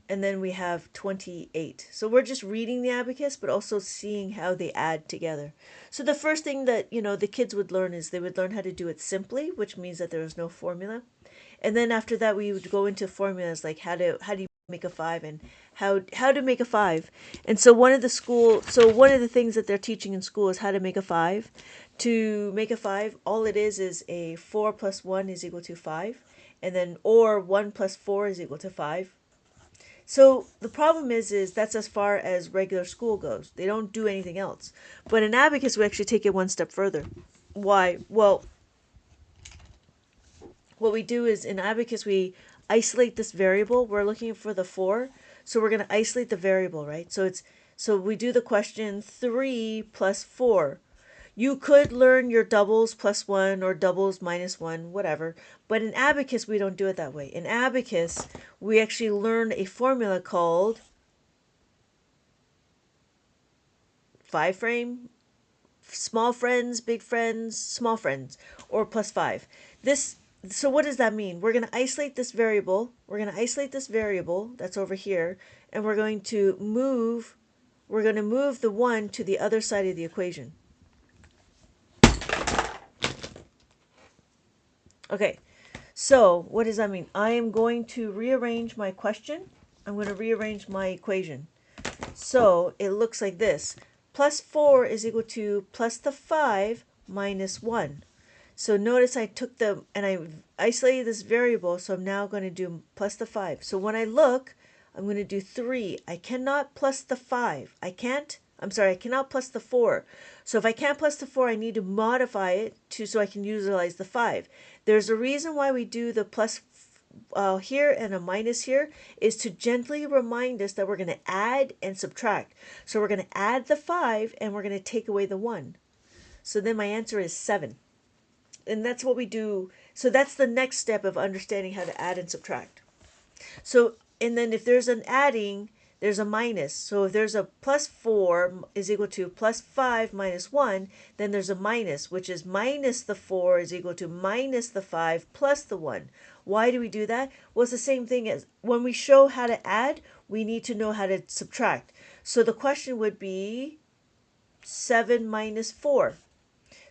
And then we have 28. So we're just reading the abacus, but also seeing how they add together. So the first thing that, the kids would learn is they would learn how to do it simply, which means that there is no formula. And then after that, we would go into formulas like how do you make a 5 and how to make a 5. And so one of the things that they're teaching in school is how to make a 5. To make a 5, all it is a 4 plus 1 is equal to 5, and then or 1 plus 4 is equal to 5. So the problem is that's as far as regular school goes. They don't do anything else. But in Abacus, we actually take it one step further. Why? Well, what we do is in Abacus, we isolate this variable. We're looking for the 4. So we're going to isolate the variable, right? So we do the question 3 plus 4. You could learn your doubles plus 1 or doubles minus 1, whatever. But in Abacus, we don't do it that way. In Abacus, we actually learn a formula called 5 frame, small friends, big friends, small friends, or plus 5. So what does that mean? We're going to isolate this variable. We're going to isolate this variable that's over here, and we're going to move the 1 to the other side of the equation. Okay, so what does that mean? I am going to rearrange my question. I'm going to rearrange my equation. So it looks like this. Plus 4 is equal to plus the 5 minus 1. So notice I took and I isolated this variable, so I'm now going to do plus the 5. So when I look, I'm going to do 3. I cannot plus the 5. I cannot plus the 4. So if I can't plus the 4, I need to modify it so I can utilize the 5. There's a reason why we do the plus here and a minus here is to gently remind us that we're going to add and subtract. So we're going to add the 5 and we're going to take away the 1. So then my answer is 7. And that's what we do. So that's the next step of understanding how to add and subtract. So, and then if there's an adding, there's a minus. So if there's a plus 4 is equal to plus 5 minus 1, then there's a minus, which is minus the 4 is equal to minus the 5 plus the 1. Why do we do that? Well, it's the same thing as when we show how to add, we need to know how to subtract. So the question would be 7 minus 4.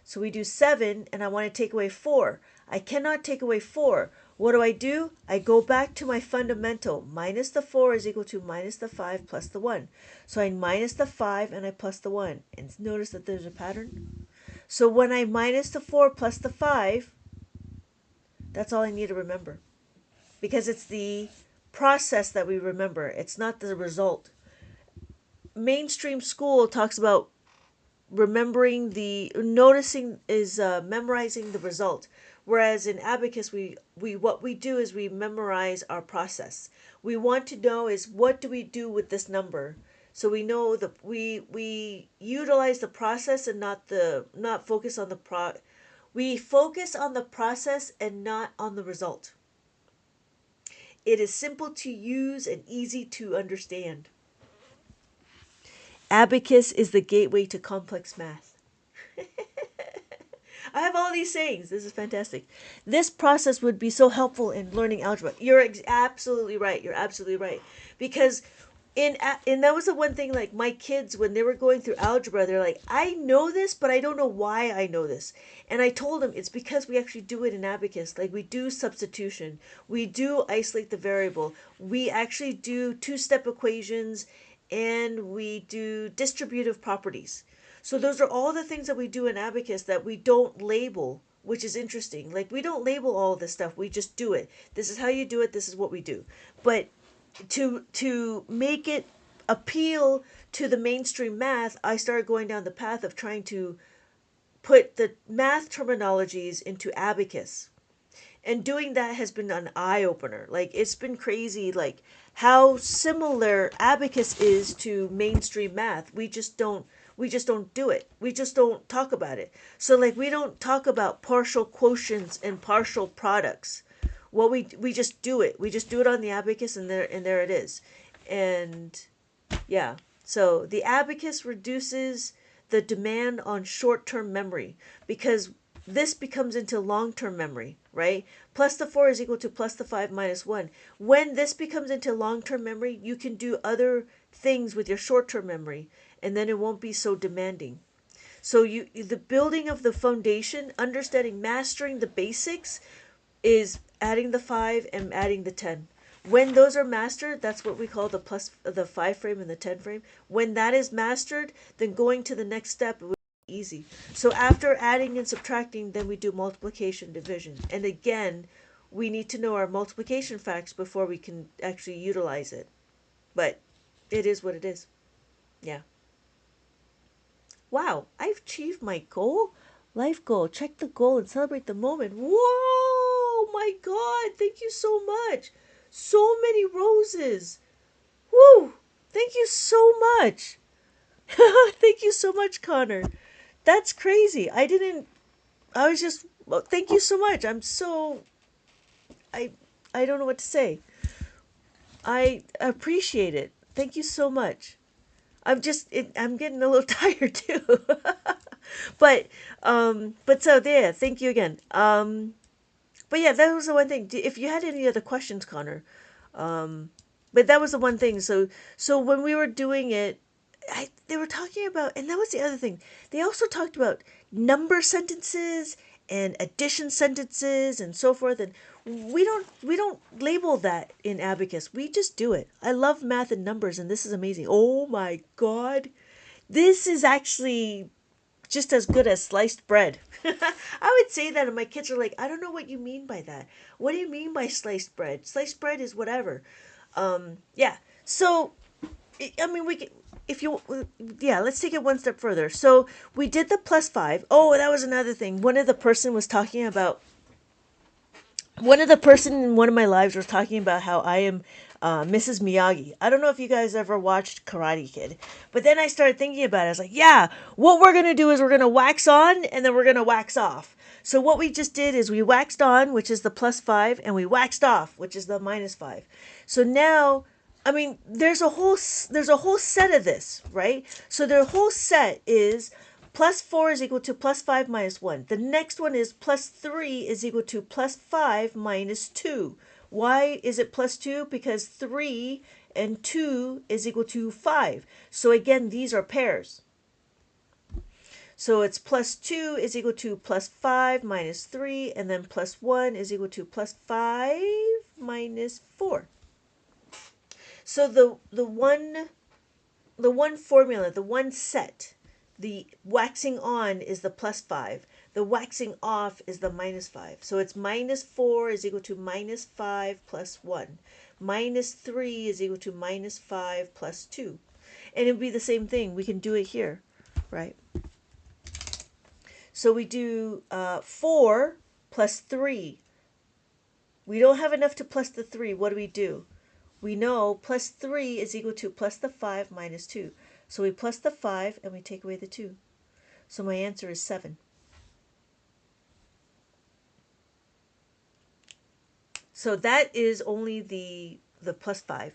So we do 7, and I want to take away 4. I cannot take away 4. What do? I go back to my fundamental. Minus the 4 is equal to minus the 5 plus the 1. So I minus the 5 and I plus the 1. And notice that there's a pattern. So when I minus the 4 plus the 5, that's all I need to remember. Because it's the process that we remember. It's not the result. Mainstream school talks about memorizing the result, whereas in Abacus what we do is we memorize our process. We want to know is what do we do with this number, so we know we utilize the process and not focus on we focus on the process and not on the result. It is simple to use and easy to understand. Abacus is the gateway to complex math. I have all these sayings. This is fantastic. This process would be so helpful in learning algebra. You're absolutely right. You're absolutely right. Because and that was the one thing, like my kids, when they were going through algebra, they're like, I know this, but I don't know why I know this. And I told them it's because we actually do it in Abacus. Like we do substitution, we do isolate the variable, we actually do two-step equations, and we do distributive properties. So those are all the things that we do in Abacus that we don't label, which is interesting. Like we don't label all this stuff. We just do it. This is how you do it. This is what we do. But to make it appeal to the mainstream math, I started going down the path of trying to put the math terminologies into Abacus. And doing that has been an eye opener. Like it's been crazy like how similar Abacus is to mainstream math. We just don't do it. We just don't talk about it. So like we don't talk about partial quotients and partial products. Well, we just do it. We just do it on the abacus, and there it is. And yeah, so the abacus reduces the demand on short-term memory because this becomes into long-term memory, right? Plus the 4 is equal to plus the 5 minus 1. When this becomes into long-term memory, you can do other things with your short-term memory, and then it won't be so demanding. So the building of the foundation, understanding, mastering the basics is adding the 5 and adding the 10. When those are mastered, that's what we call the 5 frame and the 10 frame. When that is mastered, then going to the next step would be easy. So after adding and subtracting, then we do multiplication, division. And again, we need to know our multiplication facts before we can actually utilize it. But it is what it is. Yeah. Wow, I've achieved my goal. Life goal. Check the goal and celebrate the moment. Whoa, my God. Thank you so much. So many roses. Woo. Thank you so much. Thank you so much, Connor. That's crazy. I was just, well, thank you so much. I, I don't know what to say. I appreciate it. Thank you so much. I'm getting a little tired too. But so there, thank you again. But yeah, that was the one thing. If you had any other questions, Connor, but that was the one thing. So when we were doing it, they were talking about, and that was the other thing. They also talked about number sentences and addition sentences and so forth. And we don't label that in Abacus. We just do it. I love math and numbers, and this is amazing. Oh my God, this is actually just as good as sliced bread. I would say that, and my kids are like, I don't know what you mean by that. What do you mean by sliced bread? Sliced bread is whatever. Yeah. So, I mean, we can, if you, yeah, let's take it one step further. So we did the plus 5. Oh, that was another thing. One of the person in one of my lives was talking about how I am Mrs. Miyagi. I don't know if you guys ever watched Karate Kid, but then I started thinking about it. I was like, yeah, what we're gonna do is we're gonna wax on and then we're gonna wax off. So what we just did is we waxed on, which is the plus 5, and we waxed off, which is the minus 5. So now, I mean, there's a whole set of this, right? So the whole set is plus 4 is equal to plus 5 minus 1. The next one is plus 3 is equal to plus 5 minus 2. Why is it plus 2? Because 3 and 2 is equal to 5. So again, these are pairs. So it's plus 2 is equal to plus 5 minus 3, and then plus 1 is equal to plus 5 minus 4. So the one formula, the one set, the waxing on is the plus 5. The waxing off is the minus 5. So it's minus 4 is equal to minus 5 plus 1. Minus 3 is equal to minus 5 plus 2. And it would be the same thing. We can do it here, right? So we do 4 plus 3. We don't have enough to plus the 3. What do? We know plus 3 is equal to plus the 5 minus 2. So we plus the 5 and we take away the 2. So my answer is 7. So that is only the plus 5.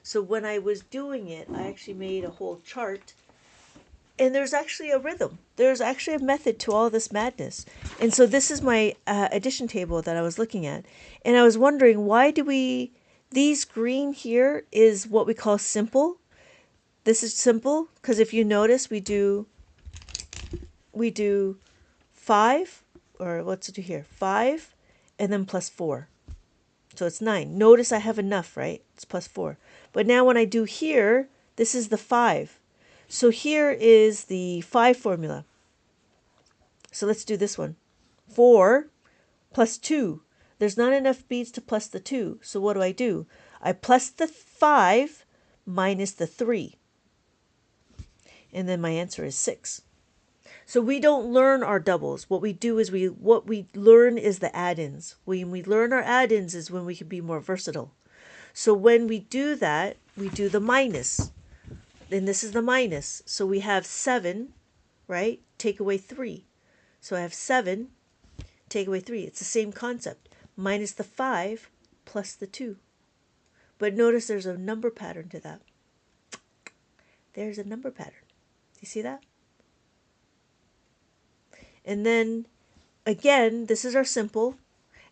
So when I was doing it, I actually made a whole chart, and there's actually a rhythm. There's actually a method to all this madness. And so this is my addition table that I was looking at. And I was wondering, why do we, these green here is what we call simple. This is simple because if you notice, we do 5, or what's it do here? 5 and then plus 4. So it's 9. Notice I have enough, right? It's plus 4. But now when I do here, this is the 5. So here is the 5 formula. So let's do this one. 4 plus 2. There's not enough beads to plus the 2. So what do? I plus the 5 minus the 3. And then my answer is 6. So we don't learn our doubles. What we do is what we learn is the add-ins. When we learn our add-ins is when we can be more versatile. So when we do that, we do the minus. Then this is the minus. So we have 7, right? Take away 3. So I have 7, take away 3. It's the same concept. Minus the 5 plus the 2. But notice there's a number pattern to that. There's a number pattern. Do you see that? And then again, this is our simple,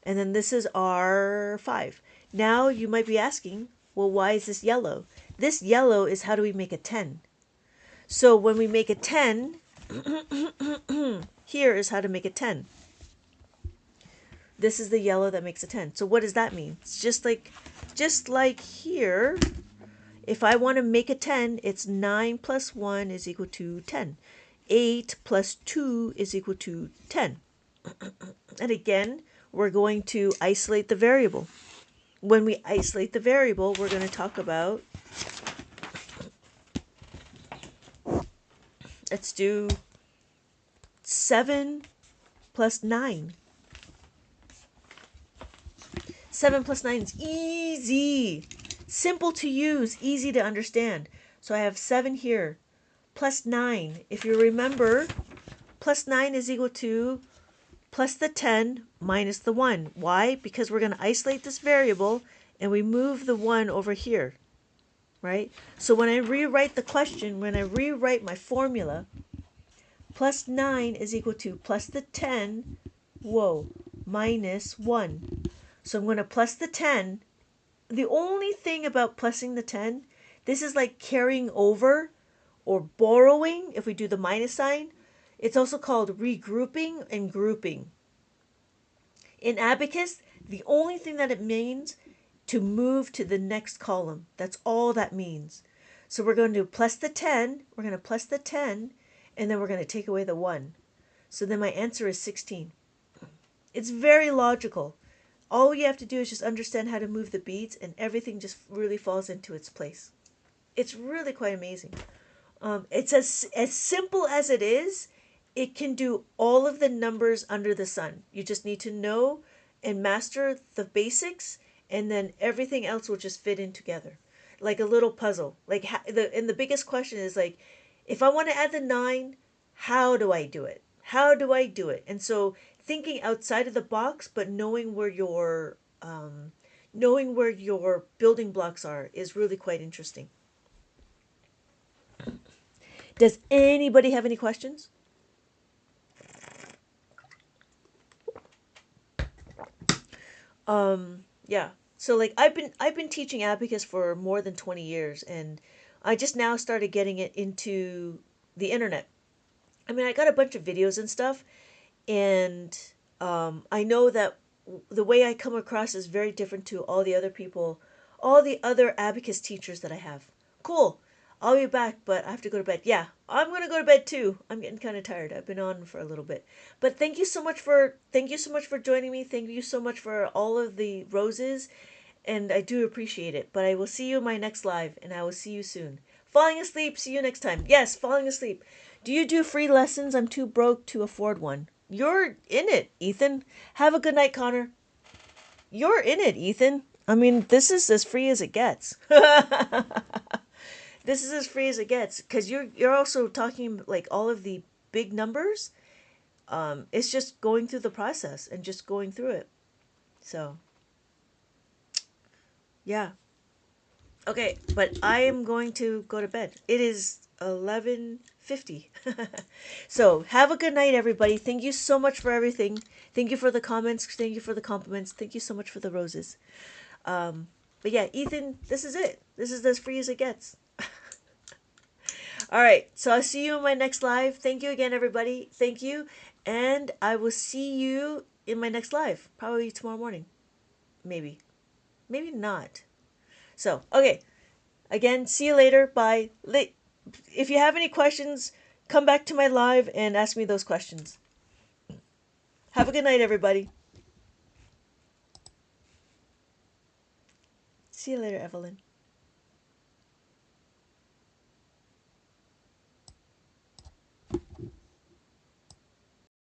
and then this is our 5. Now you might be asking, well, why is this yellow? This yellow is how do we make a 10? So when we make a 10, here is how to make a 10. This is the yellow that makes a 10. So what does that mean? It's just like here, if I want to make a 10, it's 9 plus 1 is equal to 10. 8 plus 2 is equal to 10. And again, we're going to isolate the variable. When we isolate the variable, we're going to talk about, let's do 7 plus 9. 7 plus 9 is easy. Simple to use, easy to understand. So I have 7 here. Plus 9. If you remember, plus 9 is equal to plus the 10 minus the 1. Why? Because we're going to isolate this variable and we move the 1 over here, right? So when I rewrite the question, when I rewrite my formula, plus 9 is equal to plus the 10, minus 1. So I'm going to plus the 10. The only thing about plussing the 10, this is like carrying over or borrowing. If we do the minus sign, it's also called regrouping and grouping. In Abacus, the only thing that it means to move to the next column. That's all that means. So we're going to plus the 10, we're going to plus the 10, and then we're going to take away the 1. So then my answer is 16. It's very logical. All you have to do is just understand how to move the beads, and everything just really falls into its place. It's really quite amazing. It's as simple as it is. It can do all of the numbers under the sun. You just need to know and master the basics, and then everything else will just fit in together, like a little puzzle. And the biggest question is like, if I want to add the 9, how do I do it? How do I do it? And so thinking outside of the box, but knowing where your building blocks are is really quite interesting. Does anybody have any questions? Yeah. So like I've been teaching abacus for more than 20 years, and I just now started getting it into the internet. I mean, I got a bunch of videos and stuff, and I know that the way I come across is very different to all the other people, all the other abacus teachers that I have. Cool. I'll be back, but I have to go to bed. Yeah, I'm gonna go to bed too. I'm getting kind of tired. I've been on for a little bit, but thank you so much for joining me. Thank you so much for all of the roses, and I do appreciate it. But I will see you in my next live, and I will see you soon. Falling asleep. See you next time. Yes, falling asleep. Do you do free lessons? I'm too broke to afford one. You're in it, Ethan. Have a good night, Connor. You're in it, Ethan. I mean, this is as free as it gets. This is as free as it gets, because you're also talking like all of the big numbers. It's just going through the process and just going through it. So Yeah. Okay, but I am going to go to bed. It is 11:50. So, have a good night everybody. Thank you so much for everything. Thank you for the comments, thank you for the compliments. Thank you so much for the roses. But yeah, Ethan, this is it. This is as free as it gets. All right. So, I'll see you in my next live. Thank you again everybody. Thank you. And I will see you in my next live, probably tomorrow morning. Maybe. Maybe not. So, okay. Again, see you later. Bye. If you have any questions, come back to my live and ask me those questions. Have a good night, everybody. See you later, Evelyn.